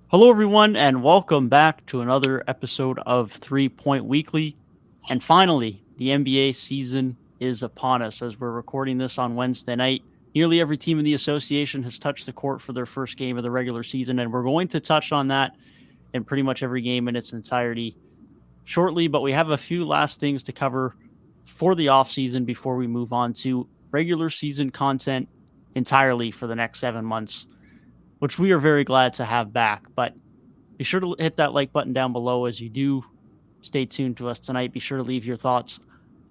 Hello, everyone, and welcome back to another episode of 3 Point Weekly. And finally, the NBA season is upon us as we're recording this on Wednesday night. Nearly every team in the association has touched the court for their first game of the regular season, and we're going to touch on that in pretty much every game in its entirety shortly. But we have a few last things to cover for the offseason before we move on to regular season content entirely for the next 7 months, which we are very glad to have back. But be sure to hit that like button down below as you do stay tuned to us tonight. Be sure to leave your thoughts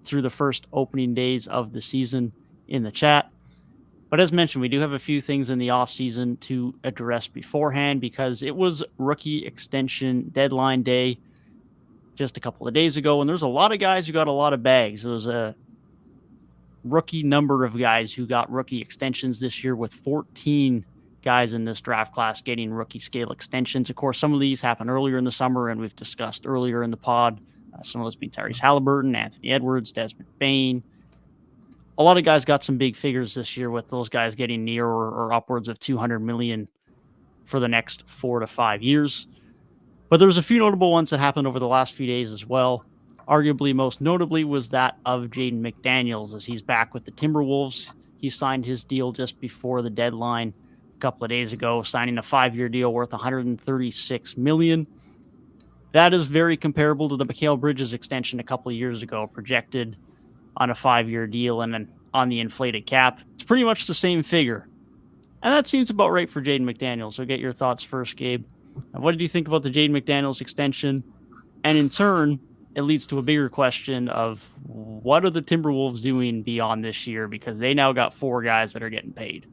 through the first opening days of the season in the chat. But as mentioned, we do have a few things in the offseason to address beforehand because it was rookie extension deadline day just a couple of days ago. And there's a lot of guys who got a lot of bags. It was a rookie number of guys who got rookie extensions this year, with 14 guys in this draft class getting rookie scale extensions. Of course, some of these happened earlier in the summer, and we've discussed earlier in the pod. Some of those being Tyrese Halliburton, Anthony Edwards, Desmond Bane. A lot of guys got some big figures this year, with those guys getting near or upwards of 200 million for the next 4 to 5 years. But there was a few notable ones that happened over the last few days as well. Arguably, most notably was that of Jaden McDaniels, as he's back with the Timberwolves. He signed his deal just before the deadline a couple of days ago, signing a 5-year deal worth $136 million. That is very comparable to the Mikal Bridges extension a couple of years ago, projected on a 5-year deal and then on the inflated cap. It's pretty much the same figure. And that seems about right for Jaden McDaniels. So get your thoughts first, Gabe. What did you think about the Jaden McDaniels extension? And in turn, it leads to a bigger question of what are the Timberwolves doing beyond this year, because they now got 4 guys that are getting paid.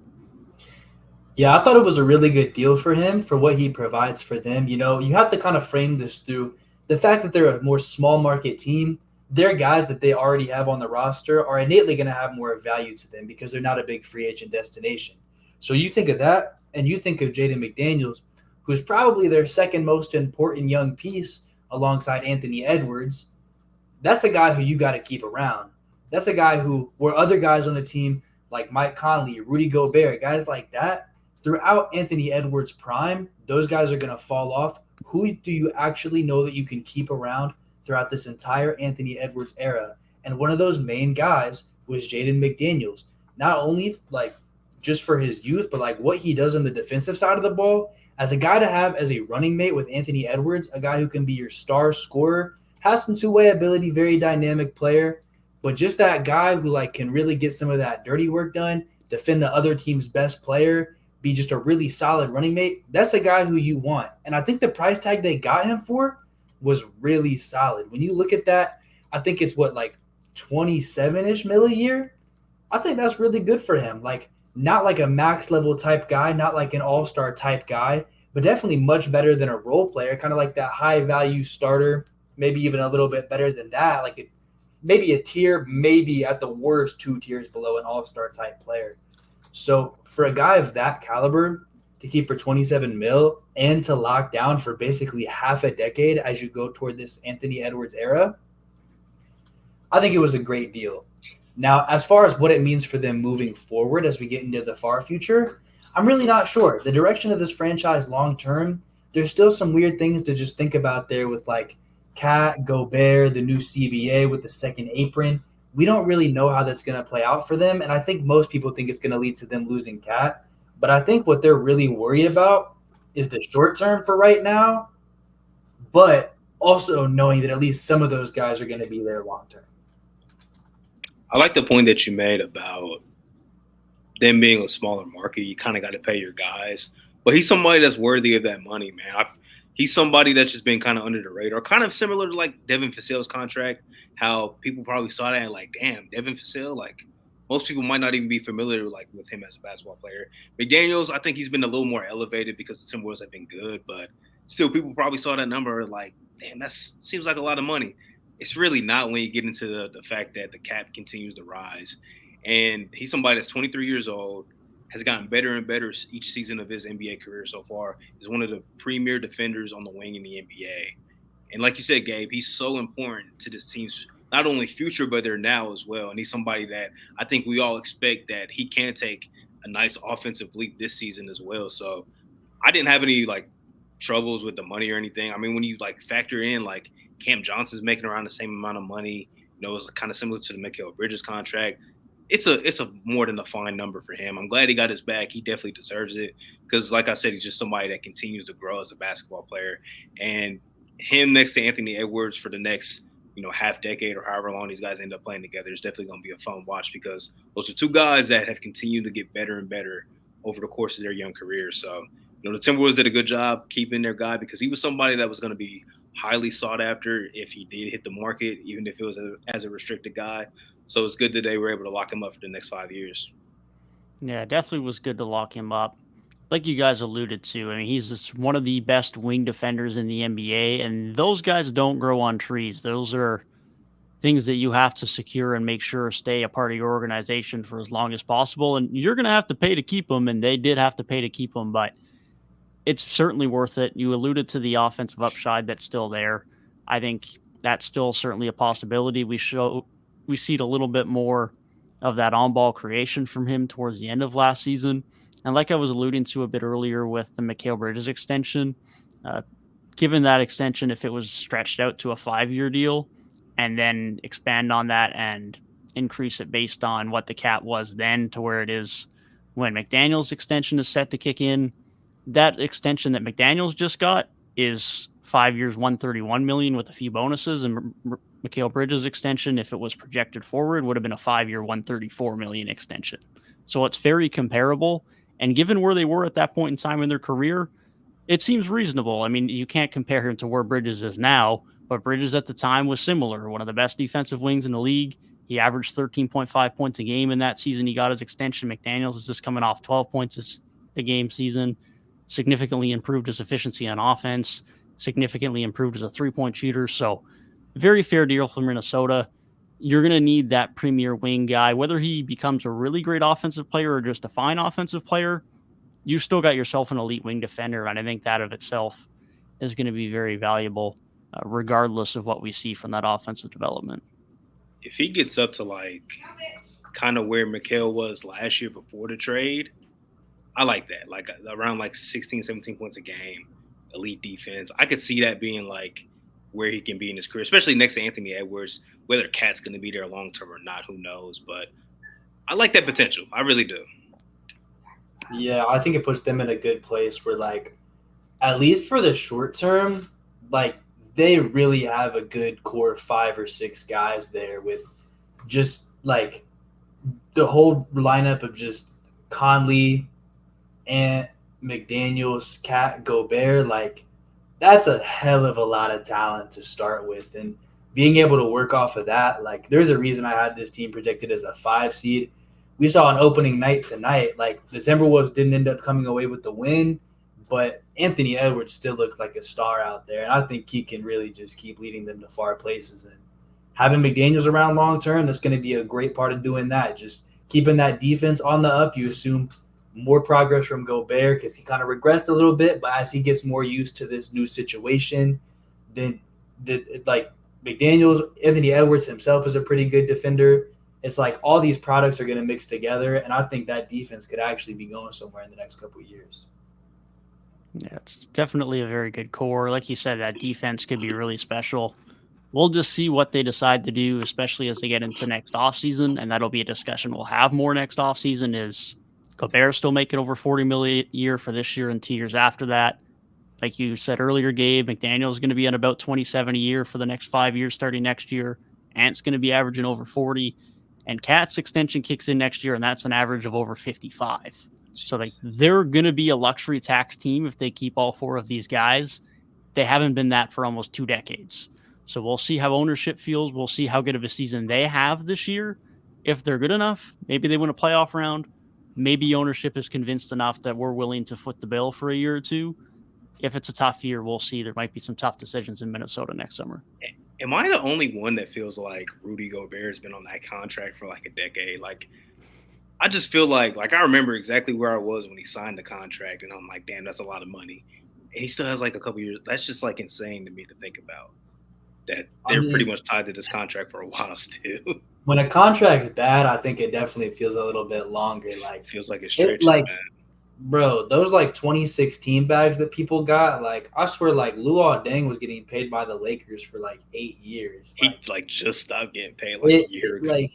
Yeah, I thought it was a really good deal for him for what he provides for them. You have to kind of frame this through the fact that they're a more small market team. Their guys that they already have on the roster are innately going to have more value to them because they're not a big free agent destination. So you think of that, and you think of Jaden McDaniels, who's probably their second most important young piece alongside Anthony Edwards. That's a guy who you got to keep around. That's a guy who, where other guys on the team like Mike Conley, Rudy Gobert, guys like that, throughout Anthony Edwards' prime, those guys are going to fall off. Who do you actually know that you can keep around throughout this entire Anthony Edwards era? And one of those main guys was Jaden McDaniels. Not only like just for his youth, but like what he does on the defensive side of the ball. As a guy to have as a running mate with Anthony Edwards, a guy who can be your star scorer, has some two-way ability, very dynamic player, but just that guy who like can really get some of that dirty work done, defend the other team's best player, be just a really solid running mate. That's a guy who you want. And I think the price tag they got him for was really solid. When you look at that, I think it's what, like 27-ish mil a year. I think that's really good for him. Like, not like a max level type guy, not like an all-star type guy, but definitely much better than a role player, kind of like that high value starter, maybe even a little bit better than that. Like maybe a tier, maybe at the worst 2 tiers below an all-star type player. So for a guy of that caliber to keep for 27 mil and to lock down for basically half a decade as you go toward this Anthony Edwards era, I think it was a great deal. Now, as far as what it means for them moving forward as we get into the far future, I'm really not sure. The direction of this franchise long term, there's still some weird things to just think about there with like Cat, Gobert, the new CBA with the second apron. We don't really know how that's going to play out for them. And I think most people think it's going to lead to them losing Cat. But I think what they're really worried about is the short term for right now, but also knowing that at least some of those guys are going to be there long term. I like the point that you made about them being a smaller market. You kind of got to pay your guys, but he's somebody that's worthy of that money, man. He's somebody that's just been kind of under the radar, kind of similar to like Devin Vassell's contract. How people probably saw that and like, damn, Devin Vassell. Like most people might not even be familiar like with him as a basketball player. McDaniels, I think he's been a little more elevated because the Timberwolves have been good, but still, people probably saw that number like, damn, that seems like a lot of money. It's really not when you get into the fact that the cap continues to rise. And he's somebody that's 23 years old, has gotten better and better each season of his NBA career so far, is one of the premier defenders on the wing in the NBA. And like you said, Gabe, he's so important to this team's not only future, but their now as well. And he's somebody that I think we all expect that he can take a nice offensive leap this season as well. So I didn't have any like troubles with the money or anything. I mean, when you like factor in like Cam Johnson's making around the same amount of money, it's kind of similar to the Mikal Bridges contract. It's a more than a fine number for him. I'm glad he got his back. He definitely deserves it because, like I said, he's just somebody that continues to grow as a basketball player. And him next to Anthony Edwards for the next, half decade or however long these guys end up playing together is definitely going to be a fun watch because those are two guys that have continued to get better and better over the course of their young careers. So, the Timberwolves did a good job keeping their guy because he was somebody that was going to be highly sought after if he did hit the market, even if it was as a restricted guy. So it's good that they were able to lock him up for the next 5 years. Yeah, definitely was good to lock him up. Like you guys alluded to, I mean, he's just one of the best wing defenders in the NBA, and those guys don't grow on trees. Those are things that you have to secure and make sure stay a part of your organization for as long as possible. And you're going to have to pay to keep them, and they did have to pay to keep them, but it's certainly worth it. You alluded to the offensive upside that's still there. I think that's still certainly a possibility. We see a little bit more of that on-ball creation from him towards the end of last season. And like I was alluding to a bit earlier with the Mikal Bridges extension, given that extension, if it was stretched out to a 5-year deal and then expand on that and increase it based on what the cap was then to where it is when McDaniel's extension is set to kick in, that extension that McDaniel's just got is 5 years, $131 million with a few bonuses, and Mikal Bridges' extension, if it was projected forward, would have been a 5-year, $134 million extension. So it's very comparable. And given where they were at that point in time in their career, it seems reasonable. I mean, you can't compare him to where Bridges is now, but Bridges at the time was similar. One of the best defensive wings in the league. He averaged 13.5 points a game in that season. He got his extension. McDaniels is just coming off 12 points a game season. Significantly improved his efficiency on offense. Significantly improved as a three-point shooter. So very fair deal from Minnesota. You're going to need that premier wing guy. Whether he becomes a really great offensive player or just a fine offensive player, you still got yourself an elite wing defender, and I think that of itself is going to be very valuable, regardless of what we see from that offensive development. If he gets up to like kind of where Mikal was last year before the trade, I like that. Like around like 16, 17 points a game, elite defense. I could see that being like where he can be in his career, especially next to Anthony Edwards. Whether Cat's going to be there long term or not, who knows? But I like that potential. I really do. Yeah, I think it puts them in a good place where, like, at least for the short term, like, they really have a good core 5 or 6 guys there with just, like, the whole lineup of just Conley, Ant, McDaniels, Cat, Gobert. Like, that's a hell of a lot of talent to start with. And being able to work off of that, like, there's a reason I had this team projected as a 5 seed. We saw an opening night tonight. Like, the Timberwolves didn't end up coming away with the win, but Anthony Edwards still looked like a star out there. And I think he can really just keep leading them to far places. And having McDaniels around long term, that's going to be a great part of doing that. Just keeping that defense on the up. You assume more progress from Gobert because he kind of regressed a little bit, but as he gets more used to this new situation, then like McDaniels, Anthony Edwards himself is a pretty good defender. It's like all these products are going to mix together, and I think that defense could actually be going somewhere in the next couple of years. Yeah, it's definitely a very good core. Like you said, that defense could be really special. We'll just see what they decide to do, especially as they get into next offseason, and that'll be a discussion we'll have more next offseason. Is Gobert still making over $40 million a year for this year and 2 years after that? Like you said earlier, Gabe, McDaniel is going to be at about 27 a year for the next 5 years starting next year. Ant's going to be averaging over 40. And Cat's extension kicks in next year, and that's an average of over 55. So they're going to be a luxury tax team if they keep all 4 of these guys. They haven't been that for almost 2 decades. So we'll see how ownership feels. We'll see how good of a season they have this year. If they're good enough, maybe they win a playoff round. Maybe ownership is convinced enough that we're willing to foot the bill for a year or two. If it's a tough year, we'll see. There might be some tough decisions in Minnesota next summer. Am I the only one that feels like Rudy Gobert has been on that contract for like a decade? Like, I just feel like I remember exactly where I was when he signed the contract, and I'm like, damn, that's a lot of money. And he still has like a couple years. That's just like insane to me to think about. That they're pretty much tied to this contract for a while still. When a contract's bad, I think it definitely feels a little bit longer. Like, feels like it's stretching. Bro, those like 2016 bags that people got, like I swear, like Luol Deng was getting paid by the Lakers for like 8 years. He Like just stopped getting paid like a year ago. like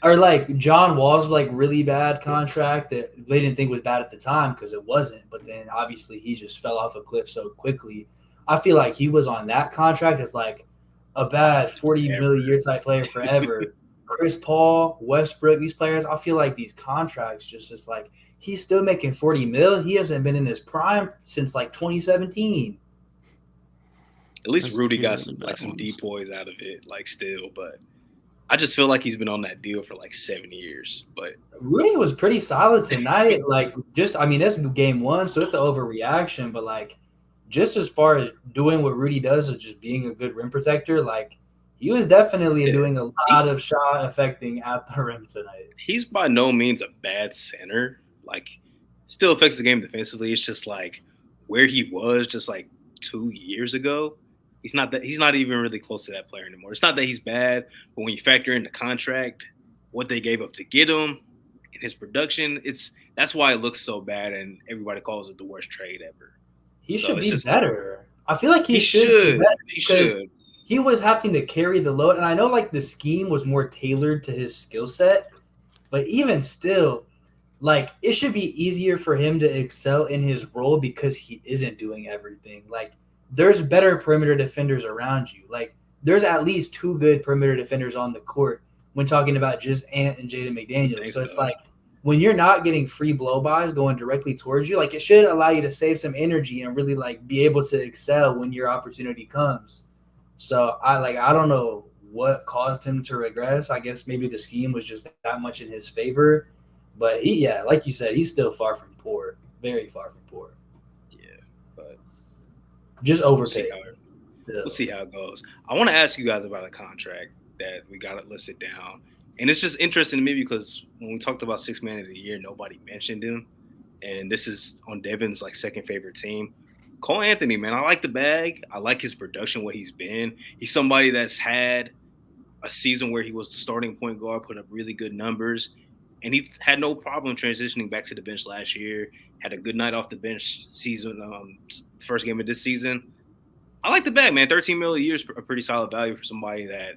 or like John Wall's like really bad contract that they didn't think was bad at the time because it wasn't, but then obviously he just fell off a cliff so quickly. I feel like he was on that contract as like a bad 40 million year type player forever. Chris Paul, Westbrook, these players, I feel like these contracts just like he's still making 40 mil. He hasn't been in his prime since like 2017. At least There's a Rudy few got really bad some ones. depoys out of it, like still, but I just feel like he's been on that deal for like 7 years. But Rudy was pretty solid tonight. Like, just I mean, it's game one, so it's an overreaction. But like, just as far as doing what Rudy does, is just being a good rim protector. Like, he was definitely yeah, doing a lot of shot affecting at the rim tonight. he's by no means a bad center. Like, still affects the game defensively. It's just like where he was just like 2 years ago. He's not even really close to that player anymore. It's not that he's bad, but when you factor in the contract, what they gave up to get him, and his production, that's why it looks so bad, and everybody calls it the worst trade ever. He So should it's be just better. I feel like he should be better he because should. he was having to carry the load. And I know like the scheme was more tailored to his skill set, but even still, like it should be easier for him to excel in his role because he isn't doing everything. Like there's better perimeter defenders around you. Like there's at least two good perimeter defenders on the court when talking about just Ant and Jaden McDaniels. So it's like when you're not getting free blow-bys going directly towards you, like it should allow you to save some energy and really like be able to excel when your opportunity comes. So I don't know what caused him to regress. I guess maybe the scheme was just that much in his favor. But like you said, he's still far from poor. Very far from poor. Yeah, but just overpaid. We'll see how it goes. I want to ask you guys about a contract that we got it listed down. And it's just interesting to me because when we talked about sixth man of the year, nobody mentioned him. And this is on Devin's like second favorite team. Cole Anthony, man, I like the bag. I like his production, what he's been. He's somebody that's had a season where he was the starting point guard, put up really good numbers. And he had no problem transitioning back to the bench last year. Had a good night off the bench season, first game of this season. I like the bag, man. 13 million a year is a pretty solid value for somebody that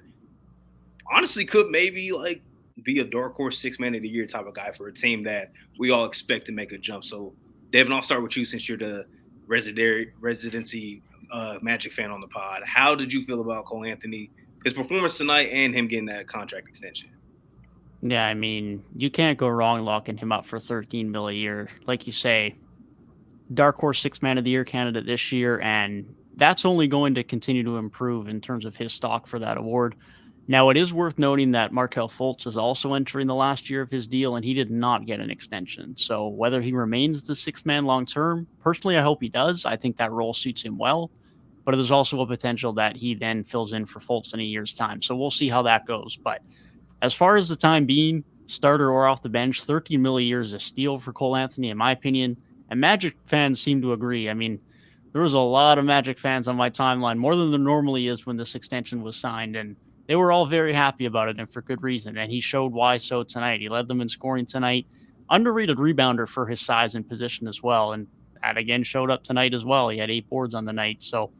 honestly could maybe like be a dark horse six man of the year type of guy for a team that we all expect to make a jump. So, Devin, I'll start with you since you're the residency Magic fan on the pod. How did you feel about Cole Anthony, his performance tonight, and him getting that contract extension? Yeah, I mean, you can't go wrong locking him up for 13 mil a year. Like you say, dark horse six man of the year candidate this year, and that's only going to continue to improve in terms of his stock for that award. Now, it is worth noting that Markelle Fultz is also entering the last year of his deal, and he did not get an extension. So whether he remains the sixth man long term, personally, I hope he does. I think that role suits him well. But there's also a potential that he then fills in for Fultz in a year's time. So we'll see how that goes. But as far as the time being, starter or off the bench, 13 mil a year is a steal for Cole Anthony, in my opinion. And Magic fans seem to agree. I mean, there was a lot of Magic fans on my timeline, more than there normally is when this extension was signed. And they were all very happy about it, and for good reason. And he showed why so tonight. He led them in scoring tonight. Underrated rebounder for his size and position as well. And that again showed up tonight as well. He had 8 boards on the night. So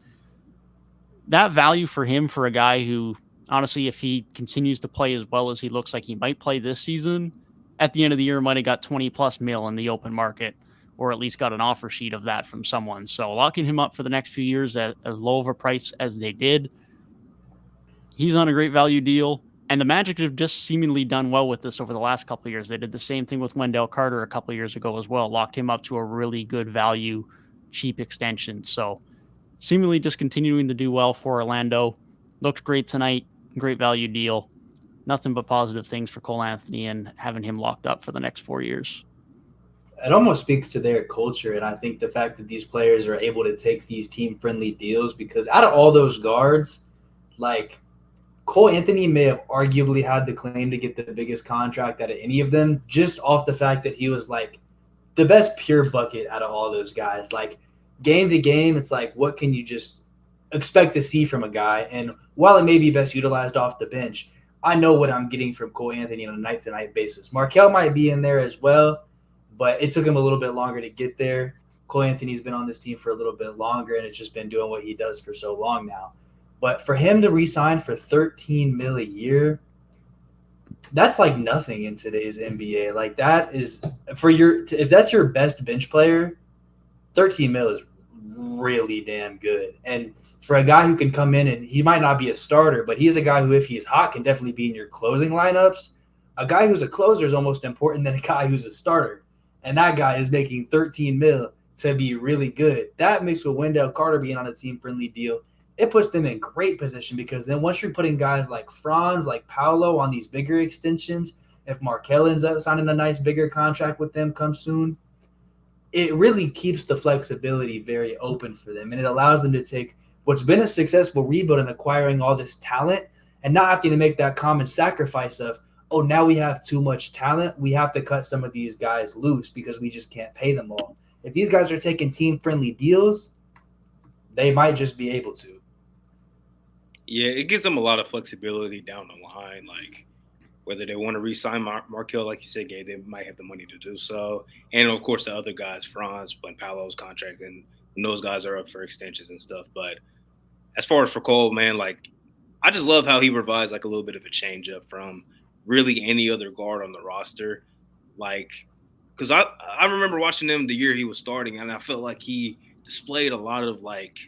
that value for him, for a guy who, honestly, if he continues to play as well as he looks like he might play this season, at the end of the year, might have got 20 plus mil in the open market, or at least got an offer sheet of that from someone. So locking him up for the next few years at as low of a price as they did, he's on a great value deal. And the Magic have just seemingly done well with this over the last couple of years. They did the same thing with Wendell Carter a couple of years ago as well, locked him up to a really good value, cheap extension. So seemingly just continuing to do well for Orlando. Looked great tonight. Great value deal. Nothing but positive things for Cole Anthony and having him locked up for the next 4 years. It almost speaks to their culture. And I think the fact that these players are able to take these team-friendly deals, because out of all those guards, like Cole Anthony may have arguably had the claim to get the biggest contract out of any of them, just off the fact that he was like the best pure bucket out of all those guys. Like game to game, it's like, what can you just expect to see from a guy? And while it may be best utilized off the bench, I know what I'm getting from Cole Anthony on a night-to-night basis. Markelle might be in there as well, but it took him a little bit longer to get there. Cole Anthony's been on this team for a little bit longer, and it's just been doing what he does for so long now. But for him to re-sign for $13 million a year, that's like nothing in today's NBA. Like that is if that's your best bench player, $13 million is really damn good. And for a guy who can come in and he might not be a starter, but he's a guy who, if he's hot, can definitely be in your closing lineups. A guy who's a closer is almost important than a guy who's a starter. And that guy is making $13 million to be really good. That mixed with Wendell Carter being on a team-friendly deal, it puts them in great position because then once you're putting guys like Franz, like Paolo on these bigger extensions, if Markelle ends up signing a nice bigger contract with them come soon, it really keeps the flexibility very open for them. And it allows them to take what's been a successful rebuild and acquiring all this talent and not having to make that common sacrifice of, oh, now we have too much talent. We have to cut some of these guys loose because we just can't pay them all. If these guys are taking team-friendly deals, they might just be able to. Yeah, it gives them a lot of flexibility down the line. Like whether they want to re-sign Markelle, like you said, Gabe, they might have the money to do so. And, of course, the other guys, Franz, when Paolo's contract, and those guys are up for extensions and stuff. But as far as for Cole, man, like I just love how he provides like a little bit of a change up from really any other guard on the roster. Like, because I remember watching him the year he was starting, and I felt like he displayed a lot of like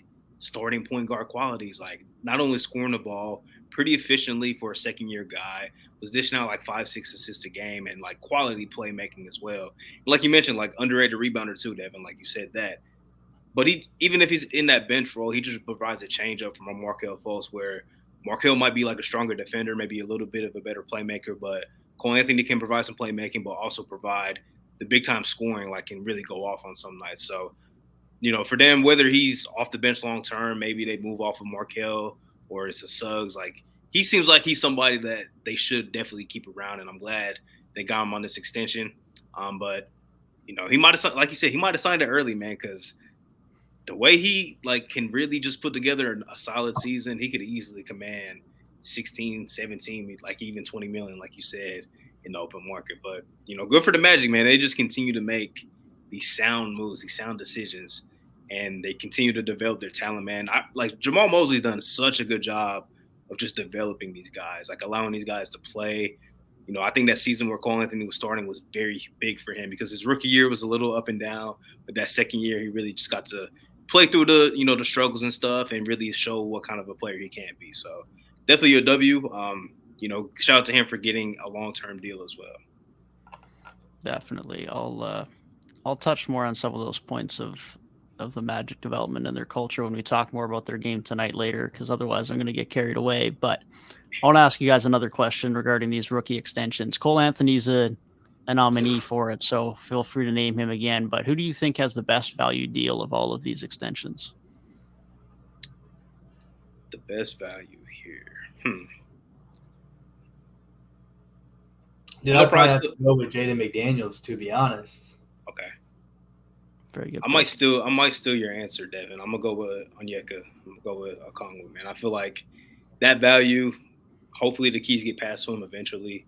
starting point guard qualities, like not only scoring the ball pretty efficiently for a second-year guy, was dishing out like 5-6 assists a game, and like quality playmaking as well. Like you mentioned, like underrated rebounder too, Devin, like you said that. But even if he's in that bench role, he just provides a change up from a Markelle Fultz, where Markelle might be like a stronger defender, maybe a little bit of a better playmaker, but Cole Anthony can provide some playmaking, but also provide the big-time scoring, like can really go off on some nights. So, you know, for them, whether he's off the bench long-term, maybe they move off of Markelle or it's a Suggs, like he seems like he's somebody that they should definitely keep around, and I'm glad they got him on this extension. But, you know, he might have, like you said, he might have signed it early, man, because the way he like can really just put together a solid season, he could easily command 16, 17, like even 20 million, like you said, in the open market. But, you know, good for the Magic, man. They just continue to make these sound moves, these sound decisions, and they continue to develop their talent, man. Like Jamal Mosley's done such a good job of just developing these guys, like allowing these guys to play. You know, I think that season where Cole Anthony was starting was very big for him because his rookie year was a little up and down, but that second year he really just got to play through the, you know, the struggles and stuff and really show what kind of a player he can be. So definitely a W. You know, shout out to him for getting a long-term deal as well. Definitely. I'll touch more on some of those points of the Magic development and their culture when we talk more about their game tonight later, because otherwise I'm going to get carried away. But I want to ask you guys another question regarding these rookie extensions. Cole Anthony's a nominee for it, so feel free to name him again. But who do you think has the best value deal of all of these extensions? The best value here. Dude, I'd probably have to go with Jaden McDaniels, to be honest. Okay. Very good. I might steal your answer, Devin. I'm gonna go with Onyeka. I'm gonna go with Okongwu, man. I feel like that value, hopefully the keys get passed to him eventually.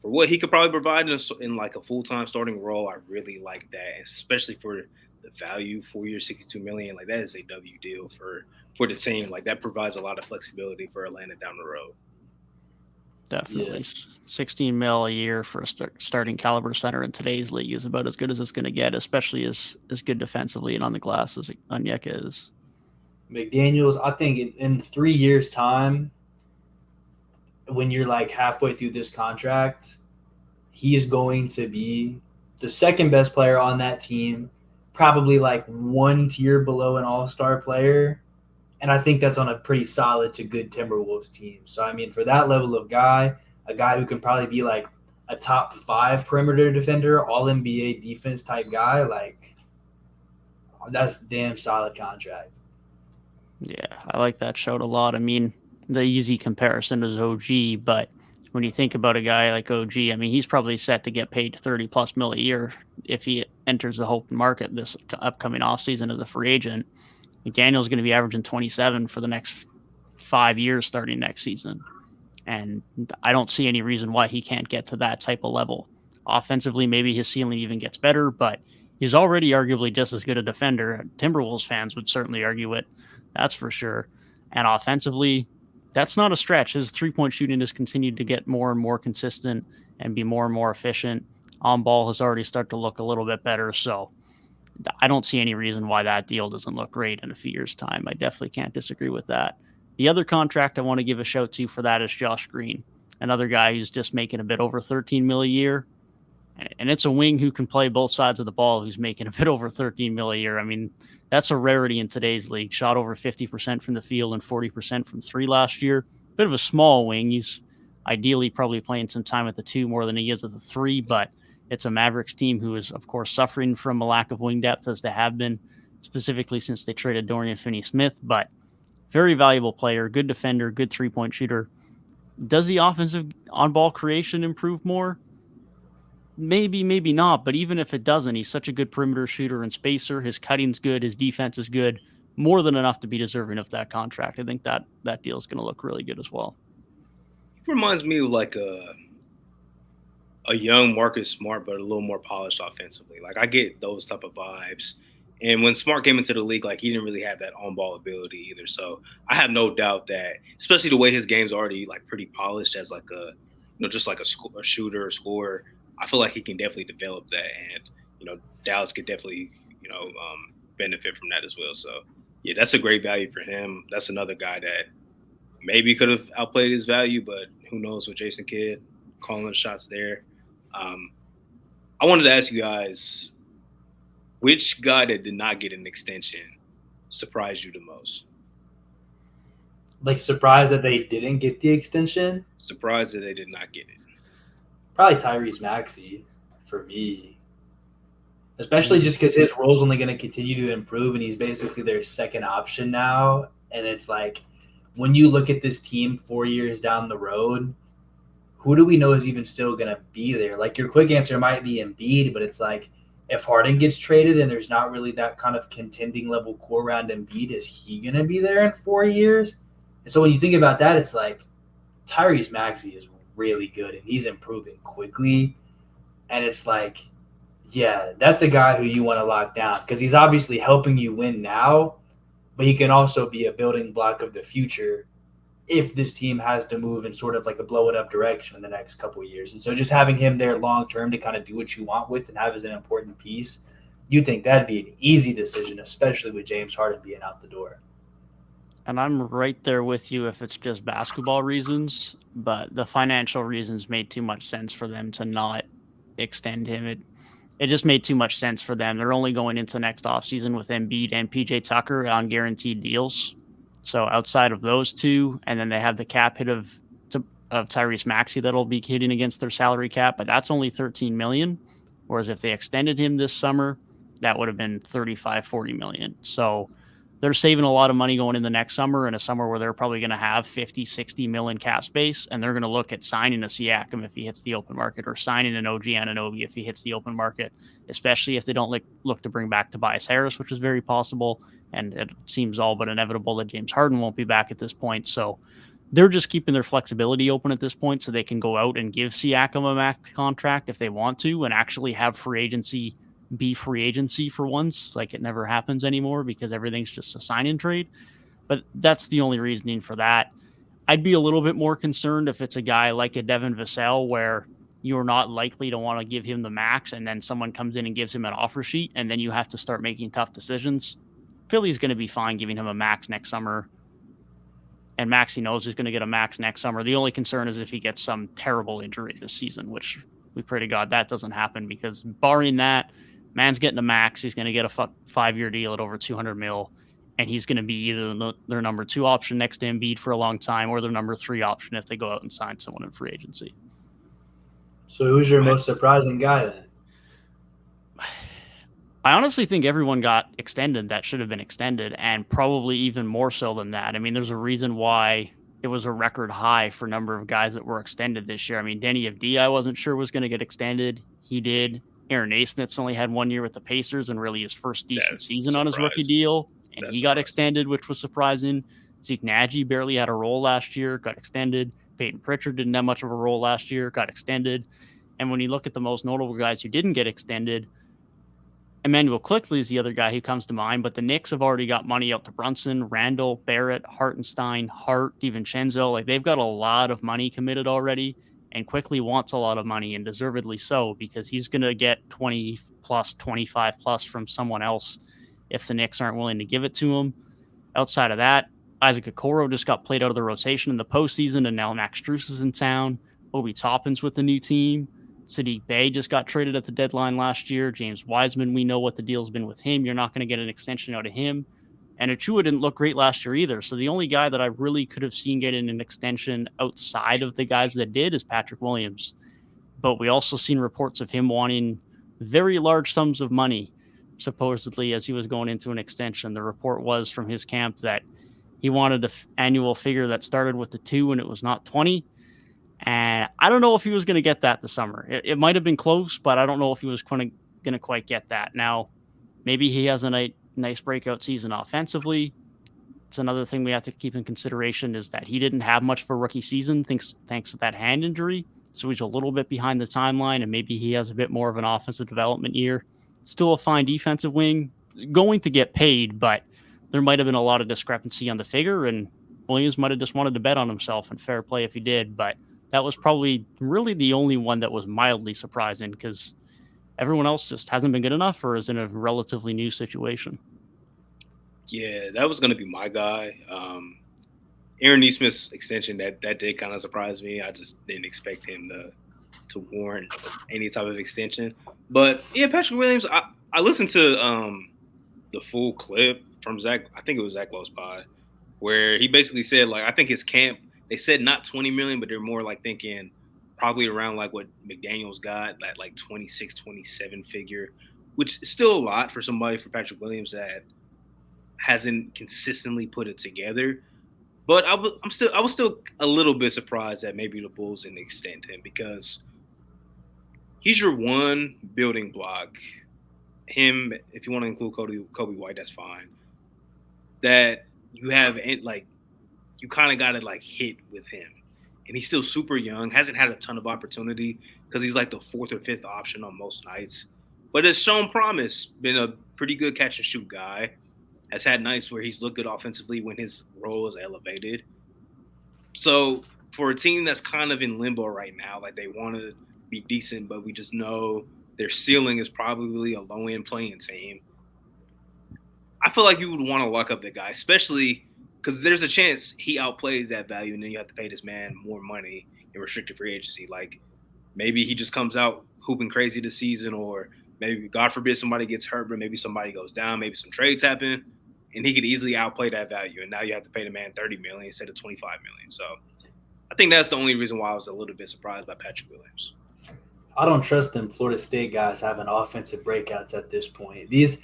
For what he could probably provide in like a full-time starting role, I really like that, especially for the value, 4 years, $62 million. Like that is a W deal for the team. Like that provides a lot of flexibility for Atlanta down the road. Definitely. Yeah. 16 mil a year for a starting caliber center in today's league is about as good as it's going to get, especially as good defensively and on the glass as Onyeka is. McDaniels, I think in 3 years' time, when you're like halfway through this contract, he is going to be the second best player on that team, probably like one tier below an all-star player. And I think that's on a pretty solid to good Timberwolves team. So, I mean, for that level of guy, a guy who can probably be like a top 5 perimeter defender, all NBA defense type guy, like that's a damn solid contract. Yeah, I like that shout a lot. I mean, the easy comparison is OG, but when you think about a guy like OG, I mean, he's probably set to get paid $30+ million a year if he enters the open market this upcoming offseason as a free agent. McDaniel's going to be averaging 27 for the next 5 years starting next season. And I don't see any reason why he can't get to that type of level Offensively, maybe his ceiling even gets better, but he's already arguably just as good a defender. Timberwolves fans would certainly argue it. That's for sure. And offensively, that's not a stretch. His three-point shooting has continued to get more and more consistent and be more and more efficient. On ball has already started to look a little bit better. So I don't see any reason why that deal doesn't look great in a few years' time. I definitely can't disagree with that. The other contract I want to give a shout to for that is Josh Green, another guy who's just making a bit over $13 million a year. And it's a wing who can play both sides of the ball who's making a bit over $13 million a year. I mean, that's a rarity in today's league. Shot over 50% from the field and 40% from three last year. Bit of a small wing. He's ideally probably playing some time at the two more than he is at the three, but it's a Mavericks team who is, of course, suffering from a lack of wing depth, as they have been, specifically since they traded Dorian Finney-Smith. But very valuable player, good defender, good three-point shooter. Does the offensive on-ball creation improve more? Maybe, maybe not. But even if it doesn't, he's such a good perimeter shooter and spacer. His cutting's good. His defense is good. More than enough to be deserving of that contract. I think that deal is going to look really good as well. It reminds me of like a young Marcus Smart, but a little more polished offensively. Like, I get those type of vibes. And when Smart came into the league, like, he didn't really have that on-ball ability either. So I have no doubt that, especially the way his game's already like pretty polished as like a, just like a shooter, a scorer, I feel like he can definitely develop that. And, Dallas could definitely, benefit from that as well. So, yeah, that's a great value for him. That's another guy that maybe could have outplayed his value, but who knows with Jason Kidd calling the shots there. I wanted to ask you guys, which guy that did not get an extension surprised you the most? Like, surprised that they didn't get the extension? Surprised that they did not get it. Probably Tyrese Maxey for me. Especially just because his role's only going to continue to improve, and he's basically their second option now. And it's like, when you look at this team 4 years down the road, who do we know is even still going to be there? Like, your quick answer might be Embiid, but it's like, if Harden gets traded and there's not really that kind of contending level core around Embiid, is he going to be there in 4 years? And so when you think about that, it's like Tyrese Maxey is really good and he's improving quickly. And it's like, yeah, that's a guy who you want to lock down because he's obviously helping you win now, but he can also be a building block of the future if this team has to move in sort of like a blow it up direction in the next couple of years. And so just having him there long term to kind of do what you want with and have as an important piece, you think that'd be an easy decision, especially with James Harden being out the door. And I'm right there with you if it's just basketball reasons, but the financial reasons made too much sense for them to not extend him. It just made too much sense for them. They're only going into next offseason with Embiid and PJ Tucker on guaranteed deals. So outside of those two, and then they have the cap hit of Tyrese Maxey that'll be hitting against their salary cap, but that's only $13 million. Whereas if they extended him this summer, that would have been $35-40 million. So they're saving a lot of money going into next summer, in a summer where they're probably going to have 50-60 million cap space, and they're going to look at signing a Siakam if he hits the open market, or signing an OG Anunoby if he hits the open market, especially if they don't look to bring back Tobias Harris, which is very possible, and it seems all but inevitable that James Harden won't be back at this point. So they're just keeping their flexibility open at this point so they can go out and give Siakam a max contract if they want to, and actually have free agency be free agency for once. Like, it never happens anymore because everything's just a sign and trade. But that's the only reasoning for that. I'd be a little bit more concerned if it's a guy like a Devin Vassell, where you're not likely to want to give him the max, and then someone comes in and gives him an offer sheet, and then you have to start making tough decisions. Philly's going to be fine giving him a max next summer, and Maxey knows he's going to get a max next summer. The only concern is if he gets some terrible injury this season, which we pray to God that doesn't happen, because barring that, man's getting a max. He's going to get a 5-year deal at over $200 million, and he's going to be either their number 2 option next to Embiid for a long time, or their number 3 option if they go out and sign someone in free agency. So who's your most surprising guy then? I honestly think everyone got extended that should have been extended, and probably even more so than that. I mean, there's a reason why it was a record high for number of guys that were extended this year. I mean, Denny Avdija, I wasn't sure was going to get extended. He did. Aaron Nesmith's only had 1 year with the Pacers and really his first decent season on his rookie deal, and he got extended, which was surprising. Zeke Nagy barely had a role last year, got extended. Peyton Pritchard didn't have much of a role last year, got extended. And when you look at the most notable guys who didn't get extended, Emmanuel Quickley is the other guy who comes to mind, but the Knicks have already got money out to Brunson, Randall, Barrett, Hartenstein, Hart, DiVincenzo. Like, they've got a lot of money committed already, and Quickley wants a lot of money, and deservedly so, because he's going to get 20 plus, 25 plus from someone else if the Knicks aren't willing to give it to him. Outside of that, Isaac Okoro just got played out of the rotation in the postseason, and now Max Strus is in town. Obi Toppin's with the new team. Sadiq Bey just got traded at the deadline last year. James Wiseman, we know what the deal's been with him. You're not going to get an extension out of him. And Achua didn't look great last year either. So the only guy that I really could have seen getting an extension outside of the guys that did is Patrick Williams. But we also seen reports of him wanting very large sums of money, supposedly, as he was going into an extension. The report was from his camp that he wanted an annual figure that started with the 2 and it was not 20. And I don't know if he was going to get that this summer. It might have been close, but I don't know if he was going to quite get that. Now, maybe he has a nice breakout season offensively. It's another thing we have to keep in consideration is that he didn't have much of a rookie season thanks to that hand injury. So he's a little bit behind the timeline, and maybe he has a bit more of an offensive development year. Still a fine defensive wing, going to get paid, but there might have been a lot of discrepancy on the figure, and Williams might have just wanted to bet on himself, and fair play if he did. But that was probably really the only one that was mildly surprising because everyone else just hasn't been good enough or is in a relatively new situation. Yeah, that was going to be my guy. Aaron Nesmith's extension, that did kind of surprise me. I just didn't expect him to warrant any type of extension. But, yeah, Patrick Williams, I listened to the full clip from Zach. I think it was Zach Lowe's pod, where he basically said, like, I think his camp, they said not 20 million, but they're more like thinking probably around like what McDaniels got, that like 26, 27 figure, which is still a lot for somebody for Patrick Williams that hasn't consistently put it together. But I was still a little bit surprised that maybe the Bulls didn't extend him because he's your one building block. Him, if you want to include Kobe White, that's fine. That you have like. You kind of got to like hit with him. And he's still super young, hasn't had a ton of opportunity because he's like the 4th or 5th option on most nights. But has shown promise, been a pretty good catch and shoot guy. Has had nights where he's looked good offensively when his role is elevated. So for a team that's kind of in limbo right now, like they want to be decent, but we just know their ceiling is probably a low-end playing team. I feel like you would want to lock up the guy, especially – because there's a chance he outplays that value, and then you have to pay this man more money in restricted free agency. Like, maybe he just comes out hooping crazy this season, or maybe, God forbid, somebody gets hurt, but maybe somebody goes down, maybe some trades happen, and he could easily outplay that value. And now you have to pay the man $30 million instead of $25 million. So I think that's the only reason why I was a little bit surprised by Patrick Williams. I don't trust them Florida State guys having offensive breakouts at this point. These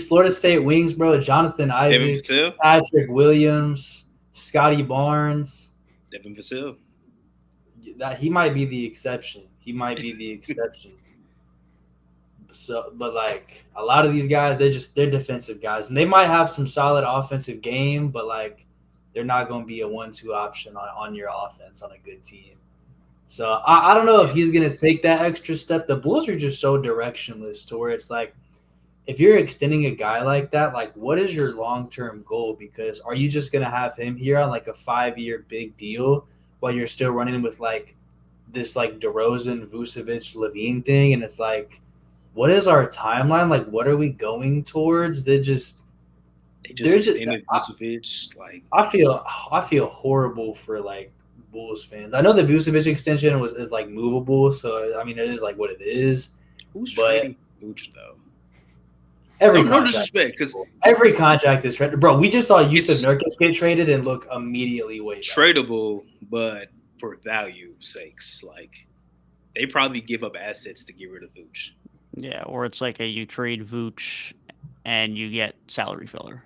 Florida State wings, bro, Jonathan Isaac, Patrick Williams, Scotty Barnes. Devin Vassell. He might be the exception. So, but like a lot of these guys, they're defensive guys. And they might have some solid offensive game, but like they're not going to be a 1-2 option on your offense on a good team. So I don't know if he's going to take that extra step. The Bulls are just so directionless to where it's like, if you're extending a guy like that, like what is your long-term goal? Because are you just going to have him here on like a 5-year big deal while you're still running with like this like DeRozan, Vucevic, Levine thing? And it's like, what is our timeline? Like, what are we going towards? They're just Vucevic. Like, I feel horrible for like Bulls fans. I know the Vucevic extension is like movable, so I mean it is like what it is. Who's trading Vucevic though? Every contract is traded. Bro, we just saw Yusuf Nurkic get traded and look immediately way tradable, but for value sakes, like they probably give up assets to get rid of Vooch. Yeah, or it's like you trade Vooch and you get salary filler.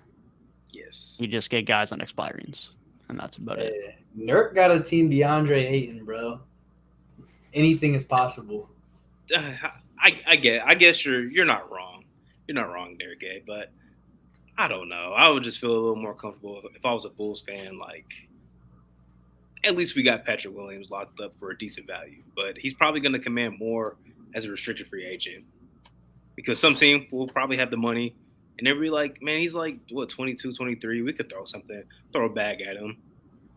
Yes. You just get guys on expirings, and that's about it. Nurk got a team DeAndre Ayton, bro. Anything is possible. I guess you're not wrong. You're not wrong there, Gabe, but I don't know. I would just feel a little more comfortable if I was a Bulls fan. Like, at least we got Patrick Williams locked up for a decent value. But he's probably going to command more as a restricted free agent because some team will probably have the money. And they'll be like, man, he's like, 22, 23. We could throw a bag at him.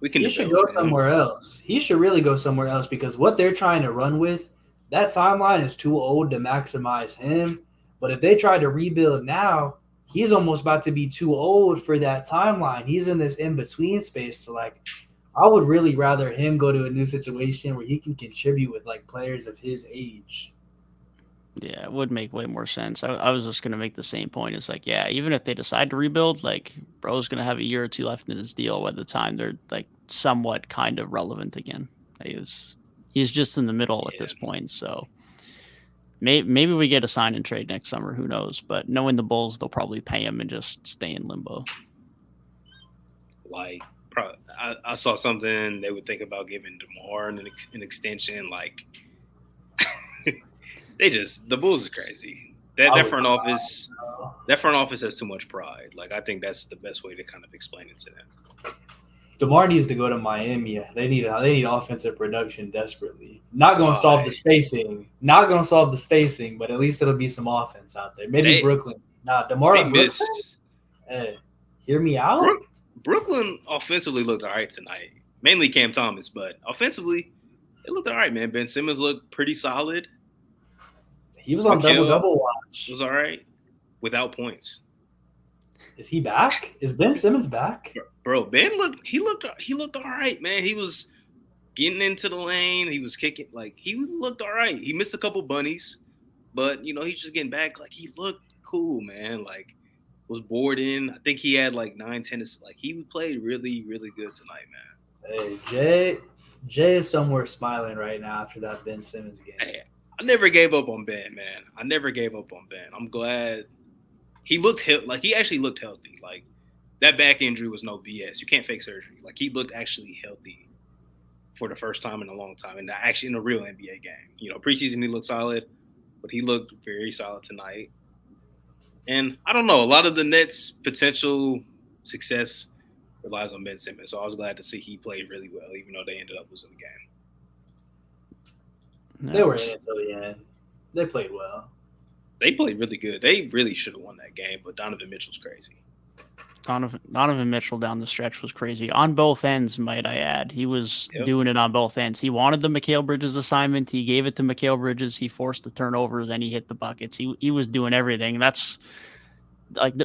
We can. He should go somewhere else. He should really go somewhere else because what they're trying to run with, that timeline is too old to maximize him. But if they try to rebuild now, he's almost about to be too old for that timeline. He's in this in-between space. So, I would really rather him go to a new situation where he can contribute with, players of his age. Yeah, it would make way more sense. I was just going to make the same point. It's even if they decide to rebuild, bro's going to have a year or two left in his deal by the time they're, somewhat kind of relevant again. He's just in the middle at this point, so maybe we get a sign and trade next summer. Who knows? But knowing the Bulls, they'll probably pay him and just stay in limbo. I saw something they would think about giving DeMar an extension. The Bulls is crazy. That front office has too much pride. I think that's the best way to kind of explain it to them. DeMar needs to go to Miami. They need offensive production desperately. Not going to solve the spacing. But at least it'll be some offense out there. Maybe Brooklyn. DeMar and Brooklyn. Hey, hear me out. Brooklyn offensively looked all right tonight. Mainly Cam Thomas, but offensively, it looked all right, man. Ben Simmons looked pretty solid. He was on double watch. It was all right without points. Is he back? Is Ben Simmons back? Bro, Ben looked all right, man. He was getting into the lane. He was kicking. He looked all right. He missed a couple bunnies, but he's just getting back. He looked cool, man. Was bored in. I think he had 9 tennis. He played really, really good tonight, man. Hey, Jay is somewhere smiling right now after that Ben Simmons game. Hey, I never gave up on Ben, man. I'm glad he looked he actually looked healthy. That back injury was no BS. You can't fake surgery. He looked actually healthy for the first time in a long time, and actually in a real NBA game. Preseason he looked solid, but he looked very solid tonight. And I don't know, a lot of the Nets' potential success relies on Ben Simmons. So I was glad to see he played really well, even though they ended up losing the game. They were in it until the end. They played well. They played really good. They really should have won that game, but Donovan Mitchell's crazy. Donovan Mitchell down the stretch was crazy. On both ends, might I add. He was doing it on both ends. He wanted the Mikal Bridges assignment. He gave it to Mikal Bridges. He forced the turnover. Then he hit the buckets. He was doing everything. That's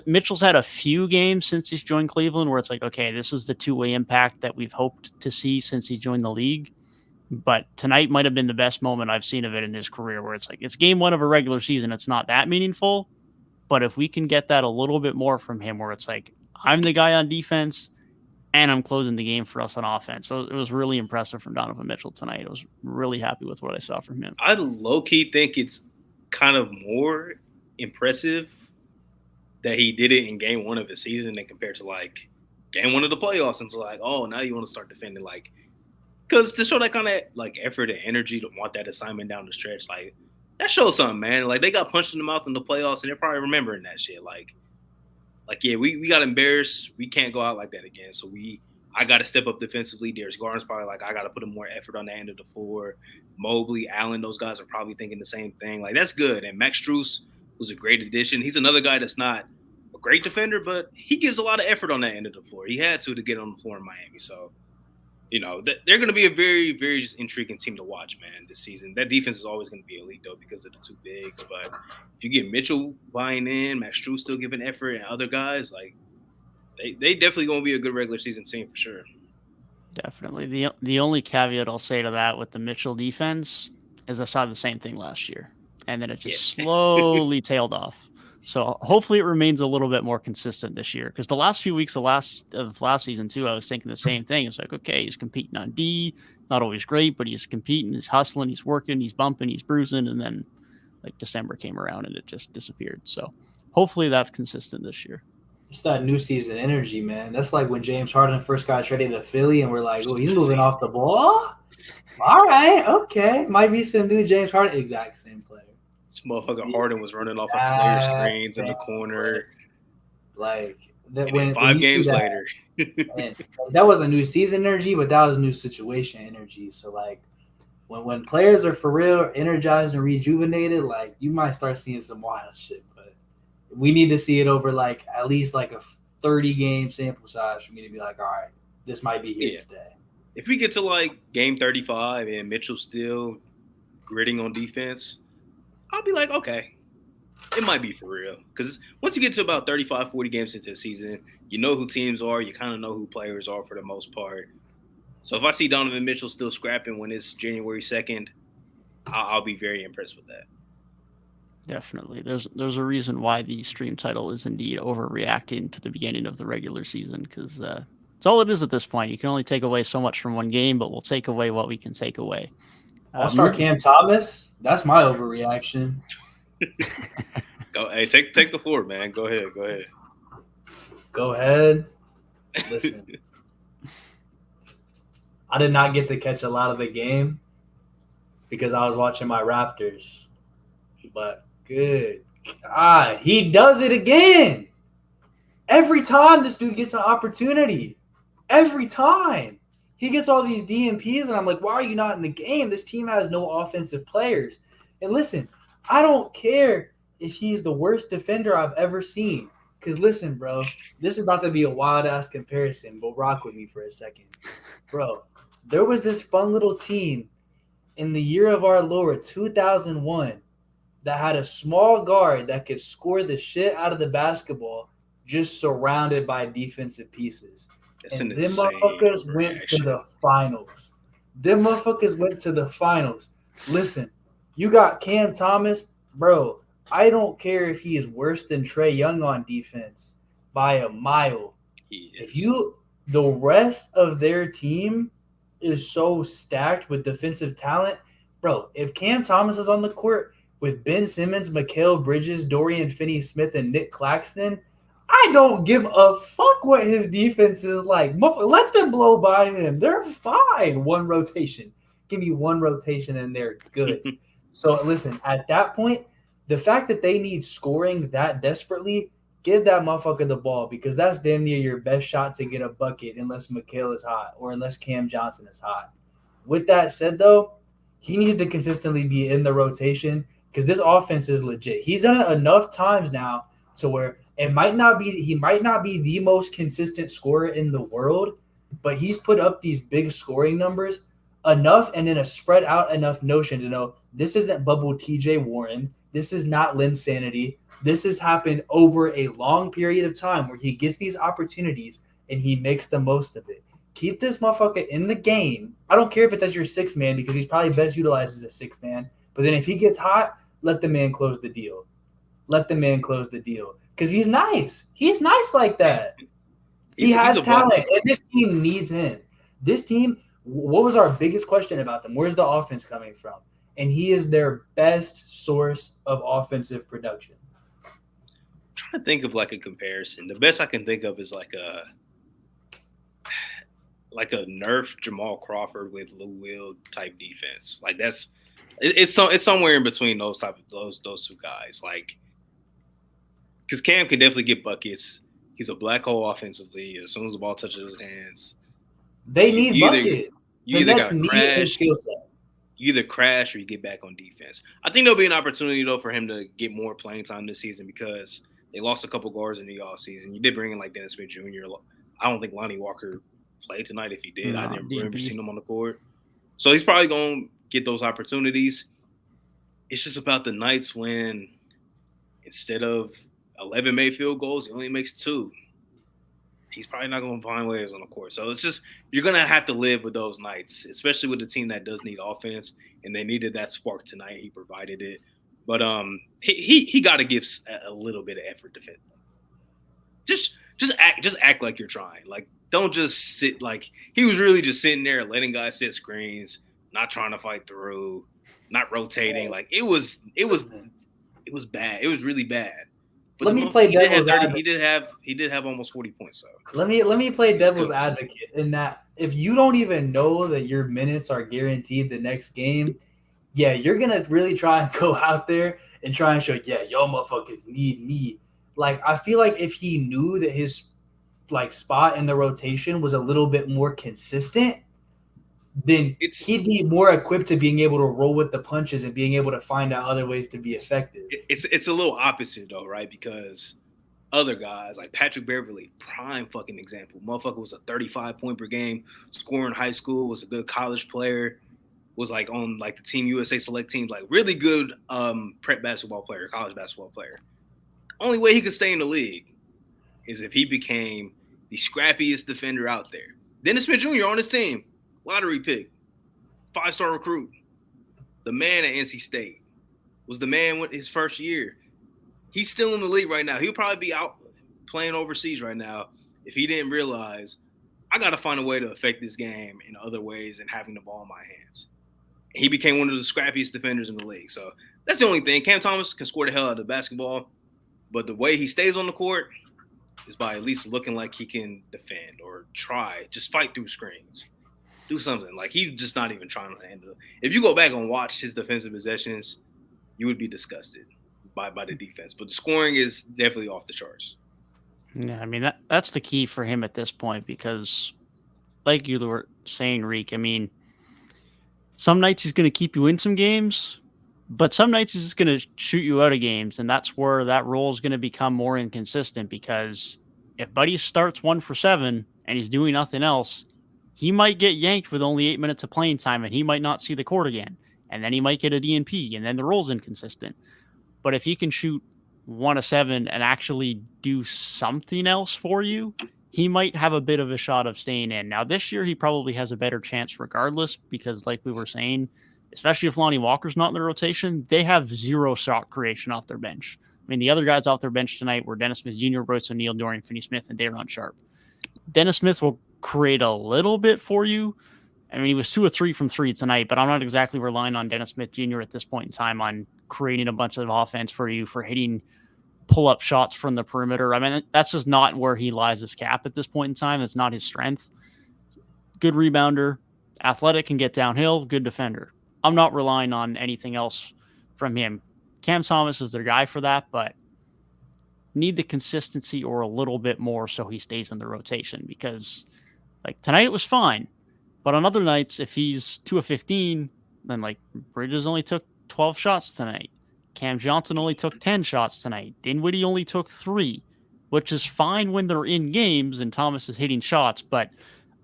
Mitchell's had a few games since he's joined Cleveland where it's okay, this is the two-way impact that we've hoped to see since he joined the league. But tonight might have been the best moment I've seen of it in his career where it's game one of a regular season. It's not that meaningful. But if we can get that a little bit more from him where it's I'm the guy on defense and I'm closing the game for us on offense. So it was really impressive from Donovan Mitchell tonight. I was really happy with what I saw from him. I low-key think it's kind of more impressive that he did it in game one of his season than compared to game one of the playoffs. And it's oh, now you want to start defending because to show that kind of effort and energy to want that assignment down the stretch, that shows something, man. They got punched in the mouth in the playoffs and they're probably remembering that shit. Yeah, we got embarrassed. We can't go out like that again. So I got to step up defensively. Darius Garland's probably I got to put in more effort on the end of the floor. Mobley, Allen, those guys are probably thinking the same thing. That's good. And Max Strus was a great addition. He's another guy that's not a great defender, but he gives a lot of effort on that end of the floor. He had to get on the floor in Miami. So, they're going to be a very, very intriguing team to watch, man, this season. That defense is always going to be elite, though, because of the two bigs. But if you get Mitchell buying in, Max Strus still giving effort, and other guys, they definitely going to be a good regular season team for sure. Definitely. The only caveat I'll say to that with the Mitchell defense is I saw the same thing last year, and then it just slowly tailed off. So hopefully it remains a little bit more consistent this year. Because the last few weeks of last season too, I was thinking the same thing. It's okay, he's competing on D, not always great, but he's competing, he's hustling, he's working, he's bumping, he's bruising, and then December came around and it just disappeared. So hopefully that's consistent this year. It's that new season energy, man. That's like when James Harden first got traded to Philly and we're oh, he's moving off the ball. All right, okay. Might be some new James Harden. Exact same player. This motherfucker Harden was running off of flare screens in the corner. that And then when 5 you see games that, later. and that wasn't new season energy, but that was new situation energy. So like when players are for real energized and rejuvenated, like you might start seeing some wild shit. But we need to see it over like at least like a 30 game sample size for me to be like, all right, this might be here to stay. If we get to like game 35 and Mitchell's still gritting on defense, I'll be like, okay, it might be for real. Because once you get to about 35, 40 games into the season, you know who teams are. You kind of know who players are for the most part. So if I see Donovan Mitchell still scrapping when it's January 2nd, I'll be very impressed with that. Definitely. There's a reason why the stream title is indeed overreacting to the beginning of the regular season, because it's all it is at this point. You can only take away so much from one game, but we'll take away what we can take away. All-Star Cam Thomas, that's my overreaction. Go, hey, take the floor, man. Go ahead. Go ahead. Listen, I did not get to catch a lot of the game because I was watching my Raptors. But good God, he does it again. Every time this dude gets an opportunity. Every time. He gets all these DMPs, and I'm like, why are you not in the game? This team has no offensive players. And listen, I don't care if he's the worst defender I've ever seen. Because listen, bro, this is about to be a wild-ass comparison, but rock with me for a second. Bro, there was this fun little team in the year of our Lord, 2001, that had a small guard that could score the shit out of the basketball just surrounded by defensive pieces. That's and them motherfuckers went to the finals. Them motherfuckers went to the finals. Listen, you got Cam Thomas, bro. I don't care if he is worse than Trae Young on defense by a mile. The rest of their team is so stacked with defensive talent, bro. If Cam Thomas is on the court with Ben Simmons, Mikal Bridges, Dorian Finney-Smith, and Nick Claxton, I don't give a fuck what his defense is like. Let them blow by him. They're fine. One rotation. Give me one rotation and they're good. So listen, at that point, the fact that they need scoring that desperately, give that motherfucker the ball because that's damn near your best shot to get a bucket unless Mikal is hot or unless Cam Johnson is hot. With that said, though, he needs to consistently be in the rotation because this offense is legit. He's done it enough times now to where he might not be the most consistent scorer in the world, but he's put up these big scoring numbers enough and in a spread out enough notion to know this isn't bubble TJ Warren. This is not Linsanity. This has happened over a long period of time where he gets these opportunities and he makes the most of it. Keep this motherfucker in the game. I don't care if it's as your sixth man because he's probably best utilized as a sixth man. But then if he gets hot, let the man close the deal. Because he's nice. He's nice like that. He has talent, and this team needs him. This team, what was our biggest question about them? Where's the offense coming from? And he is their best source of offensive production. I'm trying to think of like a comparison. The best I can think of is like a Nerf Jamal Crawford with Lou Will type defense. Like it's somewhere in between those two guys. Like, because Cam can definitely get buckets. He's a black hole offensively. As soon as the ball touches his hands, they need buckets. You either got crash. You either crash or you get back on defense. I think there'll be an opportunity though for him to get more playing time this season because they lost a couple guards in the offseason. You did bring in like Dennis Smith Jr. I don't think Lonnie Walker played tonight. If he did, I didn't remember seeing him on the court. So he's probably going to get those opportunities. It's just about the nights when instead of 11 made field goals, he only makes 2. He's probably not going to find ways on the court. So it's just you're going to have to live with those nights, especially with a team that does need offense, and they needed that spark tonight. He provided it. But he got to give a little bit of effort to fit. Just act like you're trying. Like, don't just sit like he was really just sitting there letting guys set screens, not trying to fight through, not rotating. Like it was bad. It was really bad. But let me play devil's advocate. He did have almost 40 points. So let me play devil's advocate in that if you don't even know that your minutes are guaranteed the next game, yeah, you're gonna really try and go out there and try and show, yeah, y'all motherfuckers need me. Like I feel like if he knew that his like spot in the rotation was a little bit more consistent, then he'd be more equipped to being able to roll with the punches and being able to find out other ways to be effective. It's a little opposite though, right? Because other guys like Patrick Beverly, prime fucking example. Motherfucker was a 35 point per game scorer in high school, was a good college player, was like on like the Team USA select teams, like really good prep basketball player, college basketball player. Only way he could stay in the league is if he became the scrappiest defender out there. Dennis Smith Jr. on his team, lottery pick, 5-star recruit, the man at NC State, was the man with his first year. He's still in the league right now. He'll probably be out playing overseas right now if he didn't realize I got to find a way to affect this game in other ways than having the ball in my hands. He became one of the scrappiest defenders in the league. So that's the only thing. Cam Thomas can score the hell out of the basketball, but the way he stays on the court is by at least looking like he can defend or try, just fight through screens, do something. Like he's just not even trying to handle it. If you go back and watch his defensive possessions, you would be disgusted by the defense, but the scoring is definitely off the charts. Yeah, I mean that's the key for him at this point because, like you were saying, Reek, I mean, some nights he's going to keep you in some games, but some nights he's just going to shoot you out of games, and that's where that role is going to become more inconsistent because if Buddy starts 1 for 7 and he's doing nothing else, he might get yanked with only 8 minutes of playing time, and he might not see the court again, and then he might get a DNP, and then the role's inconsistent. But if he can shoot 1 of 7 and actually do something else for you, he might have a bit of a shot of staying in. Now, this year, he probably has a better chance regardless because, like we were saying, especially if Lonnie Walker's not in the rotation, they have zero shot creation off their bench. I mean, the other guys off their bench tonight were Dennis Smith Jr., Royce O'Neal, Dorian Finney-Smith, and Day'Ron Sharpe. Dennis Smith will create a little bit for you. I mean, he was 2 of 3 from 3 tonight, but I'm not exactly relying on Dennis Smith Jr. at this point in time on creating a bunch of offense for you, for hitting pull-up shots from the perimeter. I mean, that's just not where he lies his cap at this point in time. It's not his strength. Good rebounder, athletic, can get downhill, good defender. I'm not relying on anything else from him. Cam Thomas is their guy for that, but need the consistency or a little bit more so he stays in the rotation because, like, tonight it was fine. But on other nights, if he's 2 of 15, then, like, Bridges only took 12 shots tonight. Cam Johnson only took 10 shots tonight. Dinwiddie only took 3, which is fine when they're in games and Thomas is hitting shots, but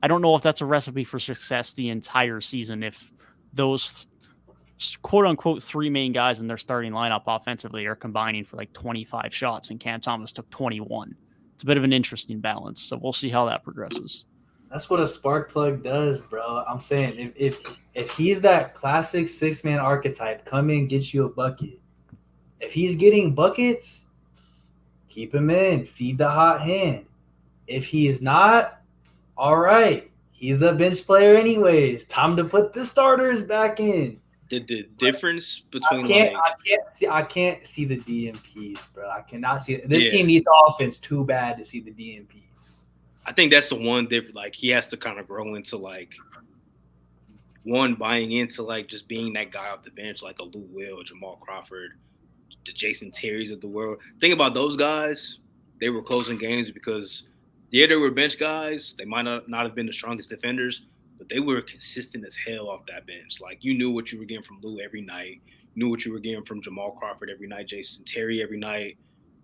I don't know if that's a recipe for success the entire season if those quote-unquote 3 main guys in their starting lineup offensively are combining for like 25 shots and Cam Thomas took 21. It's a bit of an interesting balance, so we'll see how that progresses. That's what a spark plug does, bro. I'm saying if he's that classic 6-man archetype, come in, get you a bucket. If he's getting buckets, keep him in, feed the hot hand. If he is not, all right, he's a bench player anyways. Time to put the starters back in. The difference between I can't see the DMPs, bro. I cannot see it. This team needs offense too bad to see the DMPs. I think that's the one difference. Like, he has to kind of grow into, like, one, buying into, like, just being that guy off the bench, like a Lou Will, Jamal Crawford, the Jason Terrys of the world. Think about those guys. They were closing games because, yeah, they were bench guys. They might not have been the strongest defenders, but they were consistent as hell off that bench. Like, you knew what you were getting from Lou every night. You knew what you were getting from Jamal Crawford every night, Jason Terry every night.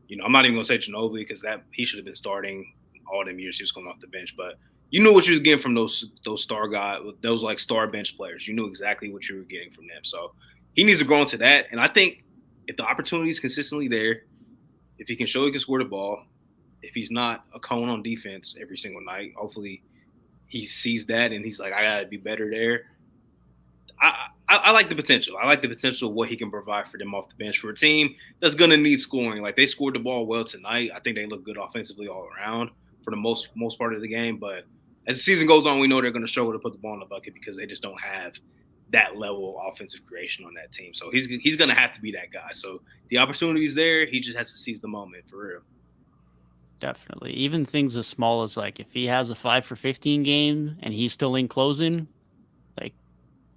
You know, I'm not even going to say Ginobili because he should have been starting all them years he was coming off the bench. But you knew what you were getting from those star guys, those, like, star bench players. You knew exactly what you were getting from them. So he needs to grow into that. And I think if the opportunity is consistently there, if he can show he can score the ball, if he's not a cone on defense every single night, hopefully he sees that and he's like, I got to be better there. I like the potential. I like the potential of what he can provide for them off the bench for a team that's going to need scoring. Like, they scored the ball well tonight. I think they look good offensively all around for the most part of the game. But as the season goes on, we know they're going to struggle to put the ball in the bucket because they just don't have that level of offensive creation on that team. So he's going to have to be that guy. So the opportunity is there. He just has to seize the moment for real. Definitely. Even things as small as, like, if he has a 5 for 15 game and he's still in closing, like,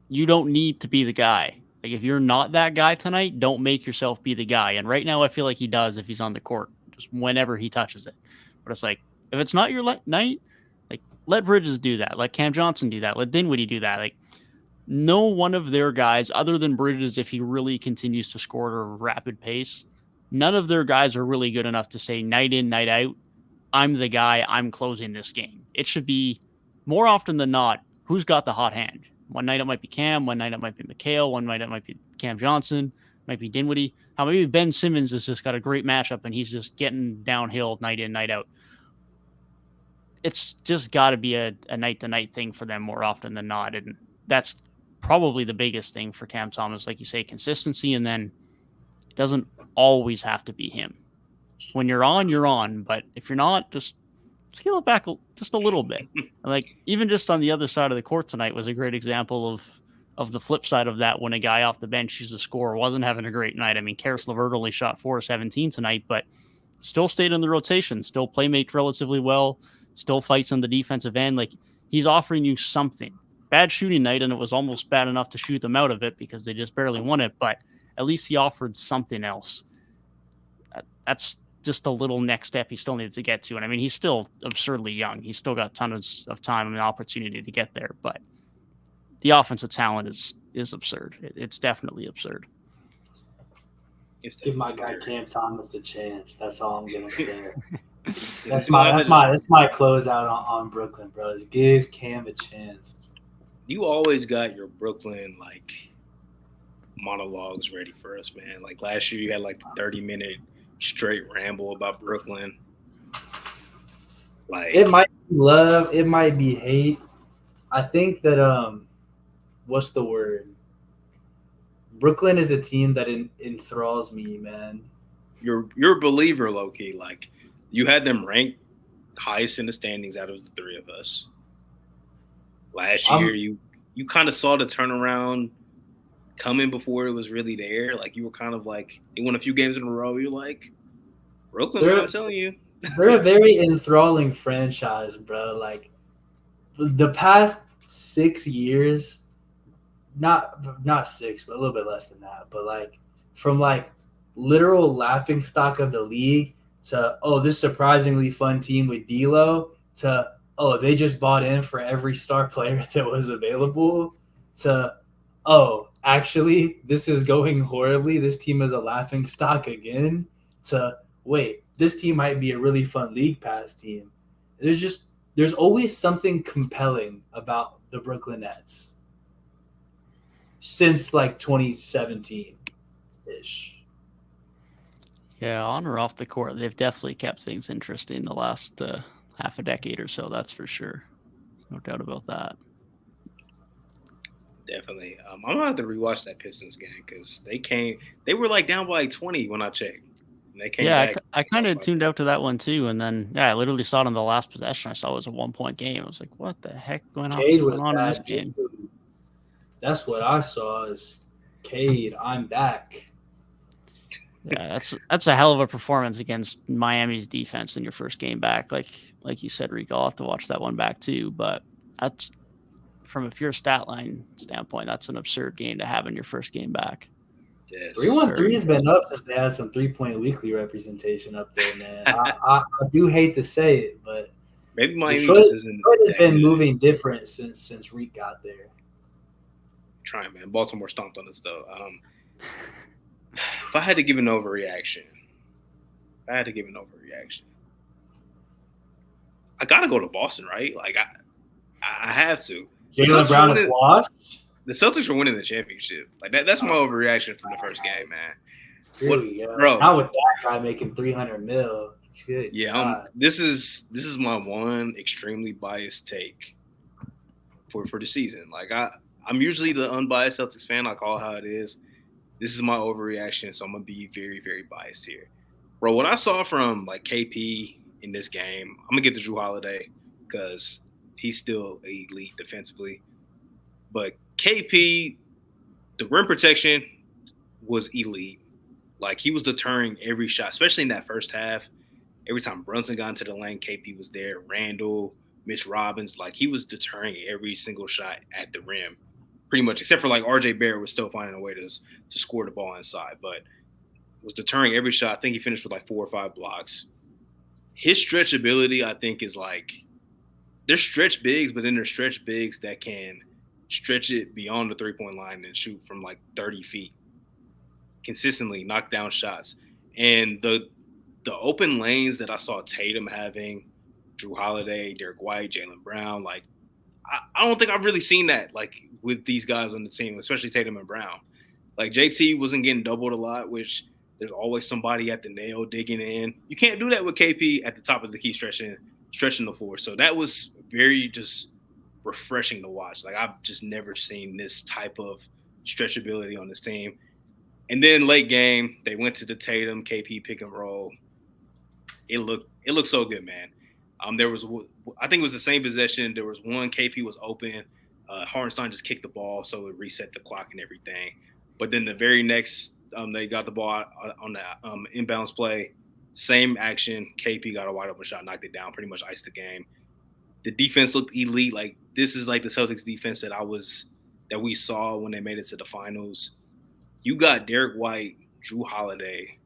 you don't need to be the guy. Like, if you're not that guy tonight, don't make yourself be the guy. And right now I feel like he does if he's on the court, just whenever he touches it. But it's like, If it's not your night, like let Bridges do that. Let Cam Johnson do that. Let Dinwiddie do that. Like no one of their guys, other than Bridges, if he really continues to score at a rapid pace, none of their guys are really good enough to say night in, night out, I'm the guy, I'm closing this game. It should be more often than not, who's got the hot hand? One night it might be Cam, one night it might be McHale, one night it might be Cam Johnson, might be Dinwiddie. How maybe Ben Simmons has just got a great matchup and he's just getting downhill night in, night out. It's just got to be a night-to-night thing for them more often than not. And that's probably the biggest thing for Cam Thomas, like you say, consistency. And then it doesn't always have to be him. When you're on, but if you're not, just scale it back just a little bit. Like even just on the other side of the court tonight was a great example of the flip side of that. When a guy off the bench who's a scorer wasn't having a great night. I mean, Karis LeVert only shot 4-17 tonight, but still stayed in the rotation, still playmates relatively well, still fights on the defensive end. Like he's offering you something. Bad shooting night, and it was almost bad enough to shoot them out of it because they just barely won it, but at least he offered something else. That's just a little next step he still needs to get to. And I mean, he's still absurdly young. He's still got tons of time and opportunity to get there, but the offensive talent is absurd. It's definitely absurd. Give my guy Cam Thomas a chance. That's all I'm gonna say. That's my closeout on Brooklyn, bros. Give Cam a chance. You always got your Brooklyn like monologues ready for us, man. Like last year, you had like the 30-minute straight ramble about Brooklyn. Like it might be love, it might be hate. I think that what's the word? Brooklyn is a team that enthralls me, man. You're a believer, low key. Like you had them ranked highest in the standings out of the three of us. Last year, you kind of saw the turnaround coming before it was really there. Like you were kind of like they won a few games in a row. You're like Brooklyn, I'm telling you, they're a very enthralling franchise, bro. Like the past 6 years, not 6, but a little bit less than that. But like from like literal laughing stock of the league to this surprisingly fun team with D'Lo to they just bought in for every star player that was available to actually this is going horribly. This team is a laughing stock again. To wait, this team might be a really fun league pass team. There's always something compelling about the Brooklyn Nets since like 2017-ish. Yeah, on or off the court, they've definitely kept things interesting the last half a decade or so. That's for sure. No doubt about that. Definitely. I'm gonna have to rewatch that Pistons game because they were like down by like 20 when I checked. And they came back. I kind of tuned out to that one too, and then I literally saw it on the last possession. I saw it was a 1-point game. I was like, "What the heck going on in this game?" That's what I saw. Is Cade, I'm back. Yeah, that's a hell of a performance against Miami's defense in your first game back. Like you said, Rico, I'll have to watch that one back too. But that's from a pure stat line standpoint, that's an absurd game to have in your first game back. Yes. 3-1-3 has been up since they had some 3-point weekly representation up there, man. I do hate to say it, but maybe Miami Detroit has been moving different since Reek got there. Trying, man. Baltimore stomped on us though. If I had to give an overreaction, I gotta go to Boston, right? Like I have to. Jaylen Brown is washed. The Celtics are winning the championship. Like that's my overreaction from the first game, man. Bro, not with that guy making $300 million. Good. Yeah, this is my one extremely biased take for the season. Like I'm usually the unbiased Celtics fan. I call it how it is. This is my overreaction, so I'm gonna be very, very biased here, bro. What I saw from like KP in this game, I'm gonna get to Jrue Holiday because he's still elite defensively, but KP, the rim protection was elite. Like he was deterring every shot, especially in that first half. Every time Brunson got into the lane, KP was there. Randall, Mitch Robbins, like he was deterring every single shot at the rim. Pretty much, except for like RJ Barrett was still finding a way to score the ball inside, but was deterring every shot. I think he finished with like 4 or 5 blocks. his stretchability, I think, is like there's stretch bigs, but then there's stretch bigs that can stretch it beyond the 3-point line and shoot from like 30 feet consistently, knock down shots. And the open lanes that I saw Tatum having, Drew Holiday, Derek White, Jaylen Brown, like I don't think I've really seen that like with these guys on the team, especially Tatum and Brown. Like JT wasn't getting doubled a lot, which there's always somebody at the nail digging in. You can't do that with KP at the top of the key stretching the floor. So that was very just refreshing to watch. Like I've just never seen this type of stretchability on this team. And then late game, they went to the Tatum KP pick and roll. It looked so good, man. There was, I think it was the same possession. There was one KP was open. Hartenstein just kicked the ball, so it reset the clock and everything. But then the very next, they got the ball on the inbounds play. Same action. KP got a wide open shot, knocked it down, pretty much iced the game. The defense looked elite. Like this is like the Celtics defense that we saw when they made it to the finals. You got Derek White, Drew Holiday,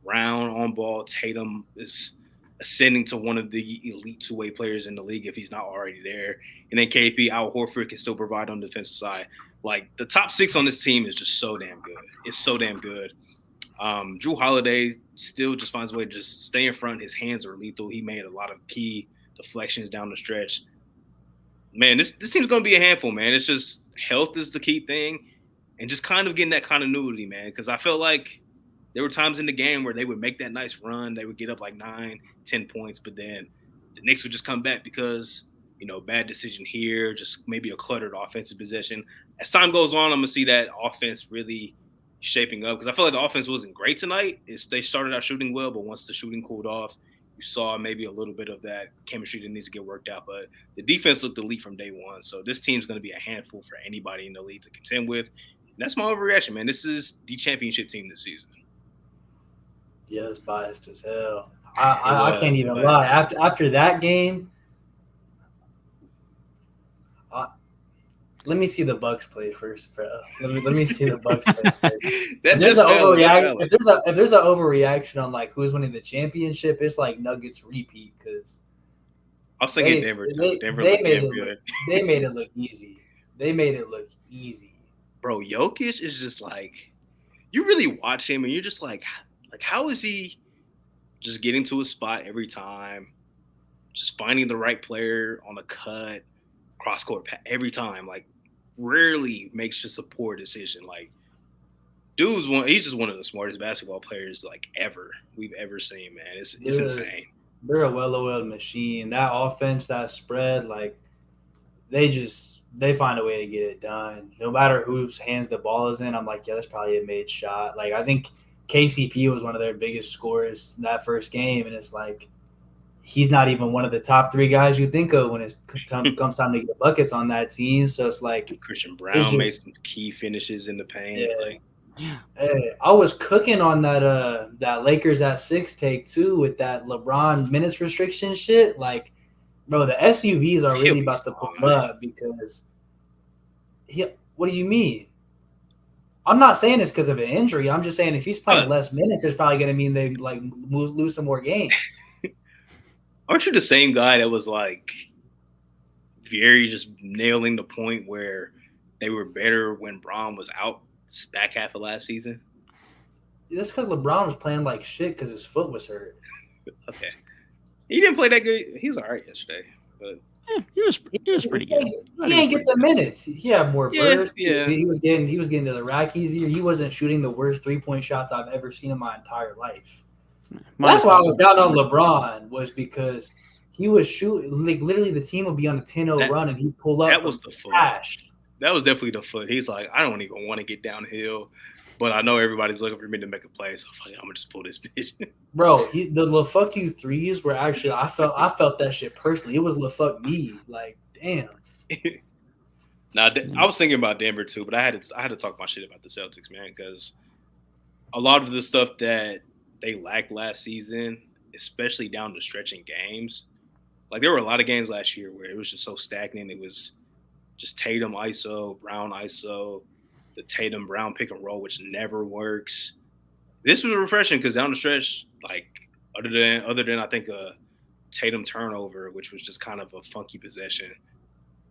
Brown on ball. Tatum is ascending to one of the elite two-way players in the league if he's not already there. And then KP, Al Horford can still provide on the defensive side. Like the top six on this team is just so damn good. It's so damn good. Drew Holiday still just finds a way to just stay in front. His hands are lethal. He made a lot of key deflections down the stretch. Man, this team's going to be a handful, man. It's just health is the key thing and just kind of getting that continuity, man, because I felt like there were times in the game where they would make that nice run. They would get up like 9, 10 points, but then the Knicks would just come back because, bad decision here, just maybe a cluttered offensive possession. As time goes on, I'm going to see that offense really shaping up because I feel like the offense wasn't great tonight. They started out shooting well, but once the shooting cooled off, you saw maybe a little bit of that chemistry that needs to get worked out. But the defense looked elite from day one. So this team's going to be a handful for anybody in the league to contend with. And that's my overreaction, man. This is the championship team this season. Yeah, it's biased as hell. I can't even lie. After that game, let me see the Bucks play first, bro. Let me see the Bucks play first. If there's an overreaction on like who's winning the championship, it's like Nuggets repeat because I was thinking Denver too. They made it look easy. They made it look easy. Bro, Jokic is just like you really watch him and you're just like how is he just getting to a spot every time, just finding the right player on a cut, cross court every time, like rarely makes just a poor decision. Like he's just one of the smartest basketball players like we've ever seen, man. It's insane. They're a well-oiled machine. That offense, that spread, like they find a way to get it done. No matter whose hands the ball is in, I'm like, yeah, that's probably a made shot. Like I think KCP was one of their biggest scorers that first game, and it's like he's not even one of the top 3 guys you think of when it comes time to get buckets on that team. So it's like Christian Brown made some key finishes in the paint. Yeah. Hey, I was cooking on that Lakers at 6 take too with that LeBron minutes restriction shit. Like, bro, the SUVs are really about to pull up because what do you mean? I'm not saying it's because of an injury. I'm just saying if he's playing less minutes, it's probably going to mean they like lose some more games. Aren't you the same guy that was like very just nailing the point where they were better when Braun was out back half of last season? That's because LeBron was playing like shit because his foot was hurt. Okay. He didn't play that good. He was all right yesterday. But yeah, he was pretty good. He didn't get the minutes. He had more bursts. Yeah. He was getting to the rack easier. He wasn't shooting the worst 3-point shots I've ever seen in my entire life. That's why I was down on LeBron was because he was shooting like literally the team would be on a 10-0 run and he'd pull up. That was the foot. That was definitely the foot. He's like, I don't even want to get downhill, but I know everybody's looking for me to make a play, so I'm gonna just pull this bitch. Bro, the fuck you threes were actually I felt that shit personally. It was fuck me. Like, damn. Now I was thinking about Denver too, but I had to talk my shit about the Celtics, man, because a lot of the stuff that they lacked last season, especially down to stretching games. Like there were a lot of games last year where it was just so stagnant. It was just Tatum ISO, Brown ISO, the Tatum Brown pick and roll, which never works. This was refreshing because down the stretch, like other than I think a Tatum turnover, which was just kind of a funky possession.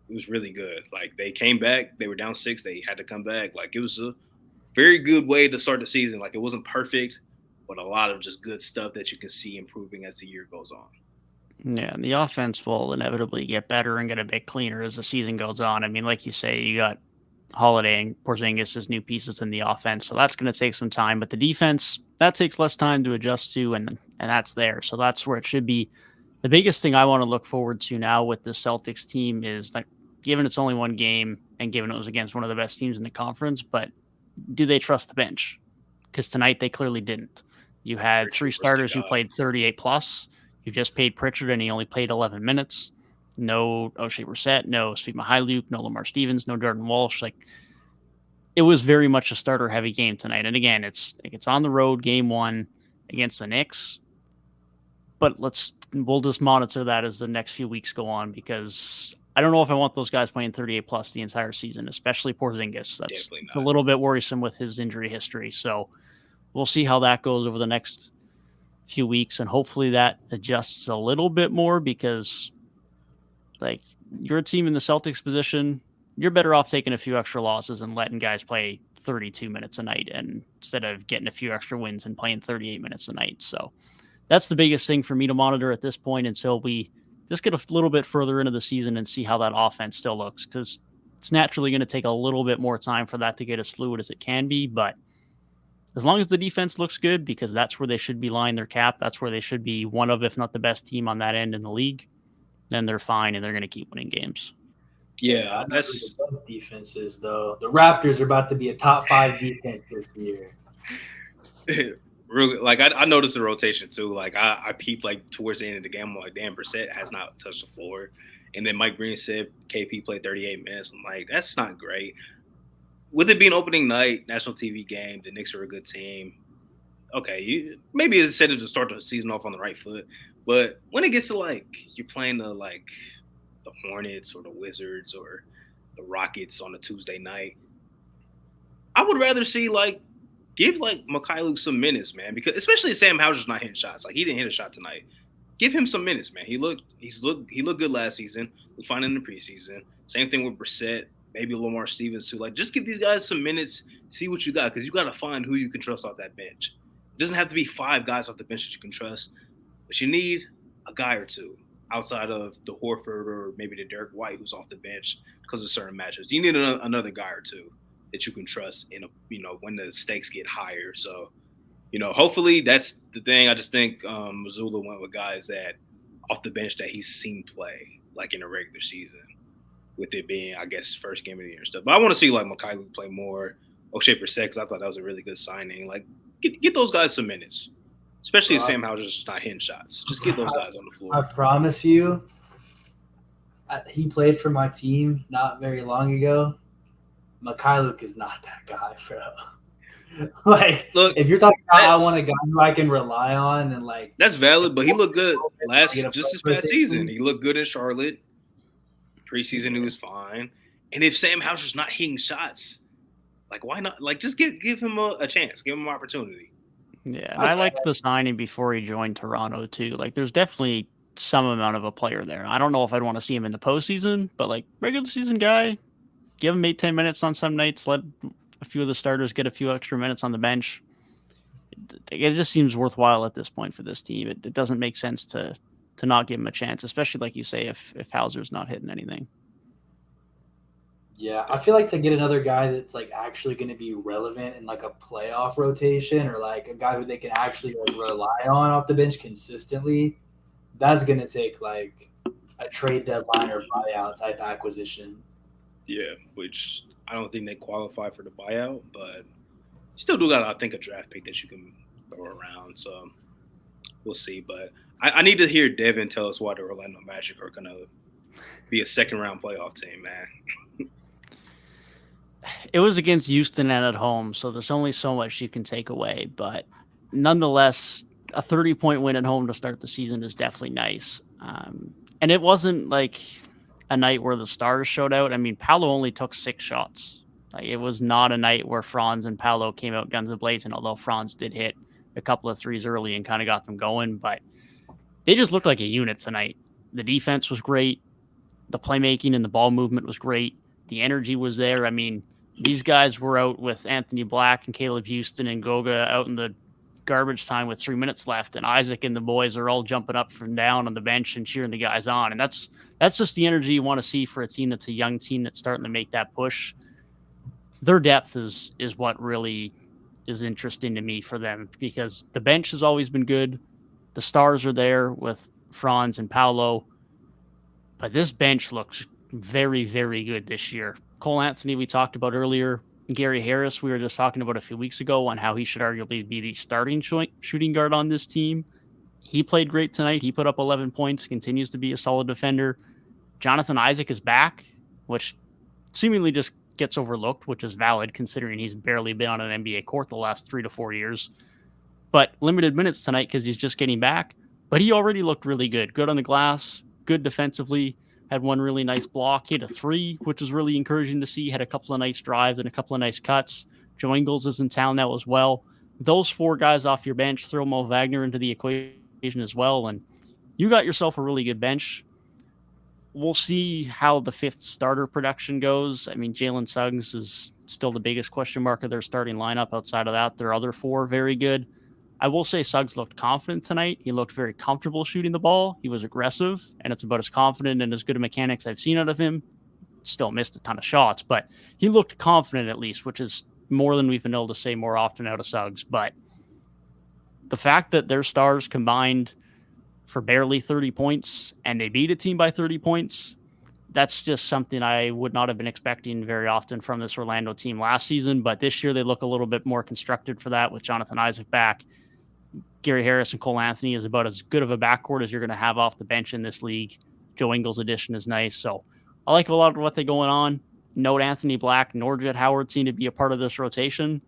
It was really good. Like they came back, they were down 6, they had to come back. Like it was a very good way to start the season. Like it wasn't perfect, but a lot of just good stuff that you can see improving as the year goes on. Yeah, and the offense will inevitably get better and get a bit cleaner as the season goes on. I mean, like you say, you got Holiday and Porzingis as new pieces in the offense, so that's going to take some time. But the defense, that takes less time to adjust to, and that's there. So that's where it should be. The biggest thing I want to look forward to now with the Celtics team is, like, given it's only one game and given it was against one of the best teams in the conference, but do they trust the bench? Because tonight they clearly didn't. You had 3 starters who played 38 plus. You just paid Pritchard and he only played 11 minutes. No O'Shea Brissett, no Sweet Mihailuk, no Lamar Stevens, no Jordan Walsh. Like, it was very much a starter heavy game tonight. And again, it's on the road, game 1 against the Knicks. But we'll just monitor that as the next few weeks go on, because I don't know if I want those guys playing 38 plus the entire season, especially Porzingis. That's a little bit worrisome with his injury history. So we'll see how that goes over the next few weeks, and hopefully that adjusts a little bit more, because, like, you're a team in the Celtics position, you're better off taking a few extra losses and letting guys play 32 minutes a night, and instead of getting a few extra wins and playing 38 minutes a night. So that's the biggest thing for me to monitor at this point until we just get a little bit further into the season and see how that offense still looks, because it's naturally going to take a little bit more time for that to get as fluid as it can be. But as long as the defense looks good, because that's where they should be lying their cap, that's where they should be one of, if not the best team on that end in the league, then they're fine and they're going to keep winning games. Yeah, that's the best defenses, though. The Raptors are about to be a top 5 defense this year. Really, like I noticed the rotation too. Like I peeped like towards the end of the game. I'm like, damn, Brissett has not touched the floor. And then Mike Green said KP played 38 minutes. I'm like, that's not great. With it being opening night, national TV game, the Knicks are a good team. Okay, maybe it's incentive to start the season off on the right foot. But when it gets to like you're playing the Hornets or the Wizards or the Rockets on a Tuesday night, I would rather see give Mihailuk some minutes, man, because especially Sam Hauser's not hitting shots. Like he didn't hit a shot tonight. Give him some minutes, man. He looked good last season. Looked fine in the preseason. Same thing with Brissett, maybe Lamar Stevens too. Like just give these guys some minutes, see what you got, because you got to find who you can trust off that bench. It doesn't have to be 5 guys off the bench that you can trust, but you need a guy or two outside of the Horford or maybe the Derek White who's off the bench because of certain matchups. You need another guy or two that you can trust in when the stakes get higher. So, hopefully that's the thing. I just think Mazzulla went with guys that off the bench that he's seen play like in a regular season, with it being, I guess, first game of the year and stuff. But I want to see like Mihailuk play more. O'Shea Brissett, because I thought that was a really good signing. Like get those guys some minutes, especially if Sam Hauser's not hitting shots. Just get those guys on the floor. I promise you, he played for my team not very long ago. Mihailuk is not that guy, bro. Look, if you're talking about I want a guy who I can rely on, and that's valid, but he looked good just this past season. He looked good in Charlotte. Preseason, he was fine. And if Sam Hauser's not hitting shots, why not? Just give him a chance, give him an opportunity. Yeah, and I liked the signing before he joined Toronto too. There's definitely some amount of a player there. I don't know if I'd want to see him in the postseason, but regular season guy, give him 8-10 minutes on some nights. Let a few of the starters get a few extra minutes on the bench. It just seems worthwhile at this point for this team. It doesn't make sense to not give him a chance, especially like you say, if Hauser's not hitting anything. Yeah, I feel like to get another guy that's actually going to be relevant in a playoff rotation, or a guy who they can actually rely on off the bench consistently, that's going to take a trade deadline or buyout type acquisition. Yeah, which I don't think they qualify for the buyout, but still do got, I think, a draft pick that you can throw around. So we'll see. But I need to hear Devin tell us why the Orlando Magic are going to be a second-round playoff team, man. It was against Houston and at home, so there's only so much you can take away. But nonetheless, a 30-point win at home to start the season is definitely nice. And it wasn't a night where the stars showed out. I mean, Paolo only took 6 shots. It was not a night where Franz and Paolo came out guns a-blazing, although Franz did hit a couple of threes early and kind of got them going. But they just looked like a unit tonight. The defense was great. The playmaking and the ball movement was great. The energy was there. I mean, these guys were out with Anthony Black and Caleb Houston and Goga out in the garbage time with 3 minutes left, and Isaac and the boys are all jumping up from down on the bench and cheering the guys on. And that's just the energy you want to see for a team that's a young team that's starting to make that push. Their depth is what really is interesting to me for them, because the bench has always been good. The stars are there with Franz and Paolo, but this bench looks very, very good this year. Cole Anthony, we talked about earlier. Gary Harris, we were just talking about a few weeks ago on how he should arguably be the starting shooting guard on this team. He played great tonight. He put up 11 points, continues to be a solid defender. Jonathan Isaac is back, which seemingly just gets overlooked, which is valid considering he's barely been on an NBA court the last 3 to 4 years. But limited minutes tonight because he's just getting back. But he already looked really good. Good on the glass, good defensively. Had one really nice block, hit a three, which was really encouraging to see. Had a couple of nice drives and a couple of nice cuts. Joe Ingles is in town now as well. Those 4 guys off your bench, throw Mo Wagner into the equation as well, and you got yourself a really good bench. We'll see how the 5th starter production goes. I mean, Jalen Suggs is still the biggest question mark of their starting lineup. Outside of that, their other 4 very good. I will say Suggs looked confident tonight. He looked very comfortable shooting the ball. He was aggressive, and it's about as confident and as good a mechanics I've seen out of him. Still missed a ton of shots, but he looked confident at least, which is more than we've been able to say more often out of Suggs. But the fact that their stars combined for barely 30 points and they beat a team by 30 points, that's just something I would not have been expecting very often from this Orlando team last season. But this year they look a little bit more constructed for that with Jonathan Isaac back. Gary Harris and Cole Anthony is about as good of a backcourt as you're going to have off the bench in this league. Joe Ingles' addition is nice. So I like a lot of what they're going on. Note Anthony Black nor Jet Howard seem to be a part of this rotation,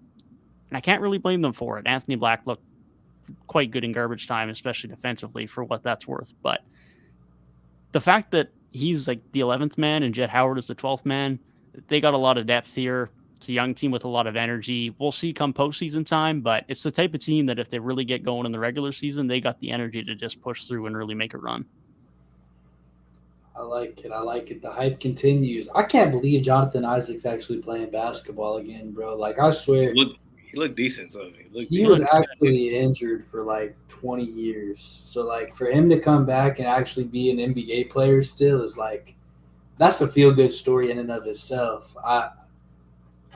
and I can't really blame them for it. Anthony Black looked quite good in garbage time, especially defensively, for what that's worth. But the fact that he's like the 11th man and Jet Howard is the 12th man, they got a lot of depth here. It's a young team with a lot of energy. We'll see come postseason time, but it's the type of team that if they really get going in the regular season, they got the energy to just push through and really make a run. I like it. The hype continues. I can't believe Jonathan Isaac's actually playing basketball again, bro. Like, I swear. He looked decent. So he was actually injured for like 20 years. So, like, for him to come back and actually be an NBA player still is like, that's a feel-good story in and of itself.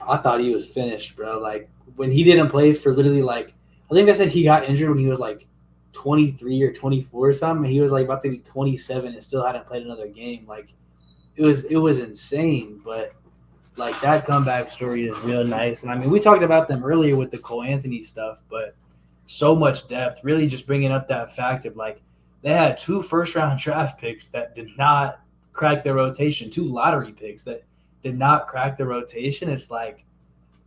I thought he was finished, bro. Like, when he didn't play for literally, like, I think I said he got injured when he was like 23 or 24 or something. He was like about to be 27 and still hadn't played another game. Like, it was insane. But like, that comeback story is real nice. And I mean, we talked about them earlier with the Cole Anthony stuff, but so much depth. Really, just bringing up that fact of like they had 2 first-round draft picks that did not crack the rotation, 2 lottery picks that did not crack the rotation. It's like,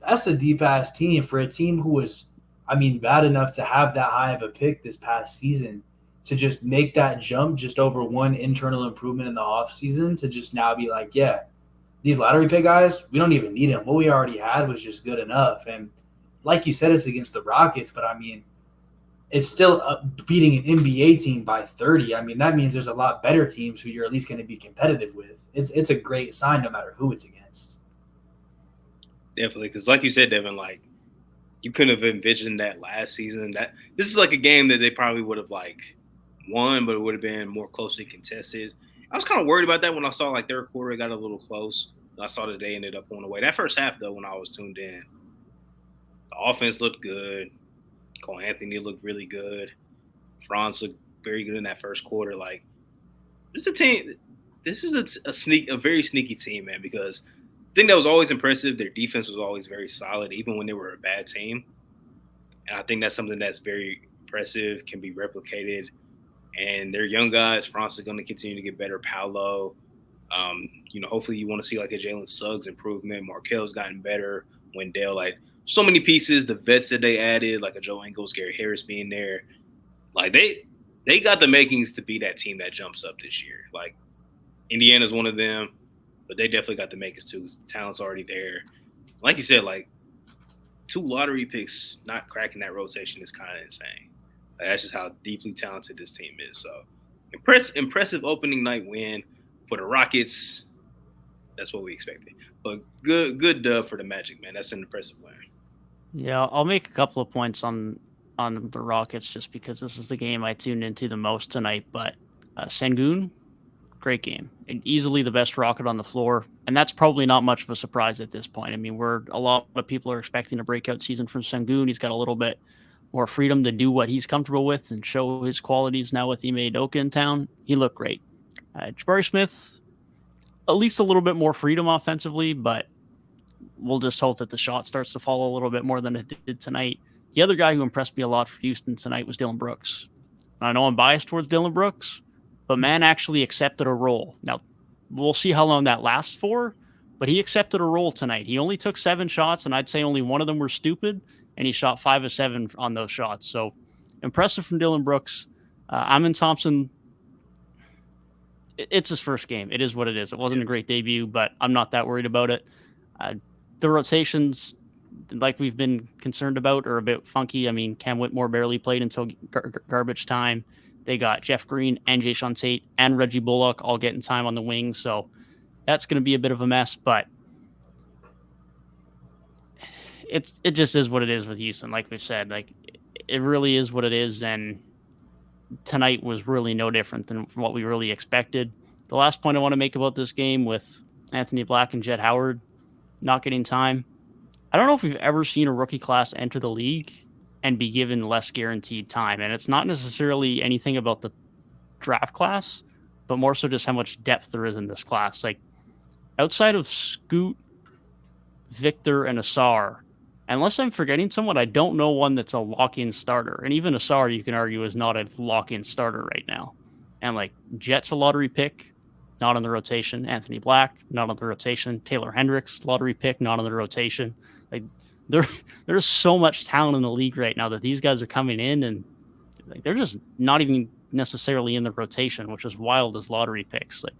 that's a deep ass team for a team who was, I mean, bad enough to have that high of a pick this past season, to just make that jump just over one internal improvement in the offseason, to just now be like, yeah, these lottery pick guys, we don't even need them. What we already had was just good enough. And like you said, it's against the Rockets, but I mean, it's still beating an NBA team by 30. I mean, that means there's a lot better teams who you're at least going to be competitive with. It's a great sign no matter who it's against. Definitely, because like you said, Devin, like, you couldn't have envisioned that last season. That this is like a game that they probably would have like won, but it would have been more closely contested. I was kind of worried about that when I saw like third quarter got a little close. I saw that they ended up going away. That first half, though, when I was tuned in, the offense looked good. Cole Anthony looked really good. Franz looked very good in that first quarter. Like, this is a team. This is a very sneaky team, man, because the thing that was always impressive, their defense was always very solid, even when they were a bad team. And I think that's something that's very impressive, can be replicated. And they're young guys. Franz is going to continue to get better. Paolo, hopefully you want to see like a Jalen Suggs improvement. Markel's gotten better. Wendell, like, so many pieces. The vets that they added, like a Joe Ingles, Gary Harris being there, like they got the makings to be that team that jumps up this year. Like, Indiana's one of them, but they definitely got the makings too. The talent's already there. Like you said, like, 2 lottery picks not cracking that rotation is kind of insane. Like, that's just how deeply talented this team is. So, impressive opening night win for the Rockets. That's what we expected. But good dub for the Magic, man. That's an impressive win. Yeah, I'll make a couple of points on the Rockets just because this is the game I tuned into the most tonight. But Sengun, great game. And easily the best Rocket on the floor. And that's probably not much of a surprise at this point. I mean, a lot of people are expecting a breakout season from Sengun. He's got a little bit more freedom to do what he's comfortable with and show his qualities now with Ime Udoka in town. He looked great. Jabari Smith, at least a little bit more freedom offensively, but we'll just hope that the shot starts to fall a little bit more than it did tonight. The other guy who impressed me a lot for Houston tonight was Dillon Brooks. And I know I'm biased towards Dillon Brooks, but man actually accepted a role. Now, we'll see how long that lasts for, but he accepted a role tonight. He only took 7 shots, and I'd say only one of them were stupid, and he shot 5 of 7 on those shots. So impressive from Dillon Brooks. Amin Thompson, it's his first game. It is what it is. It wasn't a great debut, but I'm not that worried about it. The rotations, like we've been concerned about, are a bit funky. I mean, Cam Whitmore barely played until garbage time. They got Jeff Green and Jayshawn Tate and Reggie Bullock all getting time on the wing. So that's going to be a bit of a mess, but it just is what it is with Houston. Like we've said, like it really is what it is. And tonight was really no different than what we really expected. The last point I want to make about this game with Anthony Black and Jett Howard not getting time. I don't know if we've ever seen a rookie class enter the league and be given less guaranteed time. And it's not necessarily anything about the draft class, but more so just how much depth there is in this class. Like outside of Scoot, Victor, and Asar, unless I'm forgetting someone, I don't know one that's a lock-in starter. And even Asar, you can argue, is not a lock-in starter right now. And like Jet's a lottery pick, not on the rotation. Anthony Black, not on the rotation. Taylor Hendricks, lottery pick, not on the rotation. Like there's so much talent in the league right now that these guys are coming in and like they're just not even necessarily in the rotation, which is wild as lottery picks. Like,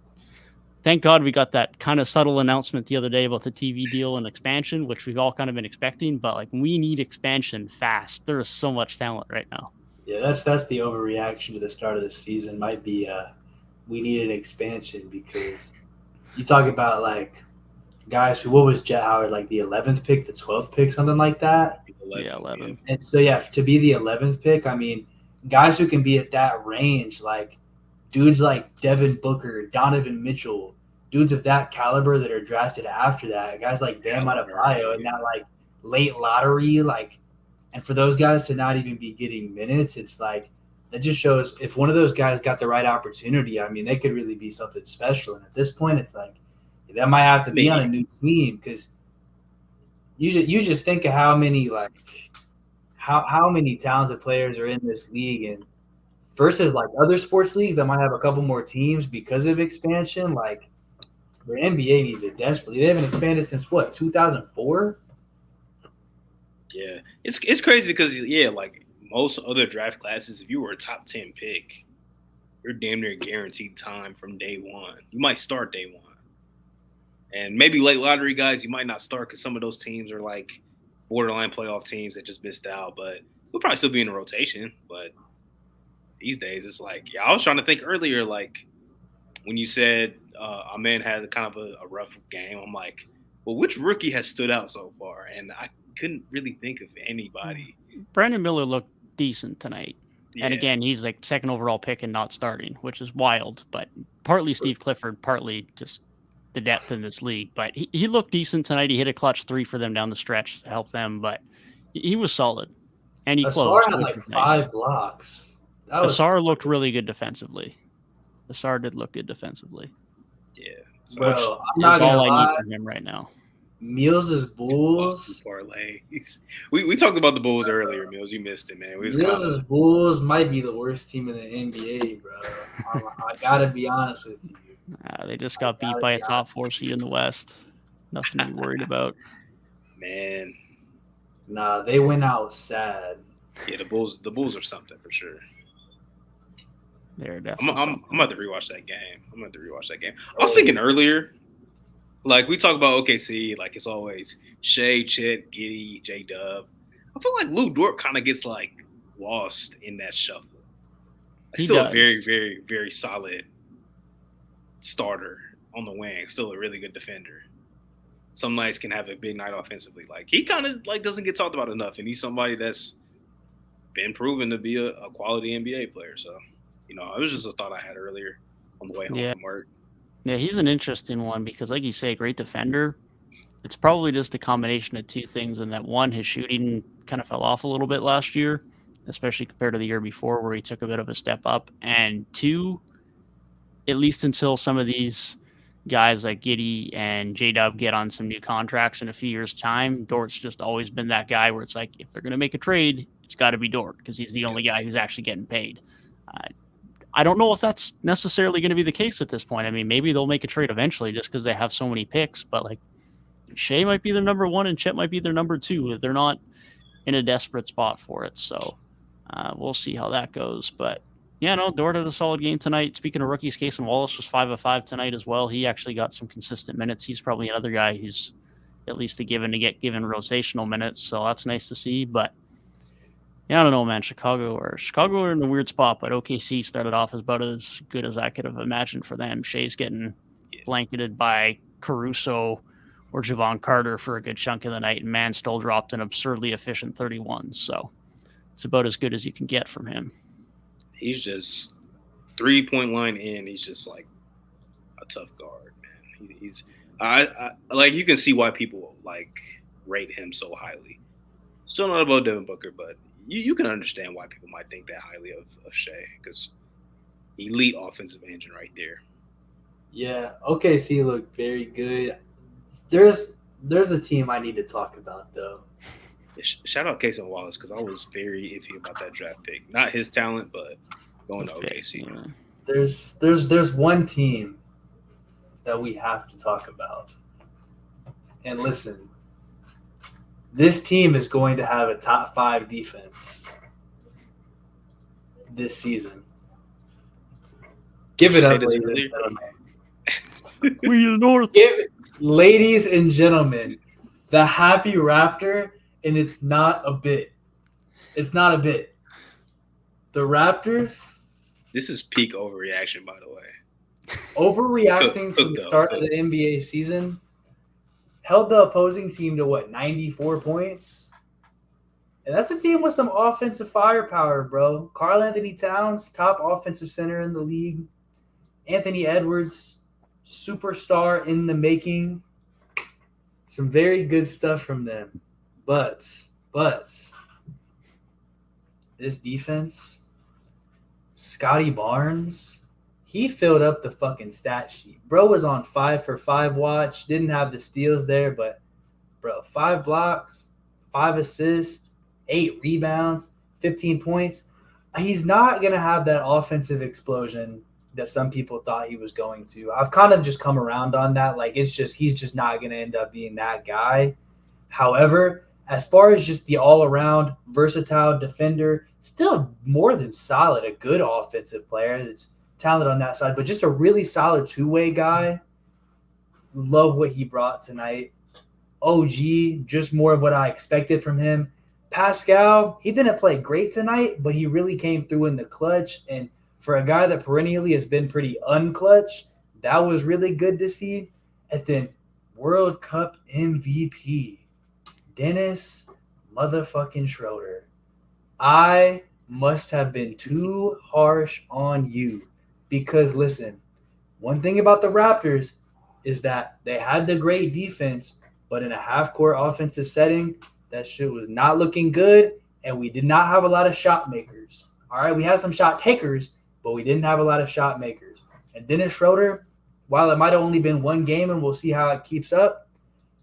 thank God we got that kind of subtle announcement the other day about the TV deal and expansion, which we've all kind of been expecting. But like, we need expansion fast. There is so much talent right now. Yeah, that's the overreaction to the start of the season. Might be we need an expansion because you talk about like guys who, what was Jett Howard, like the 11th pick, the 12th pick, something like that? 11. And so, yeah, to be the 11th pick, I mean, guys who can be at that range, like dudes like Devin Booker, Donovan Mitchell, dudes of that caliber that are drafted after that, guys like Bam Adebayo and that like late lottery, like, and for those guys to not even be getting minutes, it's like, that just shows if one of those guys got the right opportunity, I mean, they could really be something special. And at this point, it's like that might have to be on a new team because you just think of how many like how many talented players are in this league, and versus like other sports leagues that might have a couple more teams because of expansion. Like the NBA needs it desperately. They haven't expanded since what, 2004? Yeah, it's crazy because like most other draft classes, if you were a top 10 pick, you're damn near guaranteed time from day one. You might start day one. And maybe late lottery guys, you might not start because some of those teams are like borderline playoff teams that just missed out. But you'll probably still be in the rotation. But these days, it's like, yeah, I was trying to think earlier, like when you said Amin had kind of a rough game, I'm like, well, which rookie has stood out so far? And I couldn't really think of anybody. Brandon Miller looked decent tonight. Yeah. And again, he's like second overall pick and not starting, which is wild. But partly Steve Clifford, partly just the depth in this league. But he looked decent tonight. He hit a clutch 3 for them down the stretch to help them. But he was solid. And he closed. Asar had like 5 blocks. Asar looked really good defensively. Asar did look good defensively. Yeah. So bro, I'm not all I need from him right now. Mills' Bulls. Parlays. We talked about the Bulls earlier, Mills. You missed it, man. Mills' Bulls might be the worst team in the NBA, bro. I gotta be honest with you. They just got beat by a top 4 seed in the West. Nothing to be worried about. Man. Nah, they went out sad. Yeah, the Bulls are something for sure. They're definitely I'm about to rewatch that game. I was thinking earlier, Like, we talk about OKC, like, it's always Shea, Chet, Giddey, J-Dub. I feel like Lou Dort kind of gets, like, lost in that shuffle. Like, He still does. a very, very, very solid starter on the wing. Still a really good defender. Some nights can have a big night offensively. Like, he kind of, like, doesn't get talked about enough, and he's somebody that's been proven to be a quality NBA player. So, it was just a thought I had earlier on the way home from work. Yeah, he's an interesting one because, like you say, great defender. It's probably just a combination of two things, and that one, his shooting kind of fell off a little bit last year, especially compared to the year before where he took a bit of a step up. And two, at least until some of these guys like Giddey and J-Dub get on some new contracts in a few years' time, Dort's just always been that guy where it's like, if they're going to make a trade, it's got to be Dort because he's the only guy who's actually getting paid. I don't know if that's necessarily going to be the case at this point. I mean, maybe they'll make a trade eventually just because they have so many picks, but like Shea might be their number one and Chet might be their number two. They're not in a desperate spot for it. So we'll see how that goes. But yeah, no, Dort had a solid game tonight. Speaking of rookies, Cason Wallace was 5 of 5 tonight as well. He actually got some consistent minutes. He's probably another guy who's at least given rotational minutes. So that's nice to see. But yeah, I don't know, man. Chicago are in a weird spot, but OKC started off as about as good as I could have imagined for them. Shea's getting blanketed by Caruso or Javon Carter for a good chunk of the night, and man still dropped an absurdly efficient 31. So it's about as good as you can get from him. He's just 3-point line in. He's just like a tough guard, man. He's I like, you can see why people like rate him so highly. Still not about Devin Booker, but you can understand why people might think that highly of Shea, because elite offensive engine right there. Yeah, OKC looked very good. There's a team I need to talk about, though. Shout out Cason Wallace, because I was very iffy about that draft pick. Not his talent, but going to OKC. Yeah. There's one team that we have to talk about. And listen, this team is going to have a top 5 defense this season. Give it up, ladies and gentlemen. We the North. Ladies and gentlemen, the Happy Raptor, and it's not a bit. It's not a bit. The Raptors. This is peak overreaction, by the way. Overreacting from the start of the NBA season. Held the opposing team to 94 points? And that's a team with some offensive firepower, bro. Karl Anthony Towns, top offensive center in the league. Anthony Edwards, superstar in the making. Some very good stuff from them. But this defense, Scotty Barnes, he filled up the fucking stat sheet. Bro was on 5 for 5 watch. Didn't have the steals there, but bro, 5 blocks, 5 assists, 8 rebounds, 15 points. He's not going to have that offensive explosion that some people thought he was going to. I've kind of just come around on that. Like, he's just not going to end up being that guy. However, as far as just the all-around versatile defender, still more than solid, a good offensive player that's talent on that side, but just a really solid two-way guy. Love what he brought tonight. OG, just more of what I expected from him. Pascal, he didn't play great tonight, but he really came through in the clutch. And for a guy that perennially has been pretty unclutch, that was really good to see. And then World Cup MVP, Dennis motherfucking Schroeder. I must have been too harsh on you. Because, listen, one thing about the Raptors is that they had the great defense, but in a half-court offensive setting, that shit was not looking good, and we did not have a lot of shot makers. All right, we had some shot takers, but we didn't have a lot of shot makers. And Dennis Schroeder, while it might have only been one game, and we'll see how it keeps up,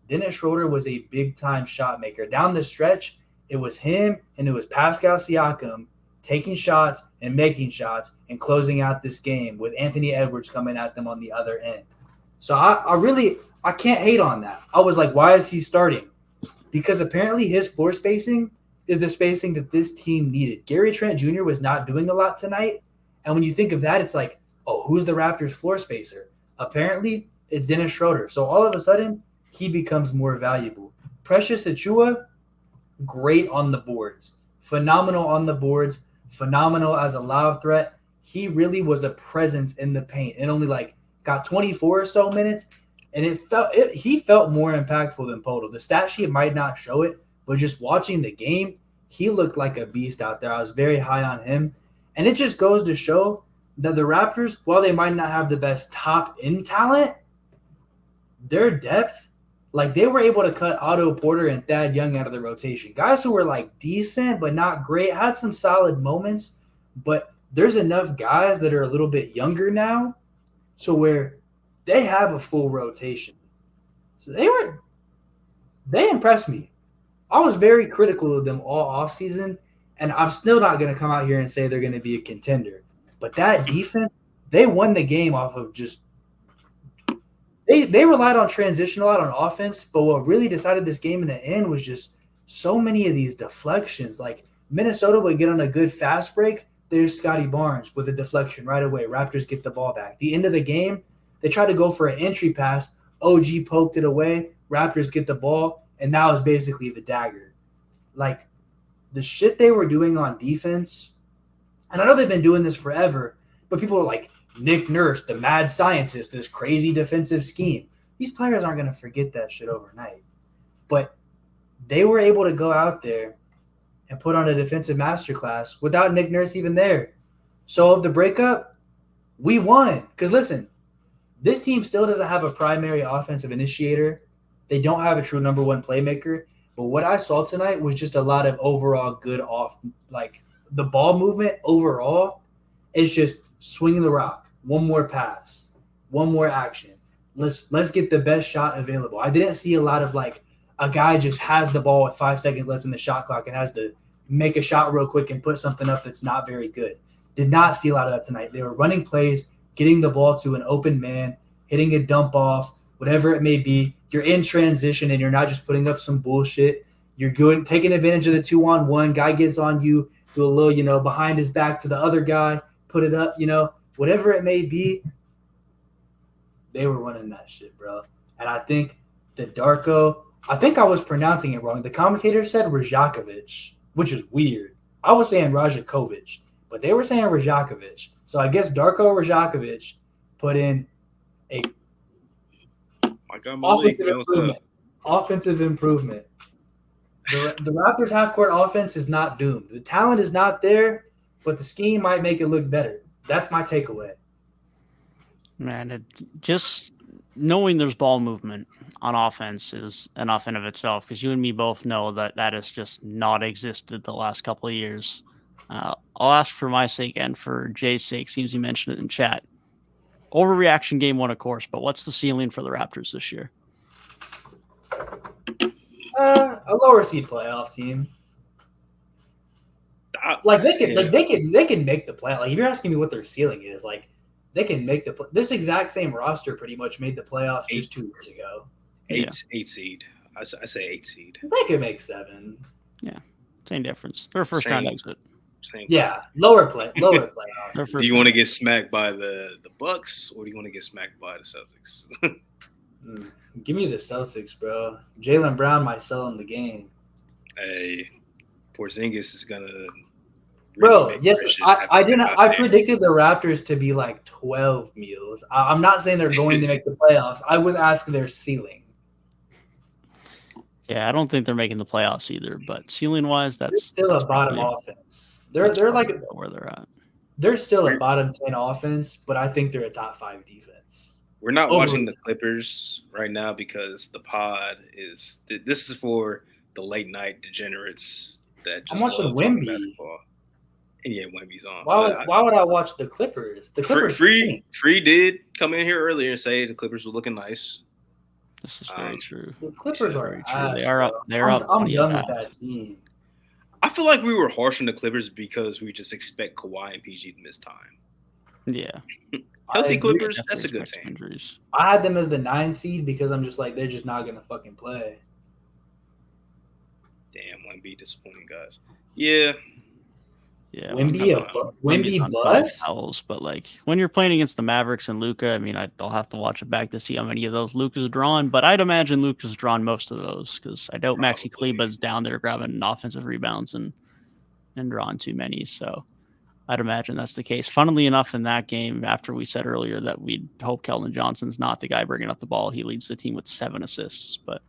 Dennis Schroeder was a big-time shot maker. Down the stretch, it was him and it was Pascal Siakam taking shots and making shots and closing out this game with Anthony Edwards coming at them on the other end. So I can't hate on that. I was like, why is he starting? Because apparently his floor spacing is the spacing that this team needed. Gary Trent Jr. was not doing a lot tonight. And when you think of that, it's like, oh, who's the Raptors floor spacer? Apparently, it's Dennis Schroeder. So all of a sudden, he becomes more valuable. Precious Achiuwa, great on the boards. Phenomenal on the boards. Phenomenal as a lob threat. He really was a presence in the paint. And only got 24 or so minutes. And he felt more impactful than Poto. The stat sheet might not show it, but just watching the game, he looked like a beast out there. I was very high on him. And it just goes to show that the Raptors, while they might not have the best top-end talent, their depth, they were able to cut Otto Porter and Thad Young out of the rotation. Guys who were, decent but not great, had some solid moments, but there's enough guys that are a little bit younger now to where they have a full rotation. So they impressed me. I was very critical of them all offseason, and I'm still not going to come out here and say they're going to be a contender. But that defense, they won the game off of just – they relied on transition a lot on offense, but what really decided this game in the end was just so many of these deflections. Minnesota would get on a good fast break. There's Scotty Barnes with a deflection right away. Raptors get the ball back. The end of the game, they tried to go for an entry pass. OG poked it away. Raptors get the ball, and now it's basically the dagger. The shit they were doing on defense, and I know they've been doing this forever, but people are like, Nick Nurse, the mad scientist, this crazy defensive scheme. These players aren't going to forget that shit overnight. But they were able to go out there and put on a defensive masterclass without Nick Nurse even there. So of the breakup, we won. Because listen, this team still doesn't have a primary offensive initiator. They don't have a true number one playmaker. But what I saw tonight was just a lot of overall good the ball movement overall is just swinging the rock, one more pass, one more action. Let's get the best shot available. I didn't see a lot of a guy just has the ball with 5 seconds left in the shot clock and has to make a shot real quick and put something up that's not very good. Did not see a lot of that tonight. They were running plays, getting the ball to an open man, hitting a dump off, whatever it may be. You're in transition and you're not just putting up some bullshit. You're good, taking advantage of the 2-on-1. Guy gets on you, do a little, behind his back to the other guy, put it up, whatever it may be. They were running that shit, bro. And I think the Darko, I think I was pronouncing it wrong. The commentator said Rajakovic, which is weird. I was saying Rajakovic, but they were saying Rajakovic. So I guess Darko Rajakovic put in a offensive improvement. The Raptors half-court offense is not doomed. The talent is not there, but the scheme might make it look better. That's my takeaway. Man, just knowing there's ball movement on offense is enough in of itself, because you and me both know that has just not existed the last couple of years. I'll ask for my sake and for Jay's sake, seems you mentioned it in chat. Overreaction game one, of course, but what's the ceiling for the Raptors this year? A lower seed playoff team. They can make the play. If you're asking me what their ceiling is, they can make this exact same roster pretty much made the playoffs just 2 years ago. Eight seed. I say 8 seed. They could make 7. Yeah, same difference. They're a first round exit. Same. Yeah, lower playoffs. Do you want to get smacked by the Bucks, or do you want to get smacked by the Celtics? Give me the Celtics, bro. Jaylen Brown might sell him the game. Hey, Porzingis is gonna. Bro, yes, I predicted the Raptors to be 12 meals. I'm not saying they're going to make the playoffs. I was asking their ceiling. Yeah, I don't think they're making the playoffs either. But ceiling wise, that's still a bottom offense. They're where they're at. They're still a bottom 10 offense, but I think they're a top 5 defense. We're not watching the Clippers right now because the pod is. This is for the late night degenerates that. Just I'm watching Wemby. And yeah, Wemby's on. Why would I watch the Clippers? The Clippers. Free did come in here earlier and say the Clippers were looking nice. This is very true. The Clippers are true. They are up. They're up. I'm done with that team. I feel like we were harsh on the Clippers because we just expect Kawhi and PG to miss time. Yeah. Healthy Clippers, that's a good team. Injuries. I had them as the 9 seed because I'm just they're just not going to fucking play. Damn, Wemby disappointing, guys. Yeah. Yeah, Wemby on 5 bust? fouls, but like when you're playing against the Mavericks and Luka, I mean, I'll have to watch it back to see how many of those Luka's drawn, but I'd imagine Luka's drawn most of those because I doubt Maxi Kleber's down there grabbing offensive rebounds and drawing too many. So I'd imagine that's the case. Funnily enough, in that game, after we said earlier that we'd hope Keldon Johnson's not the guy bringing up the ball, he leads the team with 7 assists, but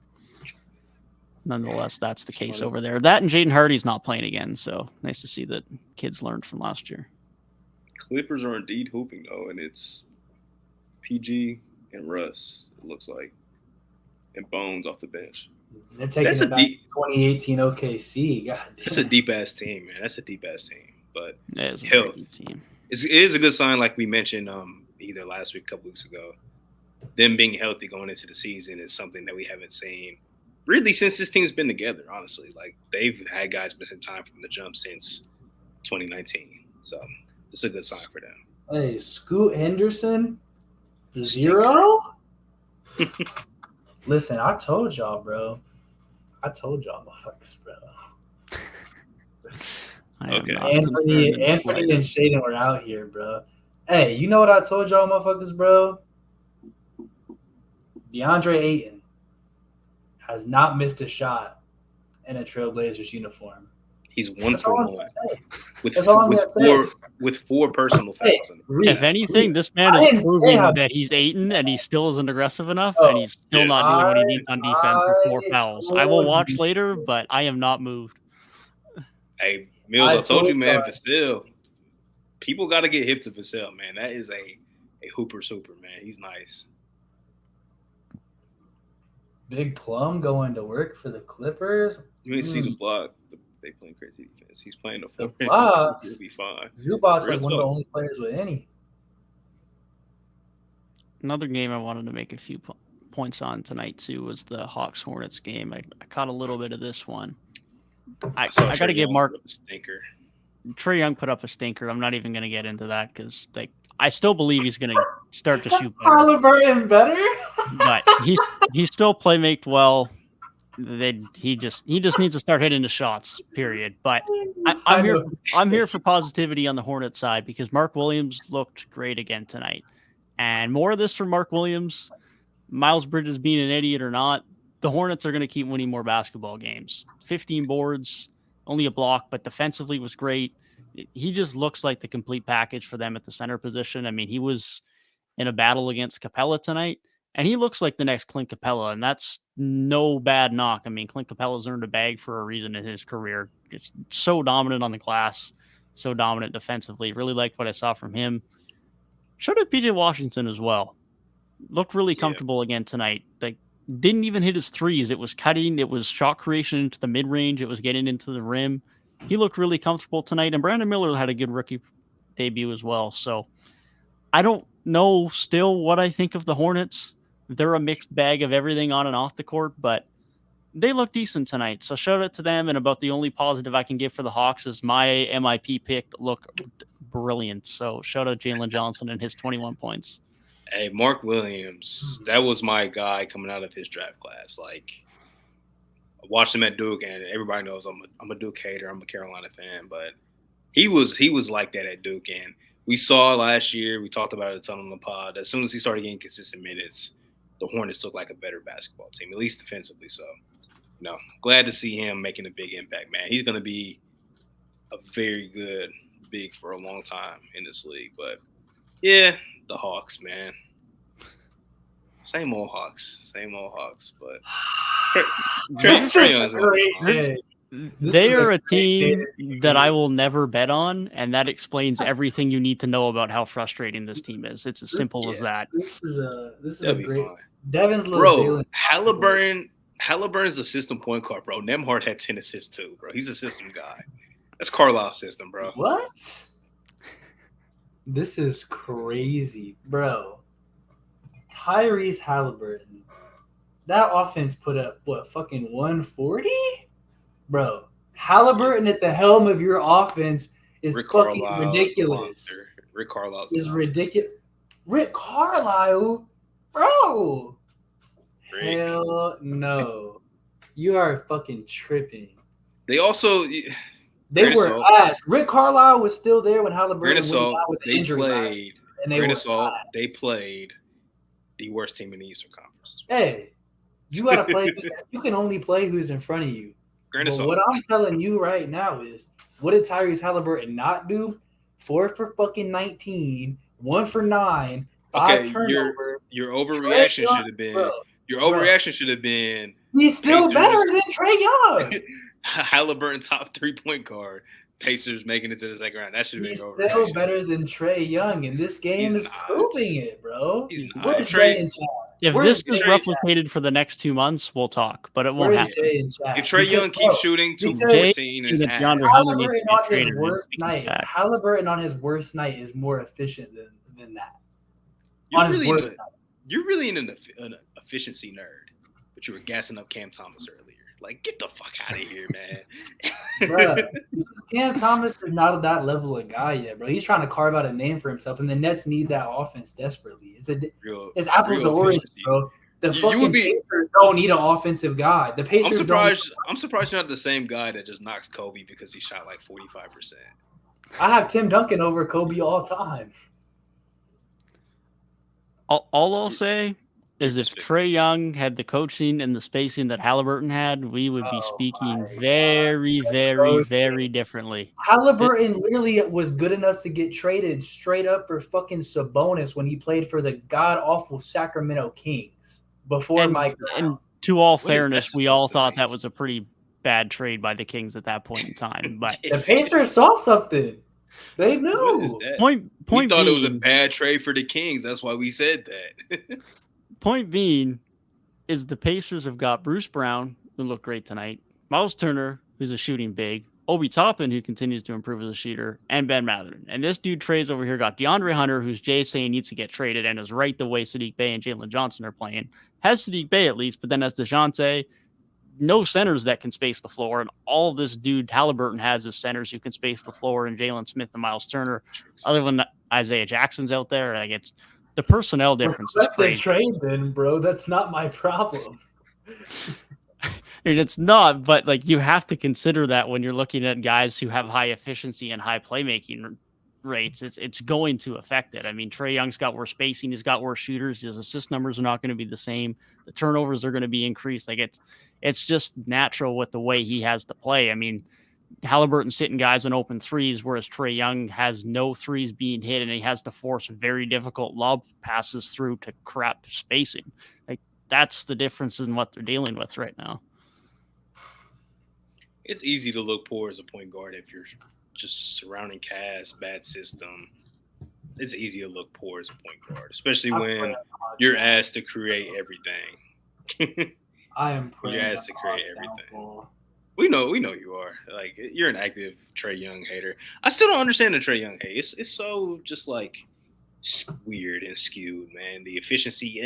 nonetheless, that's the case over there. That and Jaden Hardy's not playing again, so nice to see that kids learned from last year. Clippers are indeed hooping, though, and it's PG and Russ, it looks like, and Bones off the bench. They're taking it back to 2018 OKC. God damn. That's a deep-ass team, man. That's a deep-ass team. But it is a very deep team. It is a good sign, like we mentioned either last week, a couple weeks ago. Them being healthy going into the season is something that we haven't seen really since this team's been together, honestly. Like, they've had guys missing time from the jump since 2019. So it's a good sign for them. Hey, Scoot Henderson, 0? Listen, I told y'all, bro. I told y'all, motherfuckers, bro. Okay. Anthony and Shaden were out here, bro. Hey, you know what I told y'all, motherfuckers, bro? DeAndre Ayton has not missed a shot in a Trailblazers uniform. He's 1 for 1 with 4 personal fouls. Hey, if anything, this man is proving that he's Ayton and he still isn't aggressive enough, and he's still not doing what he needs on defense with 4 fouls. I will watch later, but I am not moved. Hey, Mills, I told you, man, Vassell. People got to get hip to Vassell, man. That is a hooper super, man. He's nice. Big Plum going to work for the Clippers. You didn't see the block. They playing crazy defense. He's playing the blocks. He'll be fine. Zubac's like one of the only players with any. Another game I wanted to make a few points on tonight, too, was the Hawks-Hornets game. I caught a little bit of this one. I got to give Mark – stinker. Trae Young put up a stinker. I'm not even going to get into that because I still believe he's going to start to shoot better. Halliburton better? But he still playmaked well. He just needs to start hitting the shots, period. But I'm here for positivity on the Hornets side because Mark Williams looked great again tonight. And more of this from Mark Williams. Miles Bridges being an idiot or not, the Hornets are going to keep winning more basketball games. 15 boards, only a block, but defensively was great. He just looks like the complete package for them at the center position. I mean, he was in a battle against Capella tonight, and he looks like the next Clint Capella, and that's no bad knock. I mean, Clint Capella's earned a bag for a reason in his career. It's so dominant on the glass, so dominant defensively. Really liked what I saw from him. Showed up PJ Washington as well. Looked really comfortable again tonight. Like, didn't even hit his threes. It was cutting. It was shot creation into the mid-range. It was getting into the rim. He looked really comfortable tonight. And Brandon Miller had a good rookie debut as well. So I don't know still what I think of the Hornets. They're a mixed bag of everything on and off the court, but they look decent tonight. So shout out to them. And about the only positive I can give for the Hawks is my MIP pick looked brilliant. So shout out Jalen Johnson and his 21 points. Hey, Mark Williams, that was my guy coming out of his draft class. Like, I watched him at Duke, and everybody knows I'm a Duke hater. I'm a Carolina fan, but he was like that at Duke. And we saw last year, we talked about it a ton on the pod. As soon as he started getting consistent minutes, the Hornets looked like a better basketball team, at least defensively. So, glad to see him making a big impact, man. He's going to be a very good big for a long time in this league. But yeah, the Hawks, man. Same old Hawks. But they are a team that I will never bet on, and that explains everything you need to know about how frustrating this team is. It's as simple as that. This is a great. Devin's little Jalen. Halliburton's a system point guard, bro. Nembhard had 10 assists too, bro. He's a system guy. That's Carlisle's system, bro. What? This is crazy, bro. Tyrese Halliburton. That offense put up, fucking 140? Bro, Halliburton at the helm of your offense is fucking ridiculous. Rick Carlisle is ridiculous. Rick Carlisle? Bro. Hell no. You are fucking tripping. They also They were ass. Rick Carlisle was still there when Halliburton went down with the injury last year, and they were ass. They played the worst team in the Eastern Conference. Hey, you got to play. You can only play who's in front of you. But what I'm telling you right now is, what did Tyrese Halliburton not do? 4 for fucking 19, 1 for 9, 5 turnovers. Your overreaction should have been. Your overreaction should have been. He's still better than Trae Young. Halliburton top 3-point guard. Pacers making it to the second round. That should have been overreaction. He's still better than Trae Young, and this game is proving it, bro. Where's Trae in chat? If this is replicated for the next 2 months, we'll talk, but it won't happen. If Trae Young keeps shooting 214 and Halliburton on his worst night, Halliburton on his worst night is more efficient than that. You're really an efficiency nerd, but you were gassing up Cam Thomas earlier. Like, get the fuck out of here, man. Bro, Cam Thomas is not at that level of guy yet, bro. He's trying to carve out a name for himself, and the Nets need that offense desperately. It's apples to oranges, bro. The fucking Pacers don't need an offensive guy. The Pacers I'm surprised you're not the same guy that just knocks Kobe because he shot like 45%. I have Tim Duncan over Kobe all time. All I'll say is if Trae Young had the coaching and the spacing that Halliburton had, we would be speaking very, very, very differently. Halliburton literally was good enough to get traded straight up for fucking Sabonis when he played for the god-awful Sacramento Kings before Mike Brown. And to all fairness, we all thought that was a pretty bad trade by the Kings at that point in time. But the Pacers saw something. They knew. Point we thought being, it was a bad trade for the Kings. That's why we said that. Point being is the Pacers have got Bruce Brown, who looked great tonight, Miles Turner, who's a shooting big, Obi Toppin, who continues to improve as a shooter, and Ben Mathurin. And this dude trades over here got DeAndre Hunter, who's Jay saying needs to get traded and is right the way Saddiq Bey and Jalen Johnson are playing. Has Saddiq Bey at least, but then has DeJounte. No centers that can space the floor, and all this dude Halliburton has is centers who can space the floor, and Jalen Smith and Miles Turner. Other than Isaiah Jackson's out there, like it's the personnel difference is crazy. Trade then, bro. That's not my problem. And it's not, but like you have to consider that when you're looking at guys who have high efficiency and high playmaking rates, it's going to affect it. I mean, Trae Young's got worse spacing, he's got worse shooters, his assist numbers are not going to be the same, the turnovers are going to be increased. Like it's just natural with the way he has to play. I mean, Halliburton's hitting guys in open threes, whereas Trae Young has no threes being hit, and he has to force very difficult lob passes through to crap spacing. Like that's the difference in what they're dealing with right now. It's easy to look poor as a point guard if you're just surrounding cast, bad system. It's easy to look poor as a point guard, especially when you're asked to create everything. I am you're asked to create everything. We know you are. Like you're an active Trae Young hater. I still don't understand the Trae Young hate. It's so just like weird and skewed, man. The efficiency,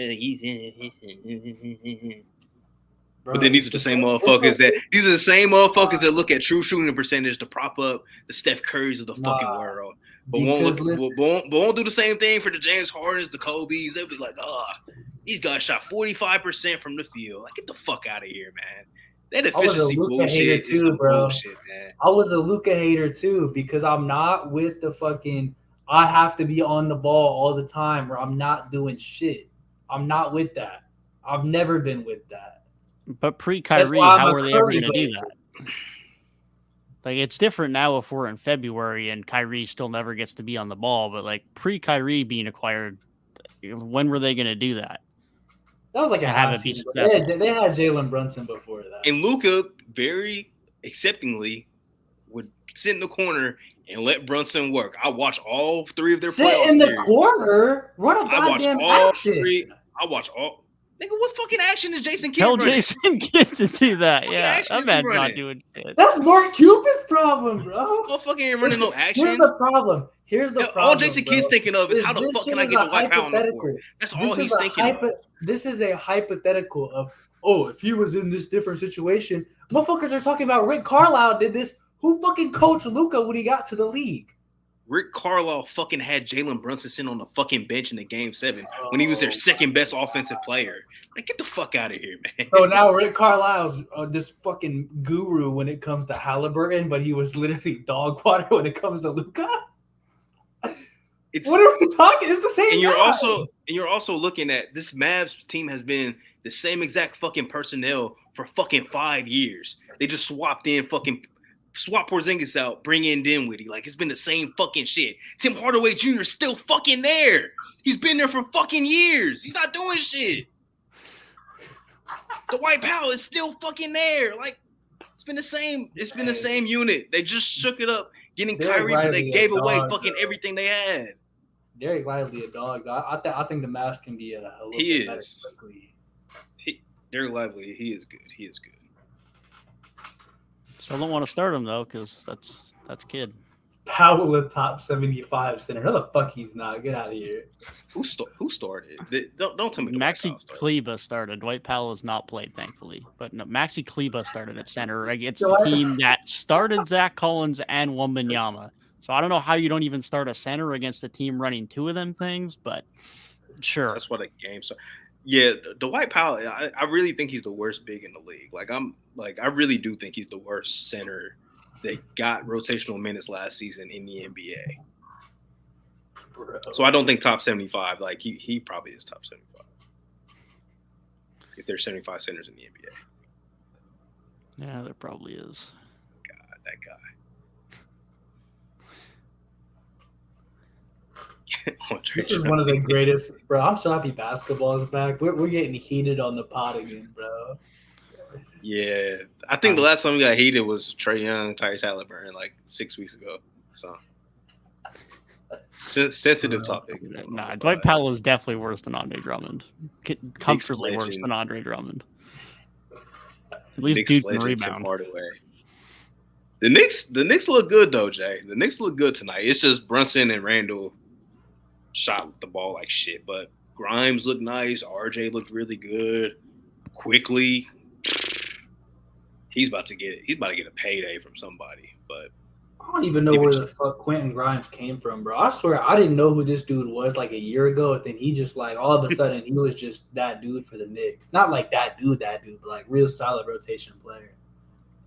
Bro, but then these are the same motherfuckers that look at true shooting percentage to prop up the Steph Currys of the fucking world. But won't do the same thing for the James Hardens, the Kobe's. They'll be like, these guys shot 45% from the field. Like, get the fuck out of here, man. That efficiency bullshit is some bullshit, man. I was a Luka hater too because I'm not with the fucking I have to be on the ball all the time or I'm not doing shit. I'm not with that. I've never been with that. But pre-Kyrie, how are they ever going to do that? Like, it's different now if we're in February and Kyrie still never gets to be on the ball. But, like, pre-Kyrie being acquired, when were they going to do that? That was like a half season. They had Jalen Brunson before that. And Luka very acceptingly would sit in the corner and let Brunson work. I watch all three of their playoff Sit in the corner? Run a goddamn action. I watch all. Nigga, what fucking action is Jason Kidd Tell running? Jason Kidd to do that. Yeah, that man's not doing shit. That's Mark Cuban's problem, bro. Motherfucker ain't running no action. Here's the problem. All Jason Kidd's thinking of is how the fuck can I get the white power on the court? That's all he's thinking of. This is a hypothetical of, if he was in this different situation. Motherfuckers are talking about Rick Carlisle did this. Who fucking coached Luka when he got to the league? Rick Carlisle fucking had Jalen Brunson sitting on the fucking bench in the game 7 when he was their second best offensive player. Like, get the fuck out of here, man. So now Rick Carlisle's this fucking guru when it comes to Halliburton, but he was literally dog water when it comes to Luka. What are we talking? It's the same. And guy. you're also looking at this Mavs team has been the same exact fucking personnel for fucking 5 years. They just swap Porzingis out, bring in Dinwiddie. Like, it's been the same fucking shit. Tim Hardaway Jr. is still fucking there. He's been there for fucking years. He's not doing shit. Dwight Powell is still fucking there. Like, it's been the same. It's been the same unit. They just shook it up, getting Kyrie, but they gave away fucking everything they had. Derek Lively, a dog. I think the Mavs can be a little bit better quickly. Derek Lively, he is good. He is good. So I don't want to start him though, because that's kid. Powell a top 75 center. No, the fuck he's not. Get out of here. Who started? Don't tell me. Maxi Kleba started. Dwight Powell has not played, thankfully. But no, Maxi Kleba started at center against the team that started Zach Collins and Wembanyama. So I don't know how you don't even start a center against a team running 2 of them things, but sure. That's what a game started. Yeah, Dwight Powell, I really think he's the worst big in the league. I really do think he's the worst center that got rotational minutes last season in the NBA. Bro. So I don't think top 75. Like, he probably is top 75. If there's 75 centers in the NBA. Yeah, there probably is. God, that guy. This is one of the greatest, bro. I'm so happy basketball is back. We're getting heated on the pod again, bro. Yeah, I think the last time we got heated was Trae Young, Tyrese Halliburton, like 6 weeks ago. So sensitive topic. Nah, Dwight Powell is definitely worse than Andre Drummond. Comfortably worse than Andre Drummond. At least dude can rebound. The Knicks look good though, Jay. The Knicks look good tonight. It's just Brunson and Randall shot the ball like shit, but Grimes looked nice. RJ looked really good. Quickly, he's about to get a payday from somebody. But I don't even know where the fuck Quentin Grimes came from, bro. I swear I didn't know who this dude was like a year ago. And then he just like all of a sudden he was just that dude for the Knicks. Not like that dude, but like real solid rotation player.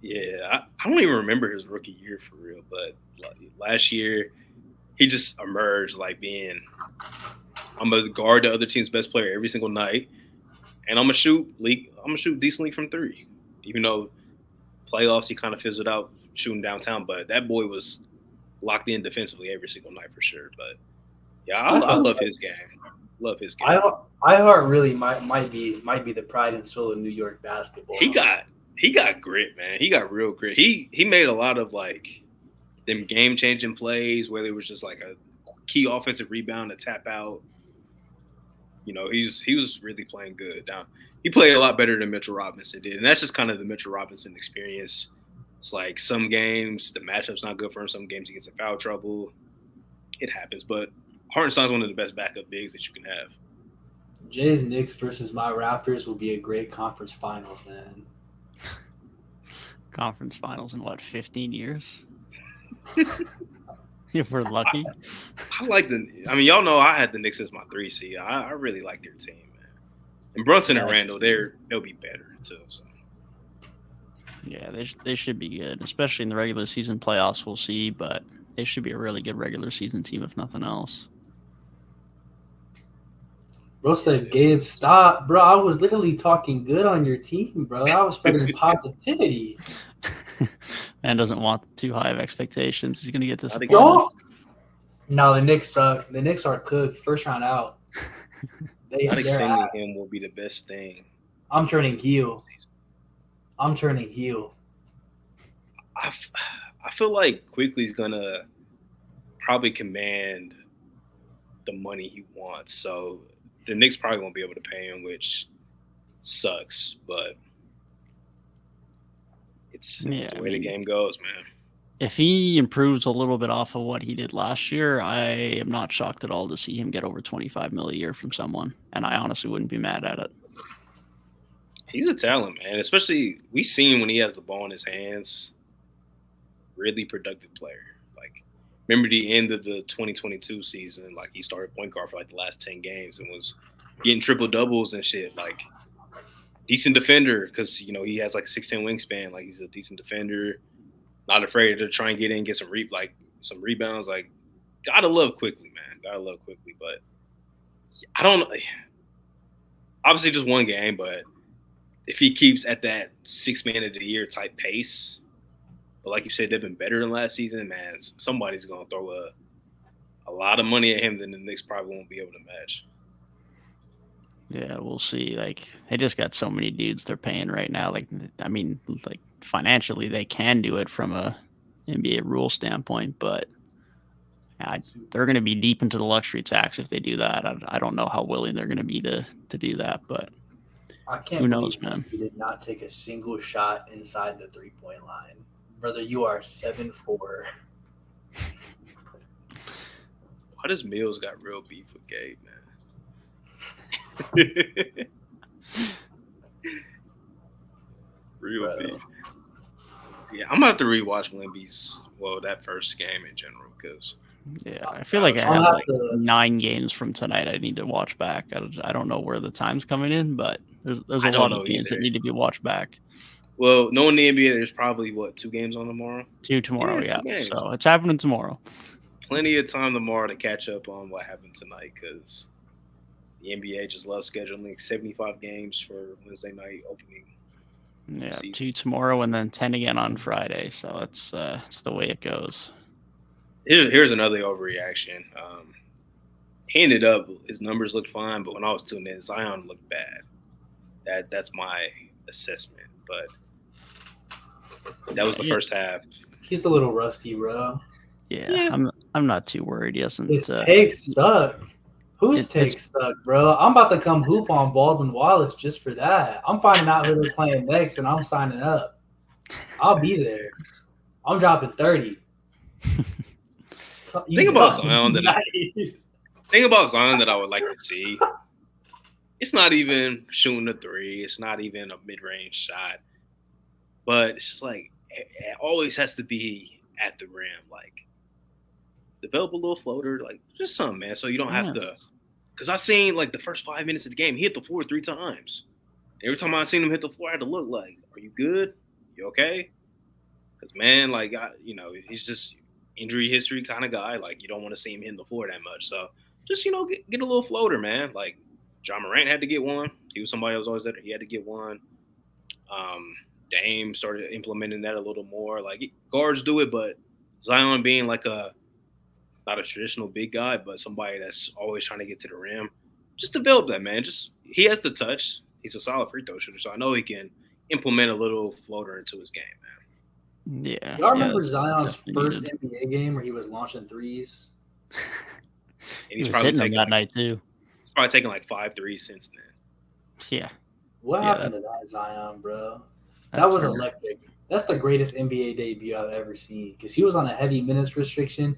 Yeah, I don't even remember his rookie year for real, but last year he just emerged like being, I'm gonna guard the other team's best player every single night, and I'm gonna shoot decently from 3. Even though playoffs he kind of fizzled out shooting downtown, but that boy was locked in defensively every single night for sure. But yeah, I love his game. Love his game. iHeart really might be the pride and soul of New York basketball. He got grit, man. He got real grit. He made a lot of like them game changing plays where it was just like a key offensive rebound to tap out. You know, he was really playing good. Now he played a lot better than Mitchell Robinson did, and that's just kind of the Mitchell Robinson experience. It's like some games the matchup's not good for him. Some games he gets in foul trouble. It happens, but Hartenstein's one of the best backup bigs that you can have. Jay's Knicks versus my Raptors will be a great conference finals, man. Conference finals in what, 15 years? If we're lucky. Y'all know I had the Knicks as my 3 seed. I really like their team, man. And Brunson and Randall, they'll be better too. So. Yeah, they should be good, especially in the regular season playoffs. We'll see, but they should be a really good regular season team if nothing else. Bro said, Gabe, stop. Bro, I was literally talking good on your team, bro. I was spreading positivity. Man doesn't want too high of expectations. He's going to get disappointed. No, the Knicks suck. The Knicks are cooked. First round out. Not extending him will be the best thing. I'm turning heel. I feel like Quickly's going to probably command the money he wants. So the Knicks probably won't be able to pay him, which sucks, but it's the way the game goes, man. If he improves a little bit off of what he did last year, I am not shocked at all to see him get over $25 million a year from someone, and I honestly wouldn't be mad at it. He's a talent, man. Especially we seen when he has the ball in his hands. Really productive player. Like, remember the end of the 2022 season, like he started point guard for like the last 10 games and was getting triple doubles and shit. Like decent defender because he has like a 6'10" wingspan. Like he's a decent defender, not afraid to try and get in, get some rebounds. Like gotta love quickly, man. Gotta love quickly, but I don't know. Obviously, just one game, but if he keeps at that 6 man of the year type pace, but like you said, they've been better than last season, man. Somebody's gonna throw a lot of money at him that the Knicks probably won't be able to match. Yeah, we'll see. Like they just got so many dudes they're paying right now. Like financially they can do it from a NBA rule standpoint, but they're going to be deep into the luxury tax if they do that. I don't know how willing they're going to be to do that, but I can't who believe knows, man. He did not take a single shot inside the 3-point line. Brother, you are 7'4". Why does Mills got real beef with Gabe, man? Real beef. Yeah, I'm about to rewatch Wemby's that first game in general because I feel like I have like 9 games from tonight I need to watch back. I don't know where the time's coming in, but there's a lot of games that need to be watched back. Well, knowing the NBA, there's probably 2 games on tomorrow. 2 tomorrow, yeah. So it's happening tomorrow. Plenty of time tomorrow to catch up on what happened tonight because the NBA just loves scheduling 75 games for Wednesday night opening. Yeah, 2 tomorrow and then 10 again on Friday. So it's the way it goes. Here's another overreaction. He ended up, his numbers looked fine, but when I was tuning in, Zion looked bad. That's my assessment. But that was the first half. He's a little rusty, bro. Yeah. I'm not too worried. He hasn't. His takes suck. Whose takes suck, bro? I'm about to come hoop on Baldwin Wallace just for that. I'm finding out who they're playing next, and I'm signing up. I'll be there. I'm dropping 30. Think about Zion that I would like to see. It's not even shooting a 3. It's not even a mid-range shot. But it's just like it always has to be at the rim. Like develop a little floater, like just something, man. So you don't have to. Because I seen like the first 5 minutes of the game, he hit the floor 3 times. Every time I seen him hit the floor, I had to look like, "Are you good? You okay?" Because man, like he's just injury history kind of guy. Like you don't want to see him hitting the floor that much. So just get a little floater, man. Like John Morant had to get one. He was somebody that was always there. He had to get one. Dame started implementing that a little more. Like guards do it, but Zion being like not a traditional big guy, but somebody that's always trying to get to the rim. Just develop that, man. He has the touch. He's a solid free throw shooter, so I know he can implement a little floater into his game, man. Yeah. Y'all remember Zion's first NBA game where he was launching threes? And he's he was probably hitting them that night too. He's probably taken like 5 threes since then. Yeah. What happened to that Zion, bro? That was electric. That's the greatest NBA debut I've ever seen because he was on a heavy minutes restriction.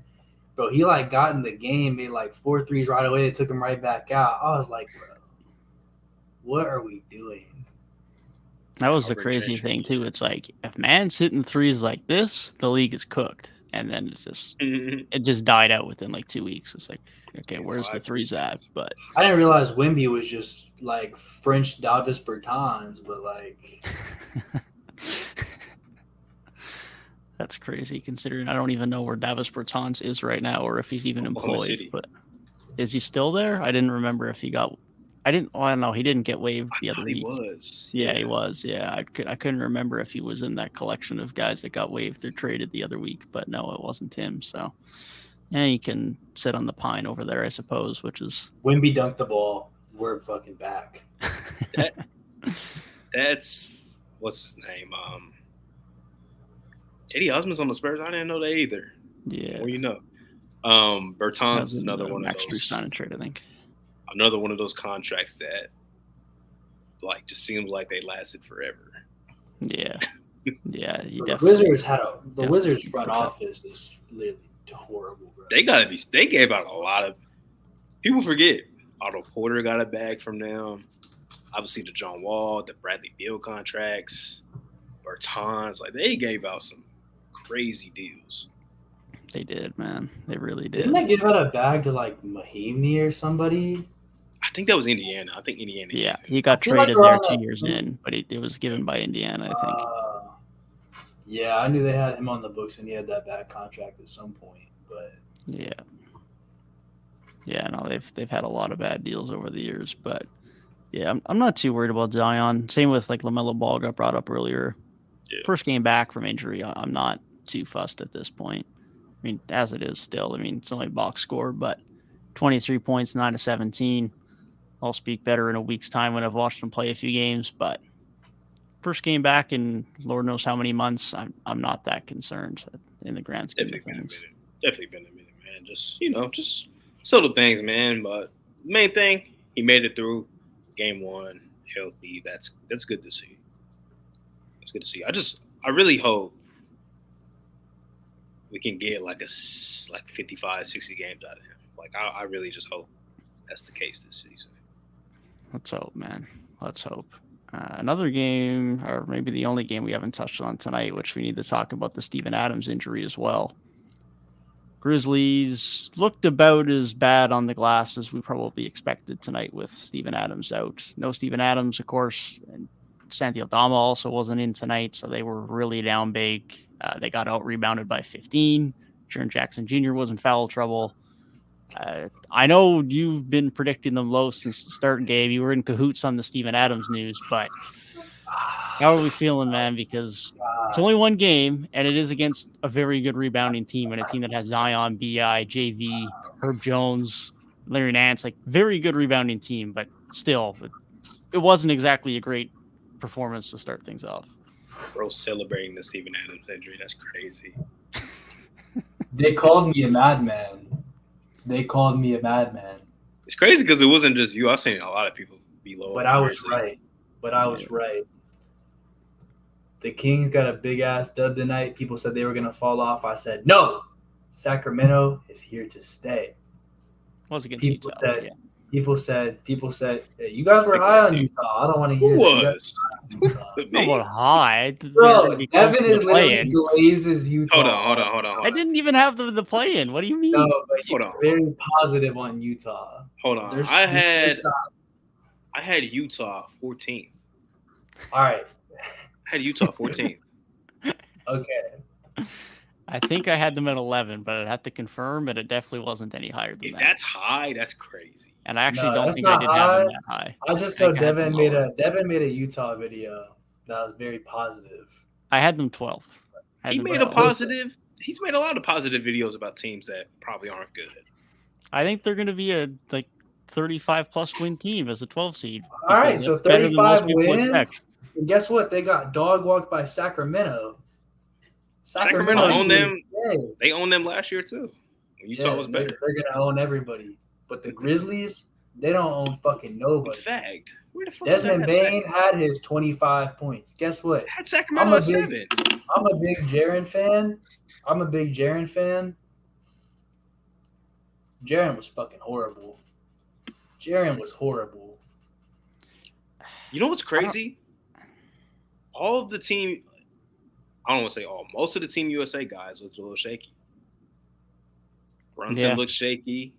Bro, he like got in the game, made like 4 threes right away. They took him right back out. I was like, bro, what are we doing? That was the crazy thing too. It's like if man's hitting threes like this, the league is cooked, and then it just died out within like 2 weeks. It's like, okay, where's the threes at? But I didn't realize Wemby was just like French Davis Bertans, but like. That's crazy considering I don't even know where Davis Bertans is right now or if he's even employed. But is he still there? I didn't remember if he got. I don't know. He didn't get waived the other week. He was. Yeah, he was. Yeah, I couldn't remember if he was in that collection of guys that got waived or traded the other week. But no, it wasn't him. So yeah, he can sit on the pine over there, I suppose. Which is Wemby dunked the ball. We're fucking back. That's what's his name? Eddie Osmond's on the Spurs. I didn't know that either. Yeah. Well, Bertans is another one of those. Sign and trade, I think. Another one of those contracts that, like, just seems like they lasted forever. Yeah. Yeah. The Wizards front office is literally horrible, bro. They gave out a lot of. People forget. Otto Porter got a bag from them. Obviously, the John Wall, the Bradley Beal contracts, Bertans. Like, they gave out some crazy deals. They did, man. They really did. Didn't they give out a bag to like Mahimi or somebody? I think that was Indiana. I think Indiana. Yeah, he got feel like traded around there 2 that years time- in, but it was given by Indiana, I think. Yeah, I knew they had him on the books and he had that bad contract at some point, but Yeah. Yeah, no, they've had a lot of bad deals over the years, but yeah, I'm not too worried about Zion. Same with like LaMelo Ball got brought up earlier. Yeah. First game back from injury, I'm not too fussed at this point. I mean, as it is still, I mean, it's only a box score, but 23 points, 9 to 17. I'll speak better in a week's time when I've watched him play a few games, but first game back in Lord knows how many months, I'm not that concerned in the grand scheme of things. Definitely been a minute, man. Just subtle things, man. But the main thing, he made it through game 1 healthy. That's good to see. It's good to see. I really hope we can get like 55, 60 games out of him. Like I really just hope that's the case this season. Let's hope, man. Let's hope. Another game, or maybe the only game we haven't touched on tonight, which we need to talk about the Steven Adams injury as well. Grizzlies looked about as bad on the glass as we probably expected tonight with Steven Adams out. No Steven Adams, of course, and Santi Aldama also wasn't in tonight, so they were really down big. They got out-rebounded by 15. Jaren Jackson Jr. was in foul trouble. I know you've been predicting them low since the start, Gabe. You were in cahoots on the Steven Adams news, but how are we feeling, man? Because it's only one game, and it is against a very good rebounding team and a team that has Zion, BI, JV, Herb Jones, Larry Nance, like very good rebounding team, but still, it wasn't exactly a great performance to start things off. Bro, celebrating the Steven Adams injury, that's crazy. they called me a madman. It's crazy because it wasn't just you. I've seen a lot of people be low. But I was right. The Kings got a big ass dub tonight. People said they were going to fall off. I said, no, Sacramento is here to stay. Was against People Utah, said, yeah. People said, hey, you guys were high on Utah. I don't want to hear Who that. was? Not about high. Bro, Devin is literally glazes Utah. Hold on. I didn't even have the play-in. What do you mean? No, but Hold you're on. very positive on Utah. Hold on. There's I had Utah 14th. All right. I had Utah 14th. Okay. I think I had them at 11, but I'd have to confirm, but it definitely wasn't any higher than If that. that's high, that's crazy. And I actually No, don't that's think I not did have them high. that high. I just I know think I had them Devin made a Utah video that was very positive. I had them 12th. He's made a lot of positive videos about teams that probably aren't good. I think they're going to be a 35 plus win team as a 12 seed. All right, so 35 wins. Expect. And guess what? They got dog walked by Sacramento. Sacramento owned them. Stay. They owned them last year too. Utah was better. They're gonna own everybody. But the Grizzlies, they don't own fucking nobody. In fact, where the fuck Desmond Bain had his 25 points. Guess what? had Sacramento at 7. I'm a big Jaren fan. Jaren was fucking horrible. You know what's crazy? All of the team, I don't want to say all, most of the Team USA guys looked a little shaky. Brunson looked shaky.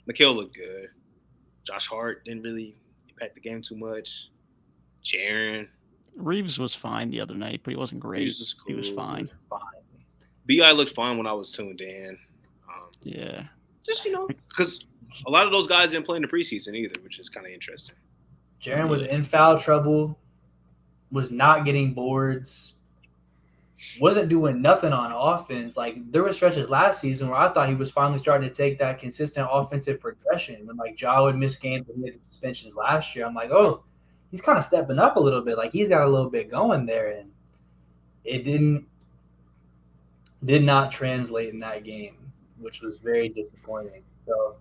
McHale looked good. Josh Hart didn't really impact the game too much. Jaren. Reeves was fine the other night, but he wasn't great. Cool. He was fine. BI looked fine when I was tuned in. Yeah. Just, because a lot of those guys didn't play in the preseason either, which is kind of interesting. Jaren was in foul trouble, was not getting boards, wasn't doing nothing on offense. Like, there were stretches last season where I thought he was finally starting to take that consistent offensive progression. When, like, Ja would miss games and hit suspensions last year, I'm like, oh, he's kind of stepping up a little bit. Like, he's got a little bit going there. And it did not translate in that game, which was very disappointing. So,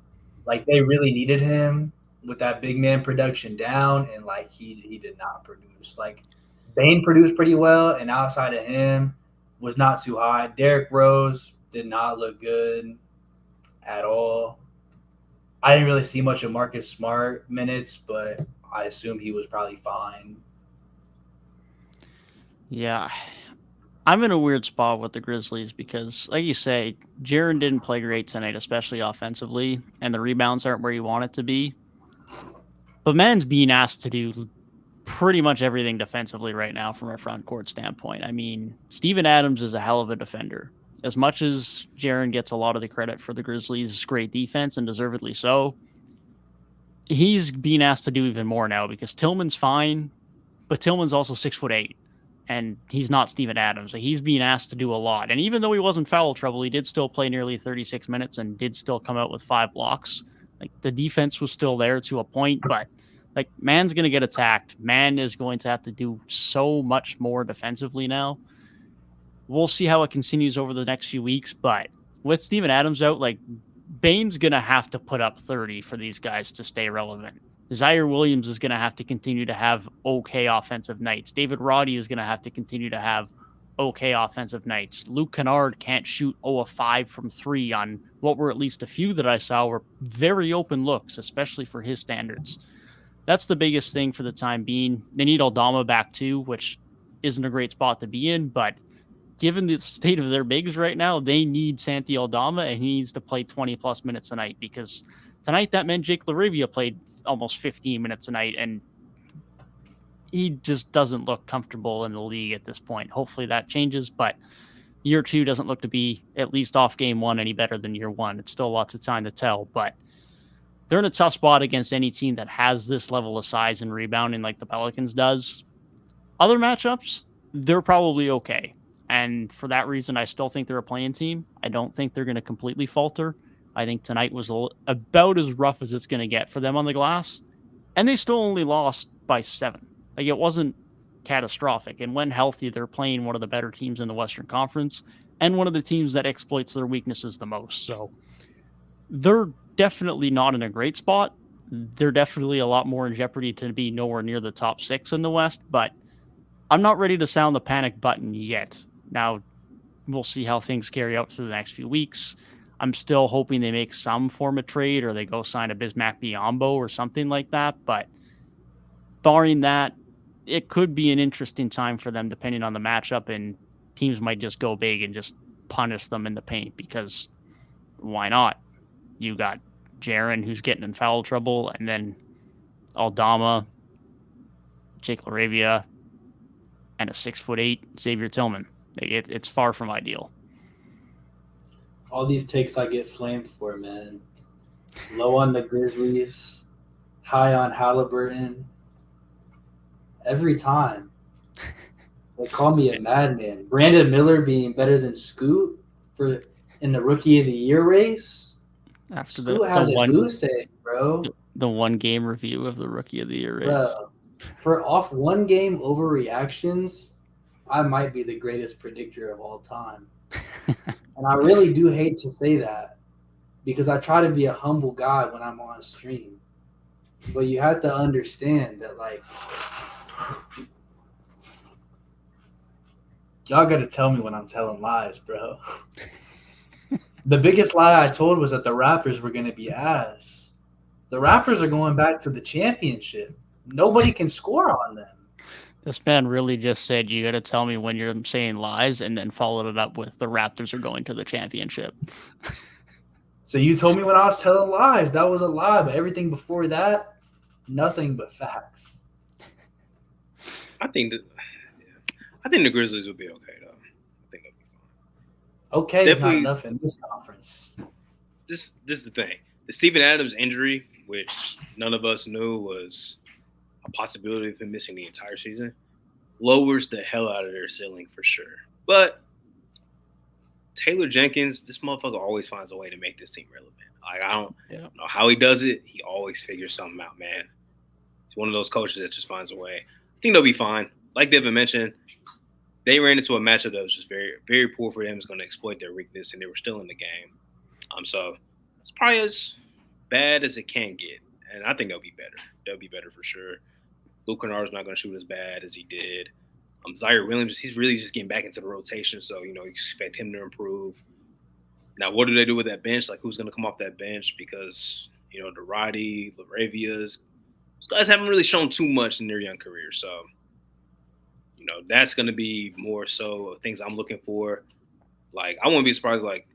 like, they really needed him with that big man production down, and, like, he did not produce. Like, Bain produced pretty well, and outside of him was not too high. Derrick Rose did not look good at all. I didn't really see much of Marcus Smart minutes, but I assume he was probably fine. Yeah. I'm in a weird spot with the Grizzlies because, like you say, Jaren didn't play great tonight, especially offensively, and the rebounds aren't where you want it to be. But man's being asked to do pretty much everything defensively right now from a front court standpoint. I mean, Steven Adams is a hell of a defender. As much as Jaren gets a lot of the credit for the Grizzlies' great defense, and deservedly so, he's being asked to do even more now because Tillman's fine, but Tillman's also 6'8", and he's not Steven Adams. So he's being asked to do a lot. And even though he was in foul trouble, he did still play nearly 36 minutes and did still come out with 5 blocks. Like, the defense was still there to a point, but like, man's going to get attacked. Man is going to have to do so much more defensively now. We'll see how it continues over the next few weeks, but with Steven Adams out, like, Bane's going to have to put up 30 for these guys to stay relevant. Zaire Williams is going to have to continue to have okay offensive nights. David Roddy is going to have to continue to have okay offensive nights. Luke Kennard can't shoot 0 of 5 from 3 on what were at least a few that I saw were very open looks, especially for his standards. That's the biggest thing for the time being. They need Aldama back too, which isn't a great spot to be in, but given the state of their bigs right now, they need Santi Aldama, and he needs to play 20-plus minutes a night, because tonight that meant Jake LaRavia played almost 15 minutes a night, and he just doesn't look comfortable in the league at this point. Hopefully that changes, but year 2 doesn't look to be, at least off game 1, any better than year 1. It's still lots of time to tell, but they're in a tough spot against any team that has this level of size and rebounding like the Pelicans does. Other matchups, they're probably okay. And for that reason, I still think they're a playing team. I don't think they're going to completely falter. I think tonight was about as rough as it's going to get for them on the glass. And they still only lost by 7. Like, it wasn't catastrophic. And when healthy, they're playing one of the better teams in the Western Conference and one of the teams that exploits their weaknesses the most. So they're definitely not in a great spot. They're definitely a lot more in jeopardy to be nowhere near the top 6 in the West, but I'm not ready to sound the panic button yet. Now, we'll see how things carry out through the next few weeks. I'm still hoping they make some form of trade, or they go sign a Bismack Biyombo or something like that. But barring that, it could be an interesting time for them depending on the matchup, and teams might just go big and just punish them in the paint, because why not? You got Jaren, who's getting in foul trouble, and then Aldama, Jake LaRavia, and a 6'8" Xavier Tillman. It's far from ideal. All these takes I get flamed for, man. Low on the Grizzlies, high on Halliburton. Every time. They call me a madman. Brandon Miller being better than Scoot in the Rookie of the Year race. After Scoot has a goose egg, bro. The one game review of the Rookie of the Year race. Bro, for off one game overreactions, I might be the greatest predictor of all time. And I really do hate to say that, because I try to be a humble guy when I'm on stream. But you have to understand that, like, y'all got to tell me when I'm telling lies, bro. The biggest lie I told was that the Raptors were going to be ass. The Raptors are going back to the championship. Nobody can score on them. This man really just said, you got to tell me when you're saying lies, and then followed it up with the Raptors are going to the championship. So you told me when I was telling lies, that was a lie. But everything before that, nothing but facts. I think the Grizzlies will be okay, though. I think they'll be fine. Okay, Definitely, not enough in this conference. This is the thing. The Steven Adams injury, which none of us knew was a possibility of him missing the entire season, lowers the hell out of their ceiling for sure. But Taylor Jenkins, this motherfucker always finds a way to make this team relevant. Like, I don't know how he does it. He always figures something out, man. He's one of those coaches that just finds a way. I think they'll be fine. Like Devin mentioned, they ran into a matchup that was just very, very poor for them. It's going to exploit their weakness, and they were still in the game. So it's probably as bad as it can get, and I think they'll be better. They'll be better for sure. Luke Kennard's not going to shoot as bad as he did. Zaire Williams, he's really just getting back into the rotation, so, you expect him to improve. Now, what do they do with that bench? Like, who's going to come off that bench? Because, the Roddy, LaRavias, those guys haven't really shown too much in their young career. So That's going to be more so things I'm looking for. Like, I wouldn't be surprised, like,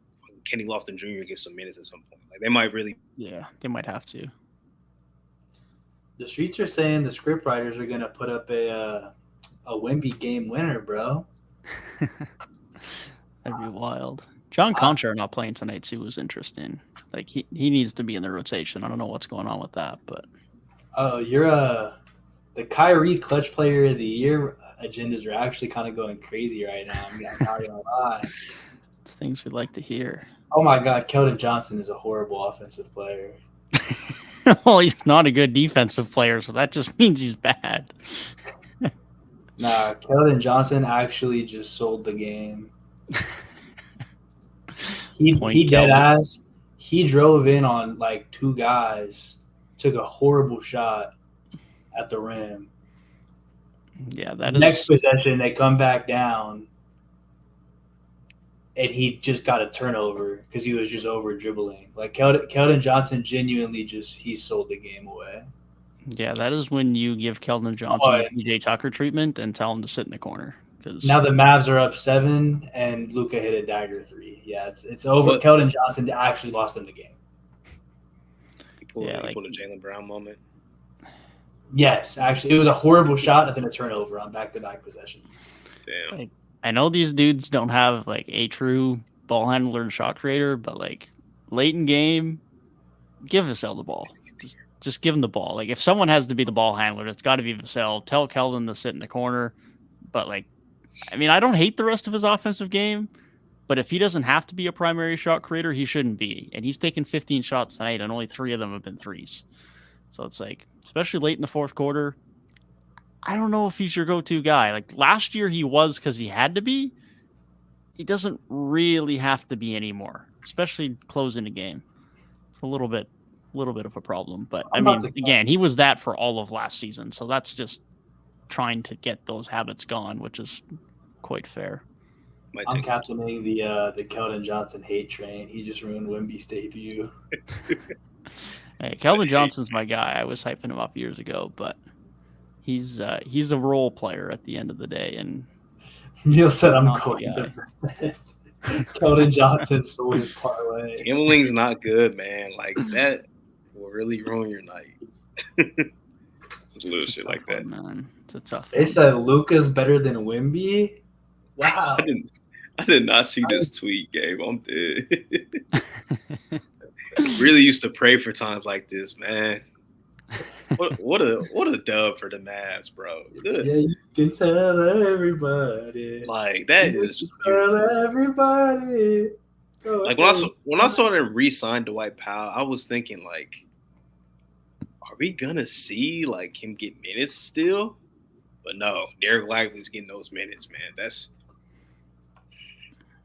Kenny Lofton Jr. gets some minutes at some point. Like, they might really. Yeah, they might have to. The streets are saying the script writers are gonna put up a Wemby game winner, bro. That'd be wild. John Conchar not playing tonight too was interesting. Like he needs to be in the rotation. I don't know what's going on with that, but Oh, you're the Kyrie Clutch Player of the Year agendas are actually kind of going crazy right now. I'm not gonna lie. it's things we'd like to hear. Oh my God, Keldon Johnson is a horrible offensive player. Well, he's not a good defensive player, so that just means he's bad. Nah, Keldon Johnson actually just sold the game. He dead ass. He drove in on like two guys, took a horrible shot at the rim. Yeah, that Next possession, they come back down, and he just got a turnover because he was just over dribbling. Like Keldon Johnson genuinely he sold the game away. Yeah, that is when you give Keldon Johnson the PJ Tucker treatment and tell him to sit in the corner. Now the Mavs are up 7, and Luka hit a dagger 3. Yeah, it's over. Keldon Johnson actually lost them the game. He pulled a Jaylen Brown moment. Yes, actually, it was a horrible shot and then a turnover on back-to-back possessions. Damn. Like, I know these dudes don't have like a true ball handler and shot creator, but like late in game, give Vassell the ball. Just give him the ball. Like if someone has to be the ball handler, it's got to be Vassell. Tell Keldon to sit in the corner. But like, I mean, I don't hate the rest of his offensive game, but if he doesn't have to be a primary shot creator, he shouldn't be. And he's taken 15 shots tonight, and only 3 of them have been threes. So it's like, especially late in the fourth quarter, I don't know if he's your go-to guy. Like last year he was because he had to be. He doesn't really have to be anymore, especially closing a game. It's a little bit of a problem. But I mean, again, he was that for all of last season. So that's just trying to get those habits gone, which is quite fair. I'm captaining the Keldon Johnson hate train. He just ruined Wemby's debut. Hey, Keldon Johnson's my guy. I was hyping him up years ago, but he's a role player at the end of the day. And Neil said, "I'm going to Keldon Johnson sold his parlay." Gambling's not good, man. Like that will really ruin your night. Just little shit like that, man. It's a tough. They said Luka's better than Wemby. Wow. I did not see this tweet, Gabe. I'm dead. Really used to pray for times like this, man. What a dub for the Mavs, bro. Good. Yeah, you can tell everybody. Like that is just tell everybody. Like when I saw them re-sign Dwight Powell, I was thinking like, are we gonna see like him get minutes still? But no, Derek Lively's getting those minutes, man. That's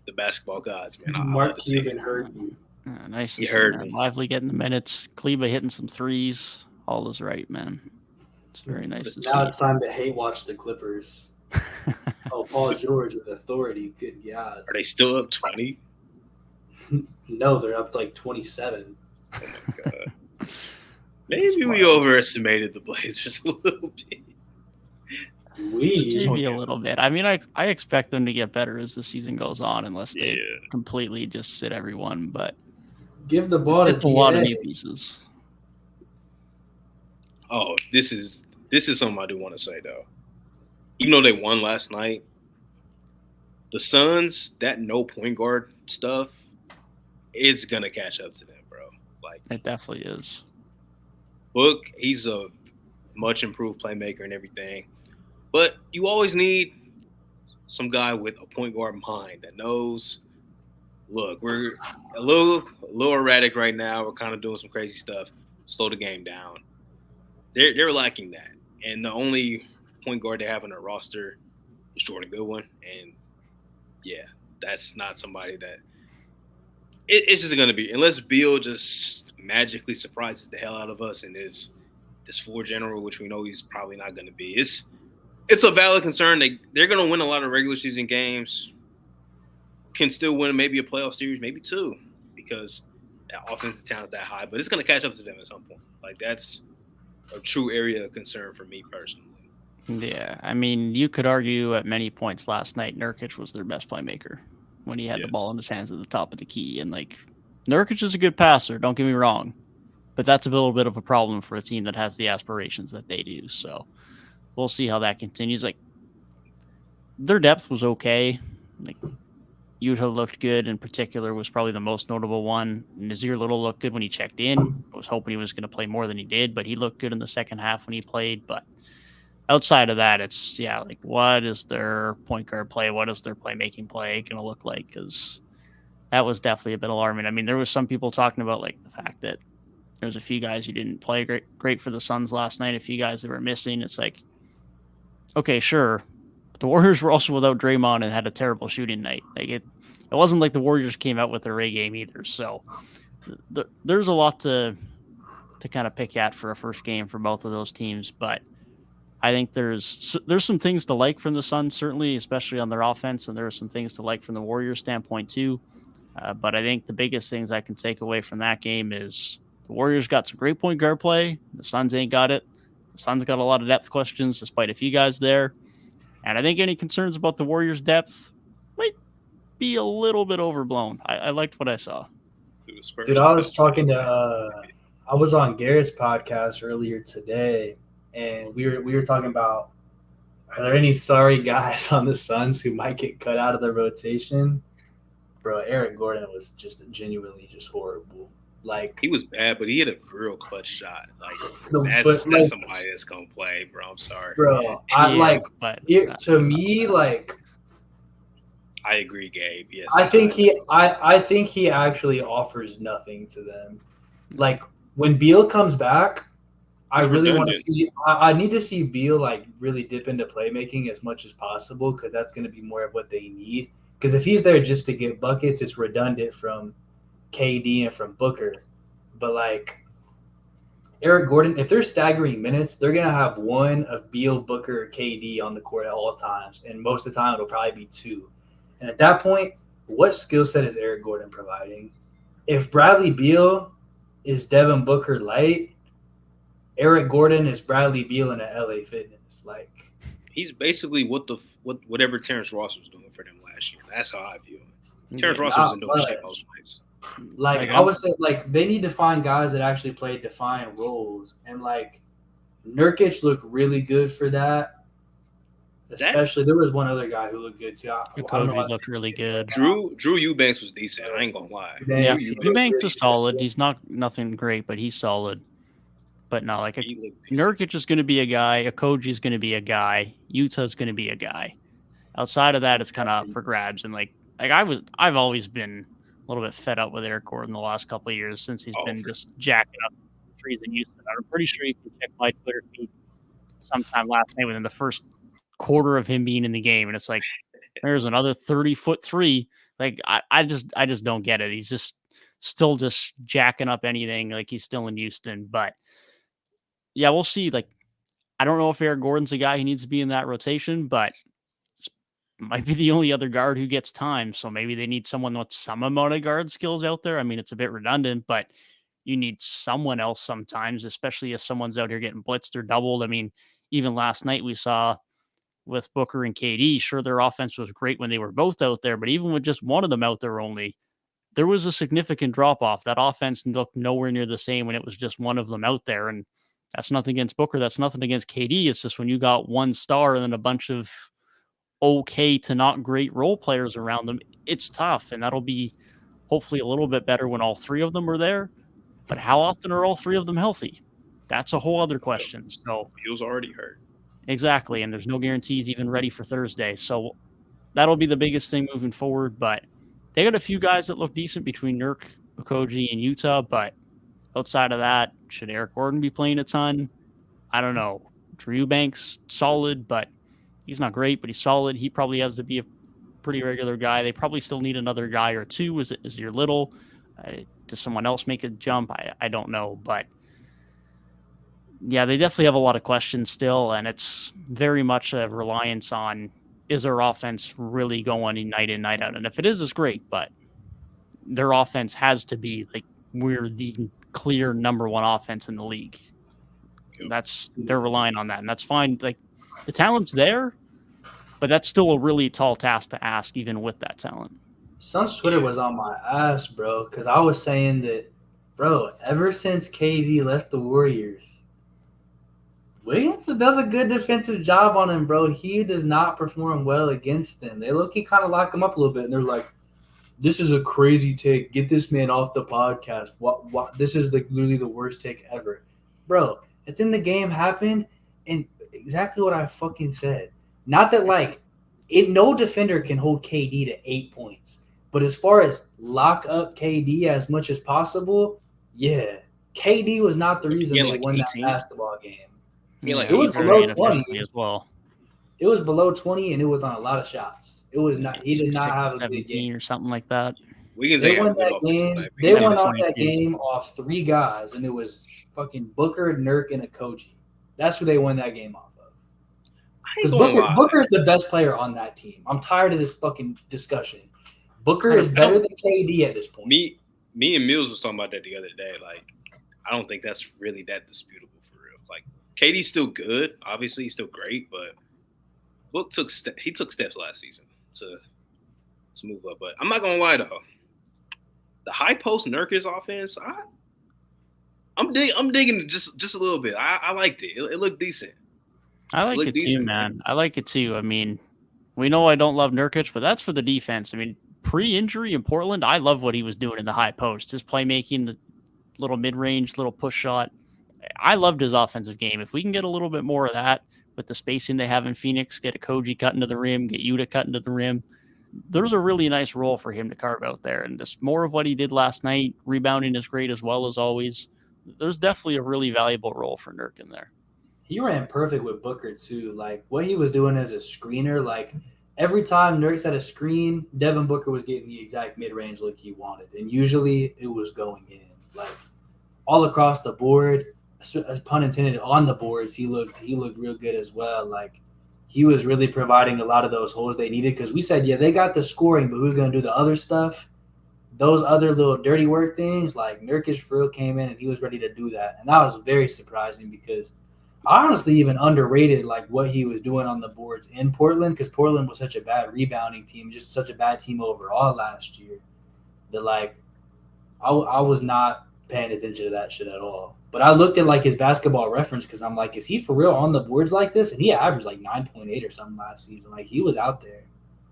the basketball gods, man. Mark Cuban heard you. Nice to see me. Lively getting the minutes. Kleba hitting some threes. All is right, man. It's very nice to see. Now it's time to hate watch the Clippers. Oh, Paul George with authority. Good God. Are they still up 20? No, they're up like 27. Oh my God. Maybe we overestimated the Blazers a little bit. Maybe a little bit. I mean, I expect them to get better as the season goes on, unless they completely just sit everyone. But give the ball. It's a lot of new pieces. Oh, this is something I do want to say though. Even though they won last night, the Suns, that no point guard stuff, it's gonna catch up to them, bro. Like it definitely is. Book, he's a much improved playmaker and everything. But you always need some guy with a point guard mind that knows, look, we're a little erratic right now. We're kind of doing some crazy stuff. Slow the game down. They're lacking that. And the only point guard they have on their roster is Jordan Goodwin. And, yeah, that's not somebody that it's just going to be – unless Beal just magically surprises the hell out of us and is this floor general, which we know he's probably not going to be. It's a valid concern. They're going to win a lot of regular season games, can still win maybe a playoff series, maybe 2, because that offensive talent is that high. But it's going to catch up to them at some point. Like, that's a true area of concern for me personally. Yeah, I mean, you could argue at many points last night Nurkic was their best playmaker when he had the ball in his hands at the top of the key. And like, Nurkic is a good passer, don't get me wrong, but that's a little bit of a problem for a team that has the aspirations that they do. So we'll see how that continues. Like, their depth was okay. Like, Utah looked good in particular, was probably the most notable one. Nazir Little looked good when he checked in. I was hoping he was going to play more than he did, but he looked good in the second half when he played. But outside of that, it's, like, what is their point guard play? What is their playmaking play going to look like? Because that was definitely a bit alarming. I mean, there was some people talking about, like, the fact that there was a few guys who didn't play great for the Suns last night, a few guys that were missing. It's like, okay, sure. But the Warriors were also without Draymond and had a terrible shooting night. Like, it wasn't like the Warriors came out with their A game either. So there's a lot to kind of pick at for a first game for both of those teams. But I think there's some things to like from the Suns, certainly, especially on their offense, and there are some things to like from the Warriors standpoint too. But I think the biggest things I can take away from that game is the Warriors got some great point guard play. The Suns ain't got it. The Suns got a lot of depth questions, despite a few guys there. And I think any concerns about the Warriors' depth might be a little bit overblown. I liked what I saw. Dude, I was talking to I was on Garrett's podcast earlier today, and we were talking about, are there any sorry guys on the Suns who might get cut out of the rotation? Bro, Eric Gordon was just genuinely just horrible. Like, he was bad, but he had a real clutch shot. Like, No, that's but, like- somebody that's gonna play, bro. I'm sorry. bro, to me, like, I agree, Gabe. Yes, I think he actually offers nothing to them. Like, when Beal comes back, I He's really want to redundant. see. I need to see Beal like really dip into playmaking as much as possible, because that's going to be more of what they need. Because if he's there just to get buckets, it's redundant from KD and from Booker. But like Eric Gordon, if they're staggering minutes, they're going to have one of Beal, Booker, or KD on the court at all times, and most of the time it'll probably be two. And at that point, what skill set is Eric Gordon providing? If Bradley Beal is Devin Booker light, Eric Gordon is Bradley Beal in a LA Fitness. Like, he's basically whatever Terrence Ross was doing for them last year. That's how I view him. Terrence Ross wasn't doing shit most nights. Like, I would say, like, they need to find guys that actually play defined roles, and like Nurkic looked really good for that. Especially, there was one other guy who looked good too. Koji looked really good. Drew Eubanks was decent. I ain't gonna lie. Yeah, Eubanks is solid. He's nothing great, but he's solid. But no, like, Nurkic is going to be a guy. Koji is going to be a guy. Utah's going to be a guy. Outside of that, it's kind of up for grabs. And like I've always been a little bit fed up with Eric Gordon the last couple of years since he's been just jacking up threes in Houston. I'm pretty sure you can check my Twitter feed sometime last night within the first quarter of him being in the game, and it's like, there's another 30-foot three. Like, I just don't get it. He's just still just jacking up anything. Like, he's still in Houston, but yeah, we'll see. Like, I don't know if Eric Gordon's a guy who needs to be in that rotation, but might be the only other guard who gets time. So maybe they need someone with some amount of guard skills out there. I mean, it's a bit redundant, but you need someone else sometimes, especially if someone's out here getting blitzed or doubled. I mean, even last night we saw with Booker and KD, sure, their offense was great when they were both out there, but even with just one of them out there only, there was a significant drop off. That offense looked nowhere near the same when it was just one of them out there. And that's nothing against Booker. That's nothing against KD. It's just when you got one star and then a bunch of okay to not great role players around them, it's tough. And that'll be hopefully a little bit better when all three of them are there. But how often are all three of them healthy? That's a whole other question. So Beal's already hurt. Exactly. And there's no guarantees even ready for Thursday. So that'll be the biggest thing moving forward. But they got a few guys that look decent between Nurk, Okogie, and Utah. But outside of that, should Eric Gordon be playing a ton? I don't know. Drew Eubanks, solid, but he's not great, but he's solid. He probably has to be a pretty regular guy. They probably still need another guy or two. Is your little? Does someone else make a jump? I don't know. But yeah, they definitely have a lot of questions still, and it's very much a reliance on, is their offense really going night in, night out? And if it is, it's great, but their offense has to be like, we're the clear number one offense in the league. They're relying on that, and that's fine. Like, The talent's there, but that's still a really tall task to ask, even with that talent. Sun's Twitter was on my ass, bro, because I was saying that, bro, ever since KD left the Warriors, Wiggins does a good defensive job on him, bro. He does not perform well against them. They look, he kind of lock him up a little bit, and they're like, "This is a crazy take. Get this man off the podcast. What? This is literally the worst take ever, bro." And then the game happened, and exactly what I fucking said. Not that no defender can hold KD to 8 points, but as far as lock up KD as much as possible, yeah, KD was not the reason they won 18. that basketball game. It was below 20 as well. It was below 20, and it was on a lot of shots. It was not. He did not have a good game or something like that. They won that game. They won off that game off 3 guys, and it was fucking Booker, Nurk, and Okogie. That's who they won that game off of. Because Booker is the best player on that team. I'm tired of this fucking discussion. Booker is better than KD at this point. Me and Mills was talking about that the other day. Like, I don't think that's really that disputable for real. Like, KD's still good. Obviously, he's still great, but Book took steps last season to move up. But I'm not gonna lie though, the high post Nurkic offense, I'm digging it just a little bit. I liked it. It looked decent. I like it too, man. I like it too. I mean, we know I don't love Nurkic, but that's for the defense. I mean, pre-injury in Portland, I love what he was doing in the high post. His playmaking, the little mid-range, little push shot. I loved his offensive game. If we can get a little bit more of that with the spacing they have in Phoenix, get Okogie cutting to the rim, get Yuta cutting to the rim, there's a really nice role for him to carve out there. And just more of what he did last night, rebounding is great as well as always. There's definitely a really valuable role for Nurk in there. He ran perfect with Booker too. Like what he was doing as a screener, like every time Nurk had a screen, Devin Booker was getting the exact mid-range look he wanted. And usually it was going in. Like all across the board, as pun intended, on the boards, he looked real good as well. Like he was really providing a lot of those holes they needed because we said, yeah, they got the scoring, but who's going to do the other stuff? Those other little dirty work things, like Nurkic for real came in and he was ready to do that. And that was very surprising because I honestly even underrated like what he was doing on the boards in Portland because Portland was such a bad rebounding team, just such a bad team overall last year that like I was not paying attention to that shit at all. But I looked at like his basketball reference because I'm like, is he for real on the boards like this? And he averaged like 9.8 or something last season. Like he was out there.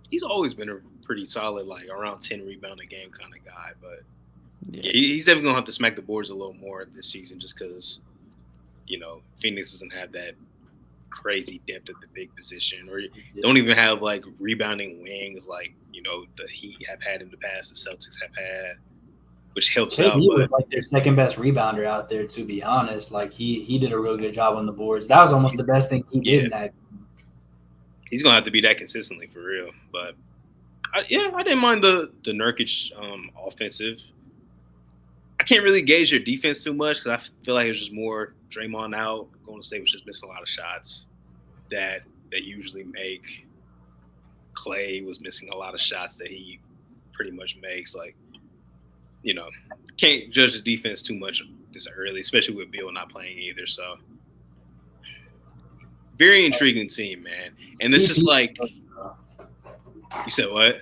He's always been a pretty solid, like around 10 rebound a game kind of guy. But yeah, he's definitely gonna have to smack the boards a little more this season, just because Phoenix doesn't have that crazy depth at the big position, or don't even have like rebounding wings like the Heat have had in the past, the Celtics have had. Which helps out. He was like their second best rebounder out there, to be honest. Like he did a real good job on the boards. That was almost the best thing he did in that. He's gonna have to be that consistently for real. But I didn't mind the Nurkic offensive. I can't really gauge your defense too much because I feel like it was just more Draymond out. Golden State was just missing a lot of shots that they usually make. Clay was missing a lot of shots that he pretty much makes. Like, can't judge the defense too much this early, especially with Beal not playing either. So, very intriguing team, man. And it's just like, you said what?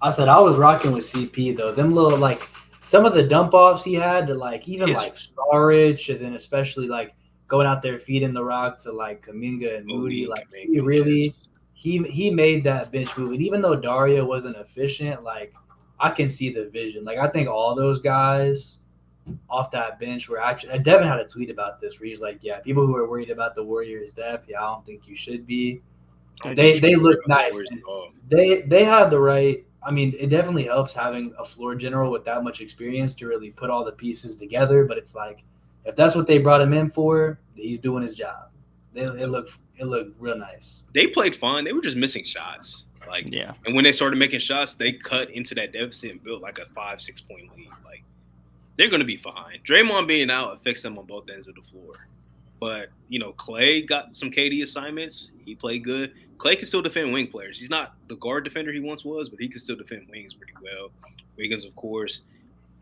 I said I was rocking with CP though. Them little like some of the dump offs he had to like even like Storage, and then especially like going out there feeding the rock to like Kuminga and Moody. Like he really he made that bench move. And even though Dario wasn't efficient, like I can see the vision. Like I think all those guys off that bench were actually. Devin had a tweet about this where he's like, "Yeah, people who are worried about the Warriors' depth, I don't think you should be. They look nice. They had the right. I mean, it definitely helps having a floor general with that much experience to really put all the pieces together. But it's like if that's what they brought him in for, he's doing his job. It looked real nice. They played fine. They were just missing shots. And when they started making shots, they cut into that deficit and built like a 5-6 point lead. Like they're going to be fine. Draymond being out affects them on both ends of the floor. But, Clay got some KD assignments. He played good. Clay can still defend wing players. He's not the guard defender he once was, but he can still defend wings pretty well. Wiggins, of course.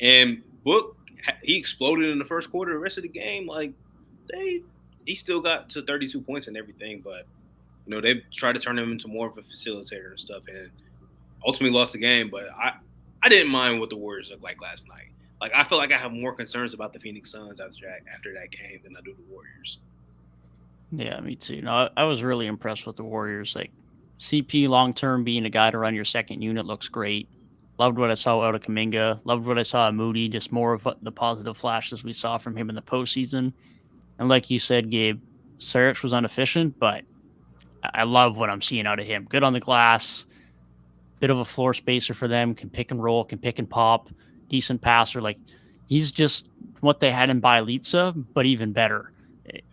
And Book, he exploded in the first quarter. The rest of the game, like, he still got to 32 points and everything. But, You know, they tried to turn him into more of a facilitator and stuff, and ultimately lost the game. But I didn't mind what the Warriors looked like last night. Like, I feel like I have more concerns about the Phoenix Suns after that game than I do the Warriors. Yeah, me too. No, I was really impressed with the Warriors. Like, CP long term being a guy to run your second unit looks great. Loved what I saw out of Kuminga. Loved what I saw of Moody. Just more of the positive flashes we saw from him in the postseason. And like you said, Gabe, Saric was inefficient, but I love what I'm seeing out of him. Good on the glass, bit of a floor spacer for them, can pick and roll, can pick and pop, decent passer. Like, he's just what they had in Bielitsa, but even better.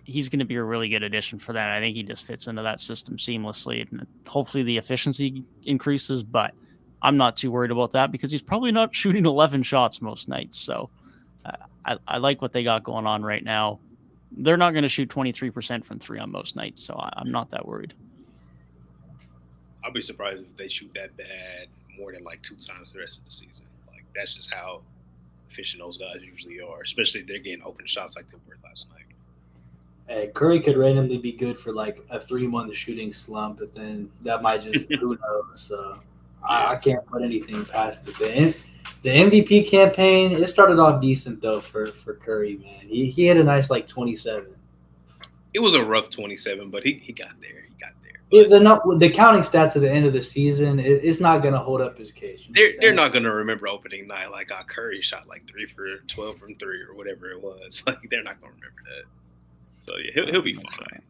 He's going to be a really good addition for them. I think he just fits into that system seamlessly, and hopefully the efficiency increases, but I'm not too worried about that because he's probably not shooting 11 shots most nights. So I like what they got going on right now. They're not going to shoot 23% from three on most nights, so I'm not that worried. I'll be surprised if they shoot that bad more than like 2 times the rest of the season. Like, that's just how efficient those guys usually are, especially if they're getting open shots like they were last night. Hey, Curry could randomly be good for like a 3-month shooting slump, but then that might just who knows. I can't put anything past it. The MVP campaign, it started off decent though for Curry, man. He had a nice like 27. It was a rough 27, but he got there. He got there. Yeah, the counting stats at the end of the season, it's not going to hold up his case. They're not going to remember opening night like Curry shot like 3 for 12 from 3 or whatever it was. Like, they're not going to remember that. So yeah, he'll be fine.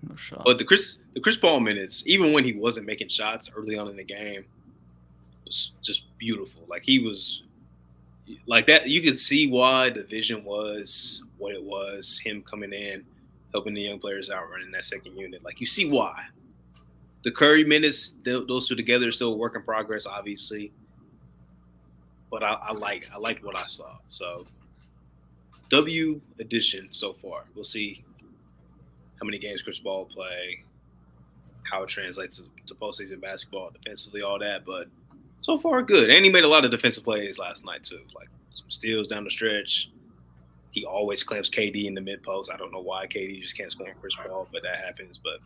No shot. But the Chris Paul minutes, even when he wasn't making shots early on in the game, was just beautiful. Like, he was like that. You could see why the vision was what it was. Him coming in, helping the young players out, running that second unit. Like, you see why. The Curry minutes, those two together are still a work in progress, obviously. But I liked what I saw. So, W addition so far. We'll see how many games Chris Paul will play, how it translates to postseason basketball, defensively, all that. But so far, good. And he made a lot of defensive plays last night, too. Like, some steals down the stretch. He always clamps KD in the mid-post. I don't know why KD just can't score on Chris Paul, but that happens. But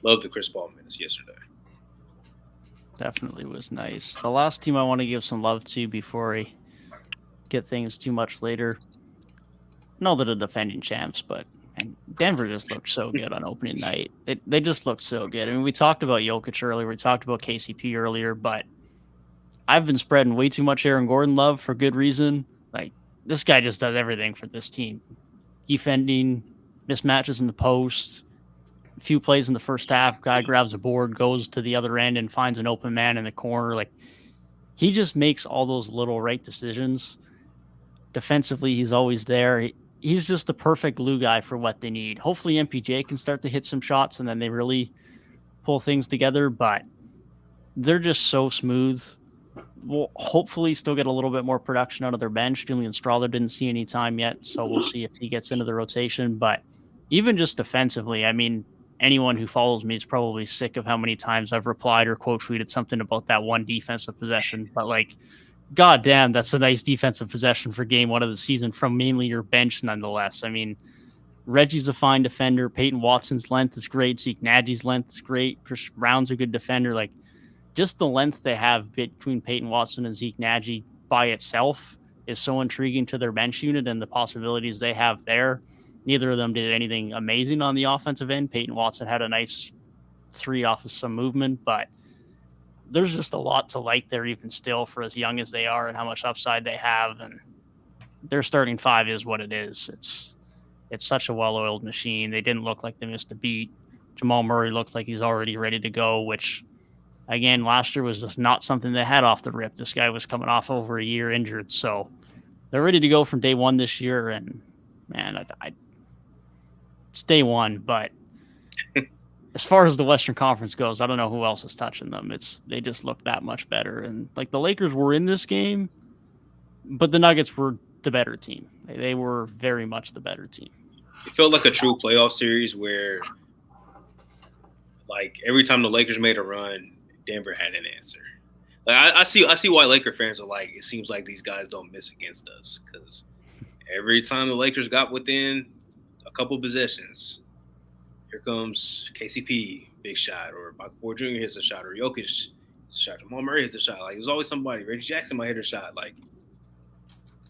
love the Chris Paul minutes yesterday. Definitely was nice. The last team I want to give some love to before I get things too much later. No, they're the defending champs, but Denver just looked so good on opening night. They just looked so good. I mean, we talked about Jokic earlier. We talked about KCP earlier, but I've been spreading way too much Aaron Gordon love for good reason. Like, this guy just does everything for this team. Defending, mismatches in the post, a few plays in the first half, guy grabs a board, goes to the other end and finds an open man in the corner. Like, he just makes all those little right decisions. Defensively, he's always there. He's just the perfect glue guy for what they need. Hopefully MPJ can start to hit some shots and then they really pull things together, but they're just so smooth. We'll hopefully still get a little bit more production out of their bench. Julian Strawther didn't see any time yet, so we'll see if he gets into the rotation. But even just defensively, I mean, anyone who follows me is probably sick of how many times I've replied or quote tweeted something about that one defensive possession. But like, God damn, that's a nice defensive possession for game 1 of the season from mainly your bench nonetheless. I mean, Reggie's a fine defender. Peyton Watson's length is great. Zeke Najee's length is great. Chris Brown's a good defender. Like, just the length they have between Peyton Watson and Zeke Najee by itself is so intriguing to their bench unit and the possibilities they have there. Neither of them did anything amazing on the offensive end. Peyton Watson had a nice 3 off of some movement, but there's just a lot to like there even still for as young as they are and how much upside they have. And their starting 5 is what it is. It's such a well-oiled machine. They didn't look like they missed a beat. Jamal Murray looks like he's already ready to go, which, again, last year was just not something they had off the rip. This guy was coming off over a year injured. So they're ready to go from day 1 this year. And, man, it's day 1, but as far as the Western Conference goes, I don't know who else is touching them. They just look that much better. And like, the Lakers were in this game, but the Nuggets were the better team. They were very much the better team. It felt like a true playoff series where, like, every time the Lakers made a run, Denver had an answer. Like, I see why Laker fans are like, it seems like these guys don't miss against us, because every time the Lakers got within a couple possessions, here comes KCP, big shot, or Michael Porter Jr. hits a shot, or Jokic hits a shot, Jamal Murray hits a shot. Like, there's always somebody. Reggie Jackson might hit a shot. Like,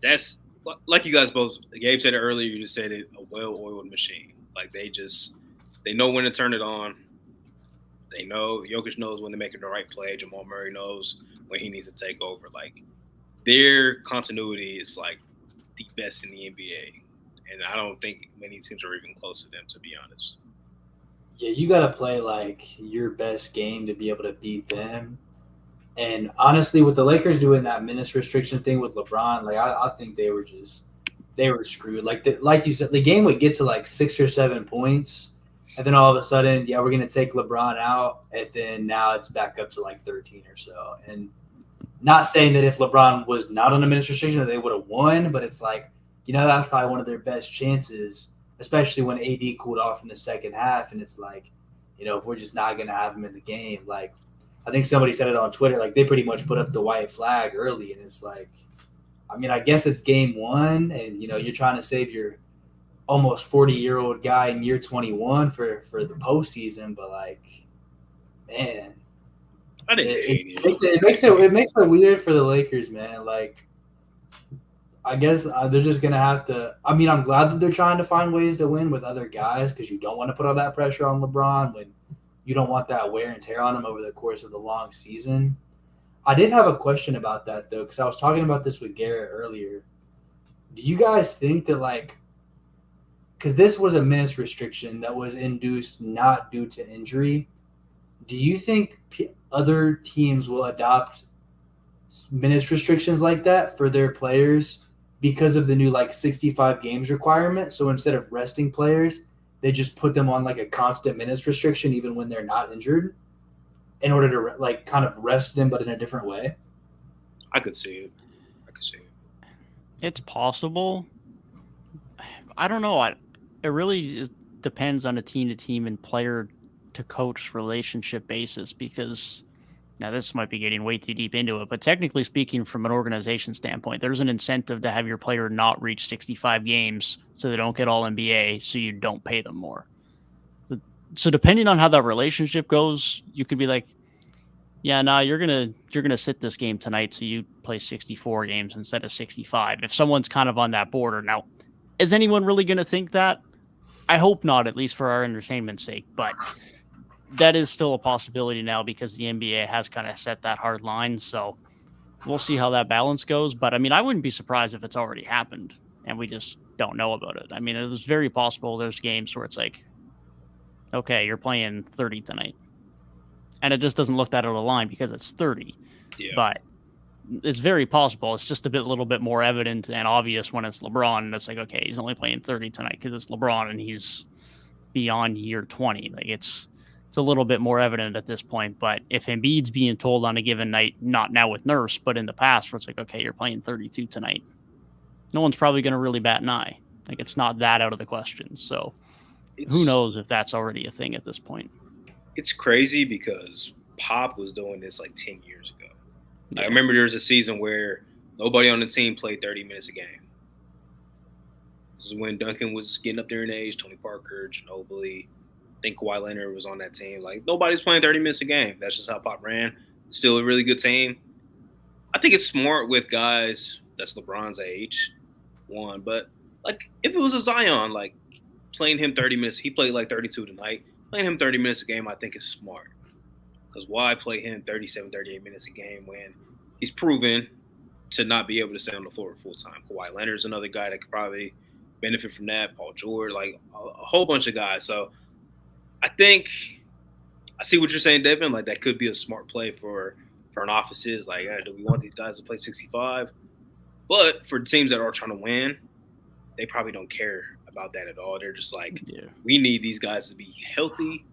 that's like you guys both. Gabe said it earlier. You just said it. A well-oiled machine. Like, they know when to turn it on. They know Jokic knows when to make the right play. Jamal Murray knows when he needs to take over. Like, their continuity is like the best in the NBA, and I don't think many teams are even close to them, to be honest. Yeah, you got to play like your best game to be able to beat them. And honestly, with the Lakers doing that minutes restriction thing with LeBron, like I think they were screwed. Like you said, the game would get to like 6 or 7 points, and then all of a sudden, yeah, we're gonna take LeBron out, and then now it's back up to like 13 or so. And not saying that if LeBron was not on a minutes restriction, they would have won, but it's like, that's probably one of their best chances, especially when AD cooled off in the second half. And it's like, if we're just not gonna have him in the game, like. I think somebody said it on Twitter, like they pretty much put up the white flag early, and it's like, I mean, I guess it's game 1, and you're trying to save your almost 40-year-old guy in year 21 for the postseason, but like, man, I didn't it makes it weird for the Lakers, man. Like, I guess they're just gonna have to. I mean, I'm glad that they're trying to find ways to win with other guys, because you don't want to put all that pressure on LeBron when. You don't want that wear and tear on him over the course of the long season. I did have a question about that, though, because I was talking about this with Garrett earlier. Do you guys think that, like, because this was a minutes restriction that was induced not due to injury, do you think other teams will adopt minutes restrictions like that for their players because of the new, like, 65 games requirement? So instead of resting players, they just put them on like a constant minutes restriction even when they're not injured in order to like kind of rest them, but in a different way. I could see it. It's possible. I don't know. It really depends on a team-to-team and player-to-coach relationship basis, because now this might be getting way too deep into it, but technically speaking, from an organization standpoint, there's an incentive to have your player not reach 65 games so they don't get all NBA, so you don't pay them more. So depending on how that relationship goes, you could be like, yeah, nah, you're gonna sit this game tonight, so you play 64 games instead of 65. If someone's kind of on that border. Now, is anyone really gonna think that? I hope not, at least for our entertainment's sake, but that is still a possibility now because the NBA has kind of set that hard line. So we'll see how that balance goes. But I mean, I wouldn't be surprised if it's already happened and we just don't know about it. I mean, it's very possible there's games where it's like, okay, you're playing 30 tonight. And it just doesn't look that out of line because it's 30. Yeah. But it's very possible. It's just a little bit more evident and obvious when it's LeBron. And it's like, okay, he's only playing 30 tonight because it's LeBron and he's beyond year 20. Like it's a little bit more evident at this point. But if Embiid's being told on a given night, not now with Nurse, but in the past, where it's like, okay, you're playing 32 tonight, no one's probably going to really bat an eye. Like, it's not that out of the question. So who knows if that's already a thing at this point. It's crazy because Pop was doing this like 10 years ago. Yeah. I remember there was a season where nobody on the team played 30 minutes a game. This is when Duncan was getting up there in age, Tony Parker, Ginobili. I think Kawhi Leonard was on that team. Like, nobody's playing 30 minutes a game. That's just how Pop ran. Still a really good team. I think it's smart with guys that's LeBron's age, one. But, like, if it was a Zion, like, playing him 30 minutes, he played like 32 tonight. Playing him 30 minutes a game, I think, is smart. Because why play him 37, 38 minutes a game when he's proven to not be able to stay on the floor full time? Kawhi Leonard's another guy that could probably benefit from that. Paul George, like a whole bunch of guys. So I think I see what you're saying, Devin. Like, that could be a smart play for an offices. Like, hey, do we want these guys to play 65? But for teams that are trying to win, they probably don't care about that at all. They're just like, we need these guys to be healthy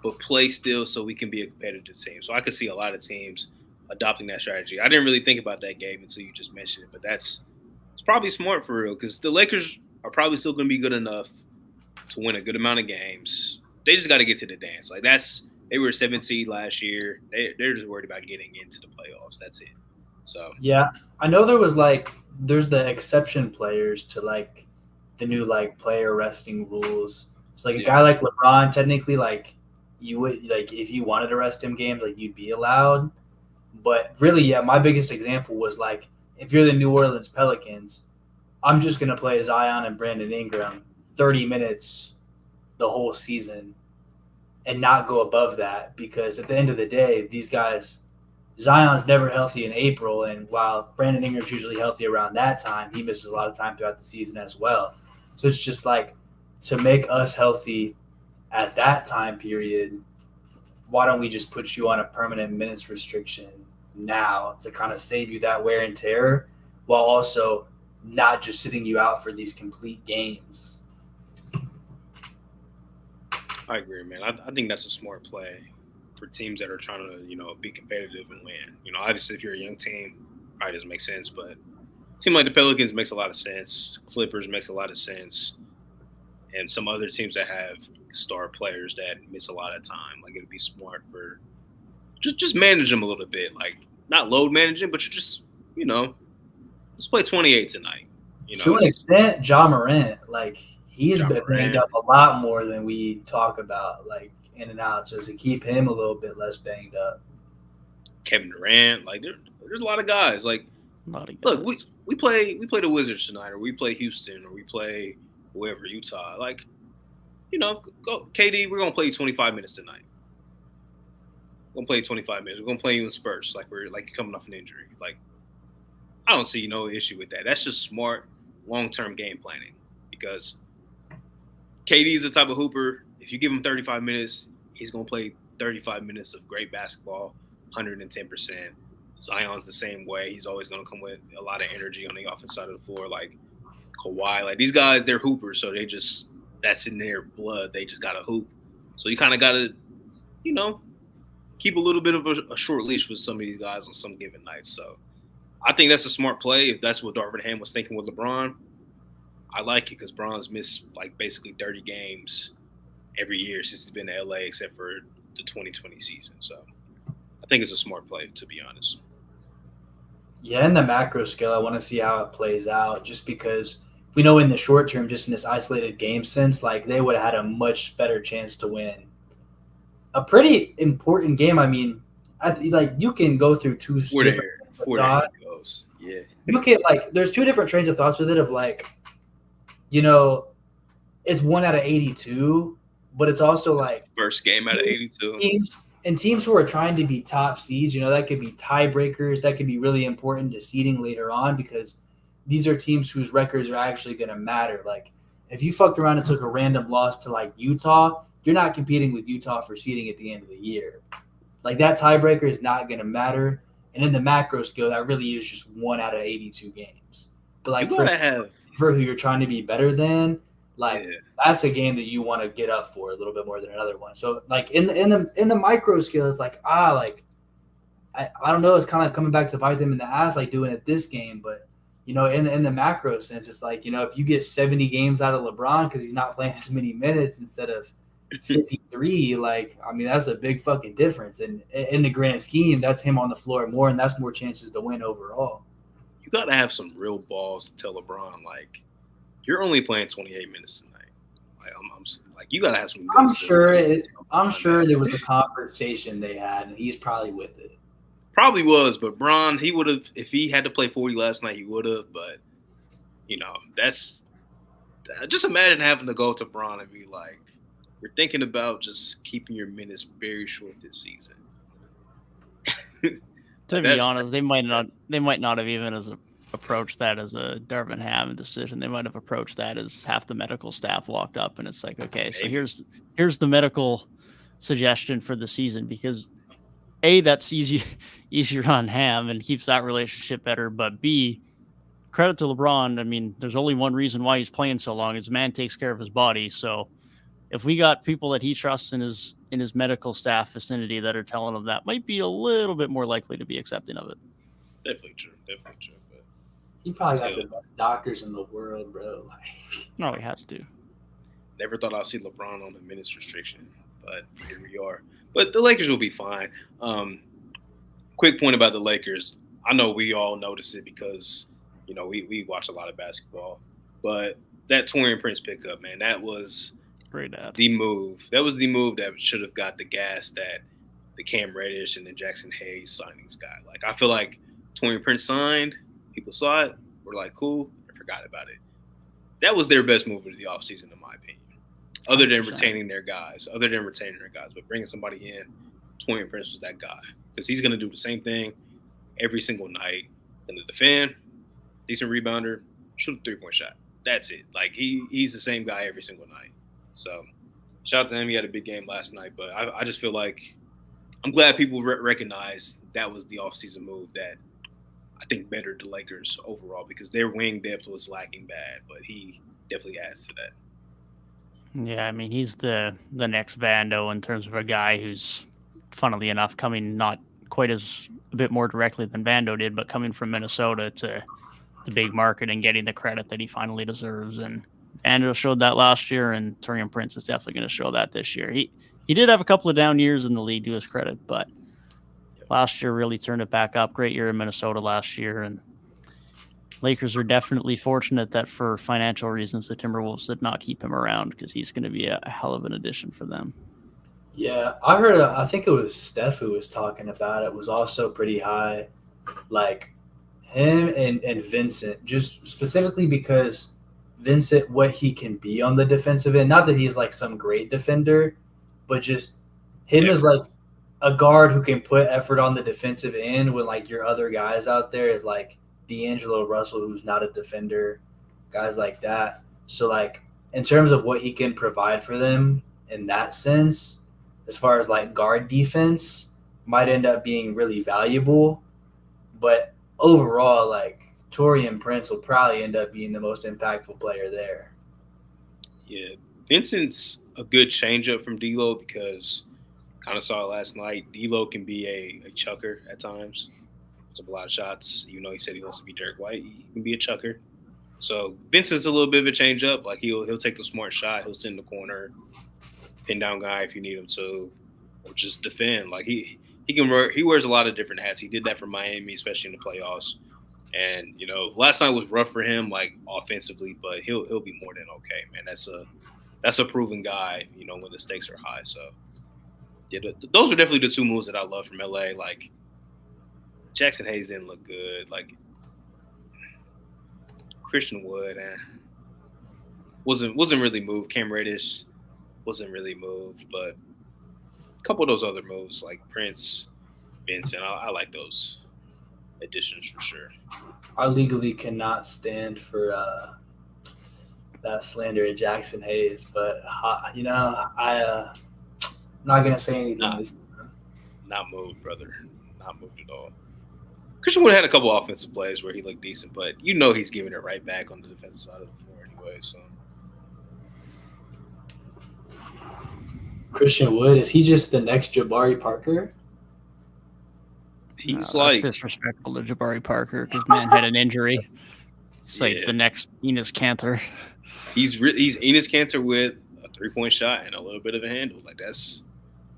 but play still so we can be a competitive team. So I could see a lot of teams adopting that strategy. I didn't really think about that, Gabe, until you just mentioned it. But it's probably smart for real, because the Lakers are probably still going to be good enough to win a good amount of games. They just got to get to the dance. Like, they were a 7th seed last year. They're just worried about getting into the playoffs. That's it. So yeah, I know there's the exception players to like the new like player resting rules. So, like, a guy like LeBron, technically, like, you would, like, if you wanted to rest him games, like, you'd be allowed. But really, yeah, my biggest example was, like, if you're the New Orleans Pelicans, I'm just going to play Zion and Brandon Ingram 30 minutes the whole season and not go above that, because at the end of the day, these guys, Zion's never healthy in April, and while Brandon Ingram's usually healthy around that time, he misses a lot of time throughout the season as well. So it's just like, to make us healthy at that time period, why don't we just put you on a permanent minutes restriction now to kind of save you that wear and tear, while also not just sitting you out for these complete games? I agree, man. I think that's a smart play for teams that are trying to, be competitive and win. Obviously, if you're a young team, probably doesn't make sense. But a team like the Pelicans makes a lot of sense. Clippers makes a lot of sense. And some other teams that have star players that miss a lot of time. Like, it'd be smart for just manage them a little bit. Like, not load managing, but you just, let's play 28 tonight. To an extent, Ja Morant, like, he's been banged up a lot more than we talk about, like, in and out, just to keep him a little bit less banged up. Kevin Durant, like, there's a lot of guys. Like, look, we play the Wizards tonight, or we play Houston, or we play whoever, Utah. Like, go KD, we're gonna play you 25 minutes tonight. We're gonna play you 25 minutes. We're gonna play you in spurts, like you're coming off an injury. Like, I don't see no issue with that. That's just smart long-term game planning, because KD is the type of hooper. If you give him 35 minutes, he's going to play 35 minutes of great basketball, 110%. Zion's the same way. He's always going to come with a lot of energy on the offensive side of the floor, like Kawhi. Like, these guys, they're hoopers, so that's in their blood. They just got to hoop. So you kind of got to, keep a little bit of a short leash with some of these guys on some given nights. So I think that's a smart play. If that's what Darvin Ham was thinking with LeBron, I like it, because Bron's missed, like, basically 30 games every year since he's been to LA, except for the 2020 season. So I think it's a smart play, to be honest. Yeah, in the macro scale, I want to see how it plays out, just because we know in the short term, just in this isolated game sense, like, they would have had a much better chance to win a pretty important game. I mean, you can go through two different thoughts. Yeah. You can, like, there's two different trains of thoughts with it, of, like, it's 1 out of 82, but it's also like first game out of 82. Teams who are trying to be top seeds, that could be tiebreakers. That could be really important to seeding later on, because these are teams whose records are actually going to matter. Like, if you fucked around and took a random loss to, like, Utah, you're not competing with Utah for seeding at the end of the year. Like, that tiebreaker is not going to matter. And in the macro scale, that really is just 1 out of 82 games. But, like, for who you're trying to be better than, like, that's a game that you want to get up for a little bit more than another one. So, like, in the micro scale, it's like, I don't know, it's kind of coming back to bite them in the ass, like doing it this game. But, in the macro sense, it's like, if you get 70 games out of LeBron because he's not playing as many minutes instead of 53, like, I mean, that's a big fucking difference. And in the grand scheme, that's him on the floor more, and that's more chances to win overall. You got to have some real balls to tell LeBron, like, you're only playing 28 minutes tonight. Like, I'm like, you got to have some. I'm sure there was a conversation they had, and he's probably with it. Probably was, but Bron, he would have, if he had to play 40 last night, he would have. But, that's just imagine having to go to Bron and be like, we're thinking about just keeping your minutes very short this season. To be honest, they might not have even approached that as a Darvin Ham decision. They might have approached that as half the medical staff walked up and it's like, okay, so here's the medical suggestion for the season, because A, that's easier on Ham and keeps that relationship better, but B, credit to LeBron. I mean, there's only one reason why he's playing so long. His man takes care of his body. So if we got people that he trusts in his medical staff vicinity that are telling him that, might be a little bit more likely to be accepting of it. Definitely true. But he probably got the best doctors in the world, bro. No, he has to. Never thought I'd see LeBron on the minutes restriction, but here we are. But the Lakers will be fine. Quick point about the Lakers. I know we all notice it because, we watch a lot of basketball. But that Taurean Prince pickup, man, that was Great ad. the move. That was the move that should have got the gas that the Cam Reddish and the Jackson Hayes signings got. Like, I feel like Torian Prince signed, people saw it, were like, cool, and forgot about it. That was their best move of the offseason, in my opinion. Other than 100%. retaining their guys. But bringing somebody in, Torian Prince was that guy. Because he's going to do the same thing every single night. Going to defend, decent rebounder, shoot a three-point shot. That's it. Like, he's the same guy every single night. So, shout out to him. He had a big game last night. But I just feel like I'm glad people recognize that was the offseason move that I think bettered the Lakers overall because their wing depth was lacking bad. But he definitely adds to that. Yeah, I mean, he's the next Vando in terms of a guy who's, funnily enough, coming not quite as a bit more directly than Vando did, but coming from Minnesota to the big market and getting the credit that he finally deserves. And Vando showed that last year, and Torian Prince is definitely going to show that this year. He did have a couple of down years in the league, to his credit, but last year really turned it back up. Great year in Minnesota last year, and Lakers are definitely fortunate that for financial reasons, the Timberwolves did not keep him around because he's going to be a hell of an addition for them. Yeah, I heard. I think it was Steph who was talking about it. Was also pretty high, like him and Vincent, just specifically because Vincent, what he can be on the defensive end. Not that he's like some great defender, but just him as like a guard who can put effort on the defensive end when like your other guys out there is like D'Angelo Russell, who's not a defender, guys like that. So like in terms of what he can provide for them in that sense, as far as like guard defense, might end up being really valuable. But overall, like Torian Prince will probably end up being the most impactful player there. Yeah, Vincent's a good changeup from D'Lo because kind of saw it last night. D'Lo can be a chucker at times. It's a lot of shots. Even though he said he wants to be Derek White, he can be a chucker. So Vincent's a little bit of a changeup. Like he'll take the smart shot. He'll sit in the corner, pin down guy if you need him to, or just defend. Like he wears a lot of different hats. He did that for Miami, especially in the playoffs. And last night was rough for him, like offensively, but he'll be more than okay, man. That's a proven guy, when the stakes are high. So yeah, those are definitely the two moves that I love from LA. Like Jackson Hayes didn't look good. Like Christian Wood wasn't really moved. Cam Reddish wasn't really moved, but a couple of those other moves like Prince, Vincent, I like those additions for sure. I legally cannot stand for that slander of Jackson Hayes, but I'm not gonna say anything this time. Not moved, brother. Not moved at all. Christian Wood had a couple offensive plays where he looked decent, but he's giving it right back on the defensive side of the floor anyway. So Christian Wood, is he just the next Jabari Parker? He's that's disrespectful to Jabari Parker because man had an injury. It's like the next Enes Kanter. He's Enes Kanter with a 3-point shot and a little bit of a handle. Like that's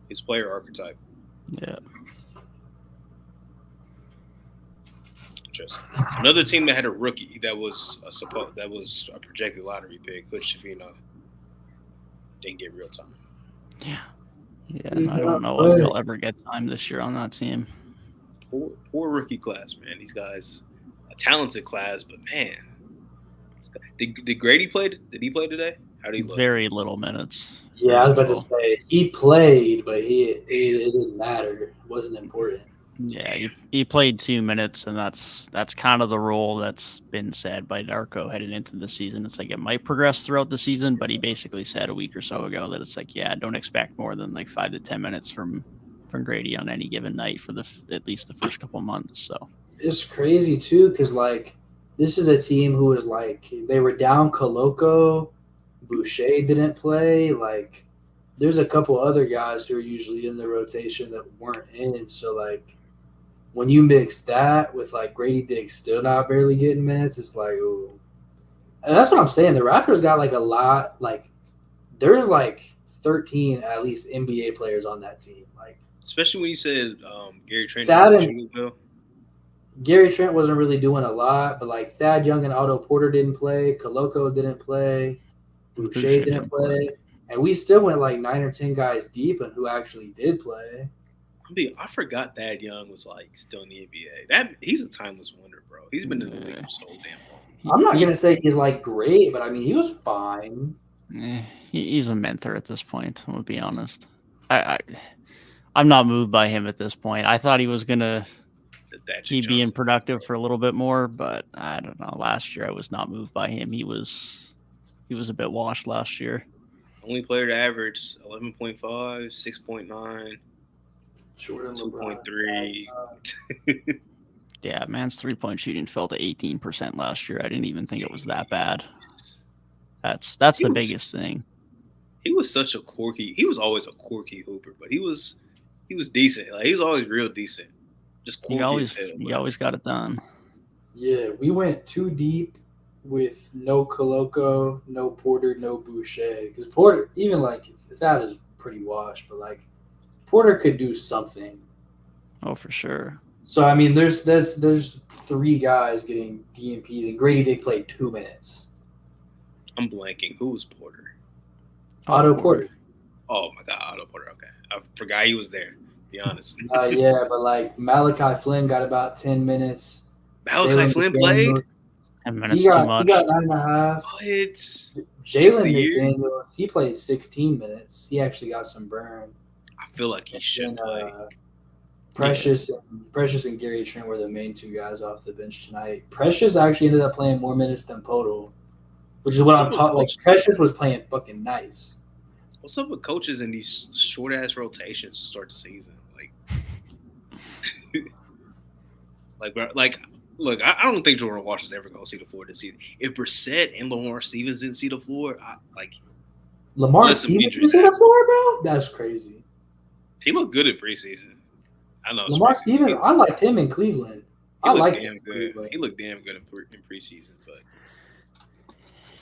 his player archetype. Yeah. Interesting. Another team that had a rookie that was a projected lottery pick, Hood Shafino, didn't get real time. Yeah. I don't know if he'll ever get time this year on that team. Poor rookie class, man. These guys, a talented class, but man, did Grady play? Did he play today? How did he look? Very little minutes. Yeah, I was about to say he played, but it didn't matter. It wasn't important. Yeah, he played 2 minutes, and that's kind of the role that's been said by Darko heading into the season. It's like it might progress throughout the season, but he basically said a week or so ago that it's like, yeah, don't expect more than like 5 to 10 minutes from Grady on any given night for at least the first couple months. So it's crazy too, because like this is a team who is like they were down Koloko, Boucher didn't play. Like there's a couple other guys who are usually in the rotation that weren't in. So like when you mix that with like Grady Dick still not barely getting minutes, it's like, ooh. And that's what I'm saying. The Raptors got like a lot. Like there's like 13 at least NBA players on that team. Like. Especially when you said Gary Trent. Gary Trent wasn't really doing a lot, but like Thad Young and Otto Porter didn't play. Koloko didn't play. Boucher didn't play. And we still went like 9 or 10 guys deep and who actually did play. I forgot Thad Young was like still in the NBA. He's a timeless wonder, bro. He's been in the league for so damn long. I'm not going to say he's like great, but I mean, he was fine. He's a mentor at this point. I'm gonna be honest. I'm not moved by him at this point. I thought he was gonna keep being productive for a little bit more, but I don't know. Last year I was not moved by him. He was a bit washed last year. Only player to average 11.5, 6.9, 2.3. Yeah, man's 3-point shooting fell to 18% last year. I didn't even think it was that bad. That's the biggest thing. He was such a quirky. He was always a quirky hooper, but he was decent. Like he was always real decent. Just quirky as hell. He always got it done. Yeah, we went too deep with no Koloko, no Porter, no Boucher. Because Porter, even like that is pretty washed, but like Porter could do something. Oh, for sure. So I mean, there's 3 guys getting DNPs, and Grady Dick played 2 minutes. I'm blanking. Who was Porter? Otto Porter. Oh my God, Otto Porter. Okay, I forgot he was there. To be honest. Yeah, but like Malachi Flynn got about 10 minutes. Malachi Flynn played 10 minutes too much. He got 9.5. What? Jalen McDaniels, he played 16 minutes. He actually got some burn. I feel like he should play. Precious and Gary Trent were the main 2 guys off the bench tonight. Precious actually ended up playing more minutes than Podol, which is what I'm talking. Like Precious was playing fucking nice. What's up with coaches in these short ass rotations to start the season? Look, I don't think Jordan Walsh ever going to see the floor this season. If Brissett and Lamar Stevens didn't see the floor, Lamar Stevens didn't see the floor, bro? That's crazy. He looked good in preseason. I know. Lamar Stevens, I liked him in Cleveland. I like him. He looked damn good in preseason, but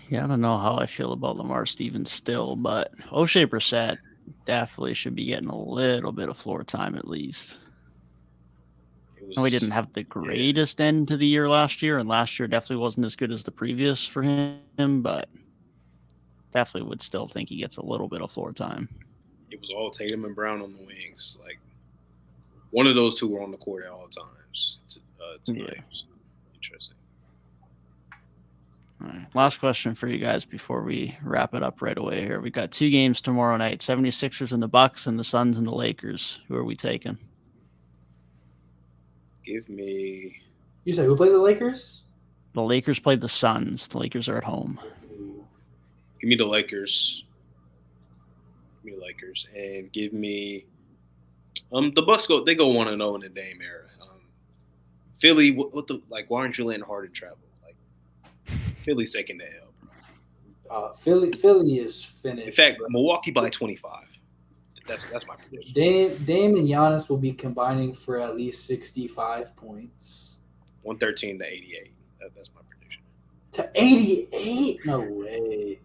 yeah, I don't know how I feel about Lamar Stevens still, but O'Shea Brissett definitely should be getting a little bit of floor time at least. We didn't have the greatest end to the year last year, and last year definitely wasn't as good as the previous for him, but definitely would still think he gets a little bit of floor time. It was all Tatum and Brown on the wings. Like one of those 2 were on the court at all times tonight. Yeah. So, interesting. All right. Last question for you guys before we wrap it up right away here. We got 2 games tomorrow night, 76ers and the Bucks and the Suns and the Lakers. Who are we taking? Give me. You said who plays the Lakers? The Lakers play the Suns. The Lakers are at home. Give me the Lakers. And give me the Bucks they go 1-0 in the Dame era. Philly, why aren't you letting Harden travel? Like Philly's taking the L, bro. Philly is finished. In fact, bro. Milwaukee by 25. That's my prediction. Dame and Giannis will be combining for at least 65 points. 113 to 88. That's my prediction. To 88? No way.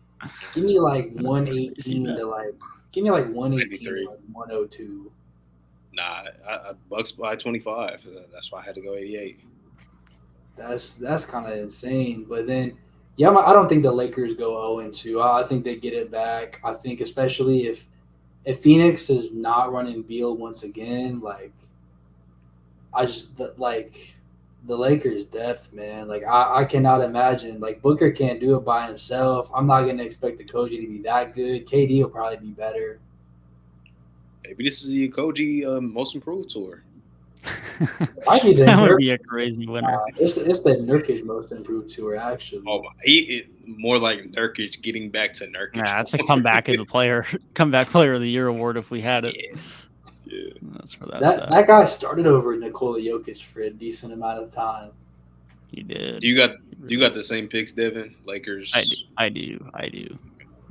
Give me like 118 to like. Give me like 118 to like 102. Nah, Bucks by 25. That's why I had to go 88. That's kind of insane. But then, yeah, I don't think the Lakers go 0-2. I think they get it back. I think especially if Phoenix is not running Beal once again, like the Lakers' depth, man. Like I cannot imagine. Like Booker can't do it by himself. I'm not gonna expect the Koji to be that good. KD will probably be better. Maybe this is the Koji most improved tour. That would be a crazy winner. It's the Nurkic most improved tour, actually. Oh my! More like Nurkic getting back to Nurkic. Yeah, that's a comeback player of the year award if we had it. Yeah. That's for that. That guy started over Nikola Jokic for a decent amount of time. He did. Do you got the same picks, Devin? Lakers. I do.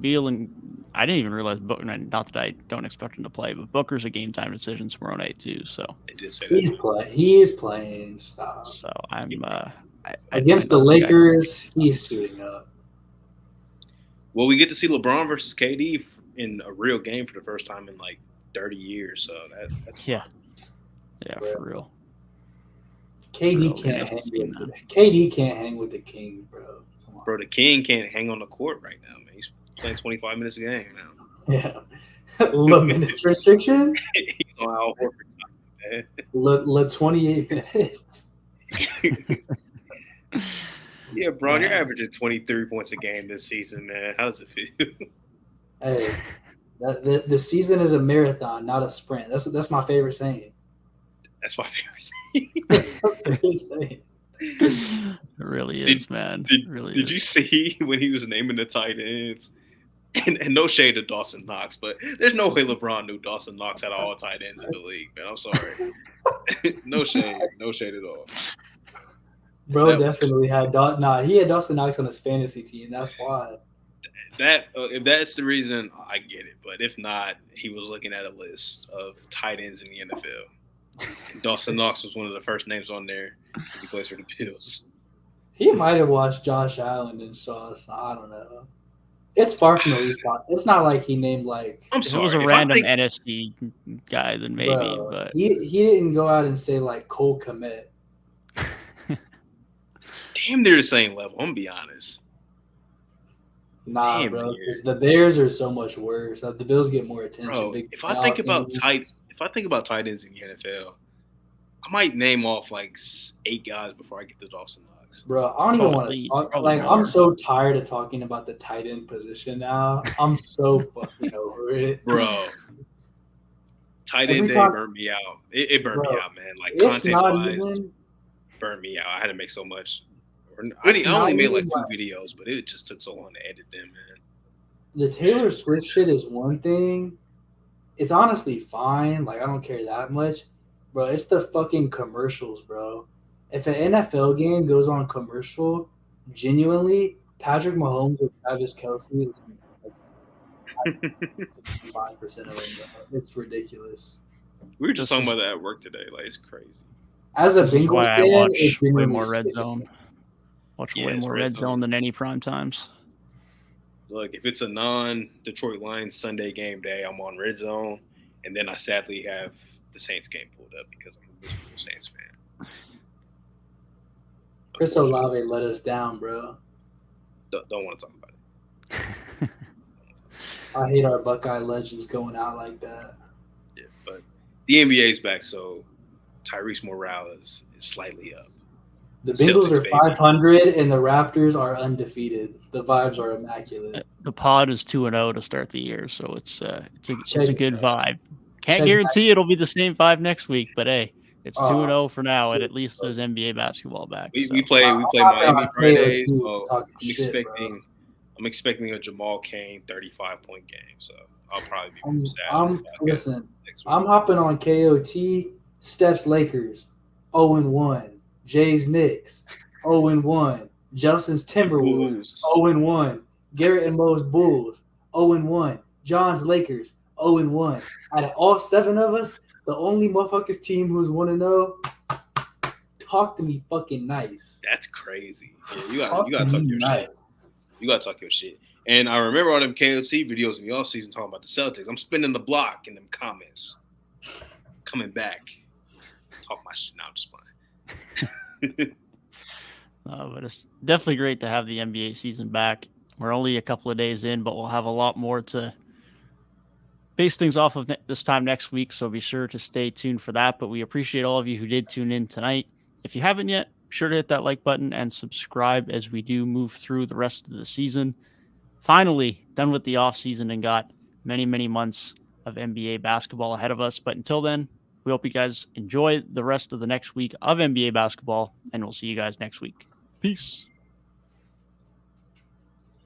Beal and I didn't even realize Booker. Not that I don't expect him to play, but Booker's a game time decision tomorrow night too. So he's playing. Stop. So I'm against the Lakers. He's suiting up. Well, we get to see LeBron versus KD in a real game for the first time in like 30 years. So that's yeah, for real. KD can't hang with the King, bro. Come on. Bro, the King can't hang on the court right now, man. He's playing 25 minutes a game now. Yeah. Minutes restriction? He's on Al Horford's time, man. Le 28 minutes. Yeah, Braun, you're Man. averaging 23 points a game this season, man. How does it feel? Hey, the season is a marathon, not a sprint. That's my favorite saying. That's my favorite. That's my favorite saying. It really is, man. It really Did is. you see when he was naming the tight ends? And no shade to Dawson Knox, but there's no way LeBron knew Dawson Knox had all tight ends in the league, man. I'm sorry. No shade at all. Bro definitely had he had Dawson Knox on his fantasy team. That's why. If that's the reason, I get it. But if not, he was looking at a list of tight ends in the NFL. And Dawson Knox was one of the first names on there because he plays for the Bills. He might have watched Josh Allen and saw. I don't know. It's far from the least spot. It's not like he named like. I'm If it sorry. was a if random I think, NFC guy, then maybe. Bro, But he didn't go out and say like Cole Kmet. damn, they're the same level. I'm gonna be honest. Nah, Damn, bro. dude. 'Cause the Bears are so much worse. The Bills get more attention. Bro, Big if I think about injuries. tight ends in the NFL, I might name off like 8 guys before I get to Dawson Knox. Bro, I don't even want to Probably- talk. probably Like, more. I'm so tired of talking about the tight end position now. I'm so fucking over it. Bro, tight Every end day time- burned me out. It burned me Bro, out, man. Like It's content not wise, even. burned me out. I had to make so much. I It's only not made like even 2 like- videos, but it just took so long to edit them, man. The Taylor Swift shit is one thing. It's honestly fine. Like, I don't care that much. Bro, it's the fucking commercials, bro. If an NFL game goes on commercial, genuinely, Patrick Mahomes or Travis Kelce is like 65% of it, bro. It's ridiculous. We were just This talking is- about that at work today. Like it's crazy. As a this is Bengals why I fan, watch it's way genuinely more Red sick. Zone. Watch Yeah, way it's more Red Red Zone. Zone than any prime times. Look, if it's a non-Detroit Lions Sunday game day, I'm on Red Zone, and then I sadly have the Saints game pulled up because I'm a miserable Saints fan. Chris Olave let us down, bro. Don't want to talk about it. I hate our Buckeye legends going out like that. Yeah, but the NBA's back, so Tyrese morale is slightly up. The Bengals Celtics, are baby. 500 and the Raptors are undefeated. The vibes are immaculate. The pod is 2-0 to start the year, so it's a Check- good vibe. Can't check guarantee it'll be the same vibe next week, but hey, it's Uh, 2-0 for now, and at least there's NBA basketball back. We so. play I'm Miami on Fridays, KO2 so talking I'm shit, expecting a Jamal Cain 35-point game. So I'll probably be I'm, sad. about that listen, next week. I'm hopping on KOT. Steph's Lakers 0-1. Jay's Knicks 0-1. Justin's Timberwolves Bulls. 0-1. Garrett and Mo's Bulls 0-1. John's Lakers 0-1. Out of all 7 of us, the only motherfuckers team who's 1-0. Talk to me fucking nice. That's crazy. Yeah, you Talk gotta to talk me your nice. shit. You gotta talk your shit. And I remember all them KOT videos in the offseason talking about the Celtics. I'm spinning the block in them comments. Coming back. Talk my shit now, just playing. But it's definitely great to have the NBA season back. We're only a couple of days in, but we'll have a lot more to base things off of this time next week. So be sure to stay tuned for that. But we appreciate all of you who did tune in tonight. If you haven't yet, be sure to hit that like button and subscribe as we do move through the rest of the season. Finally, done with the off season and got many, many months of NBA basketball ahead of us. But until then, we hope you guys enjoy the rest of the next week of NBA basketball, and we'll see you guys next week. Peace.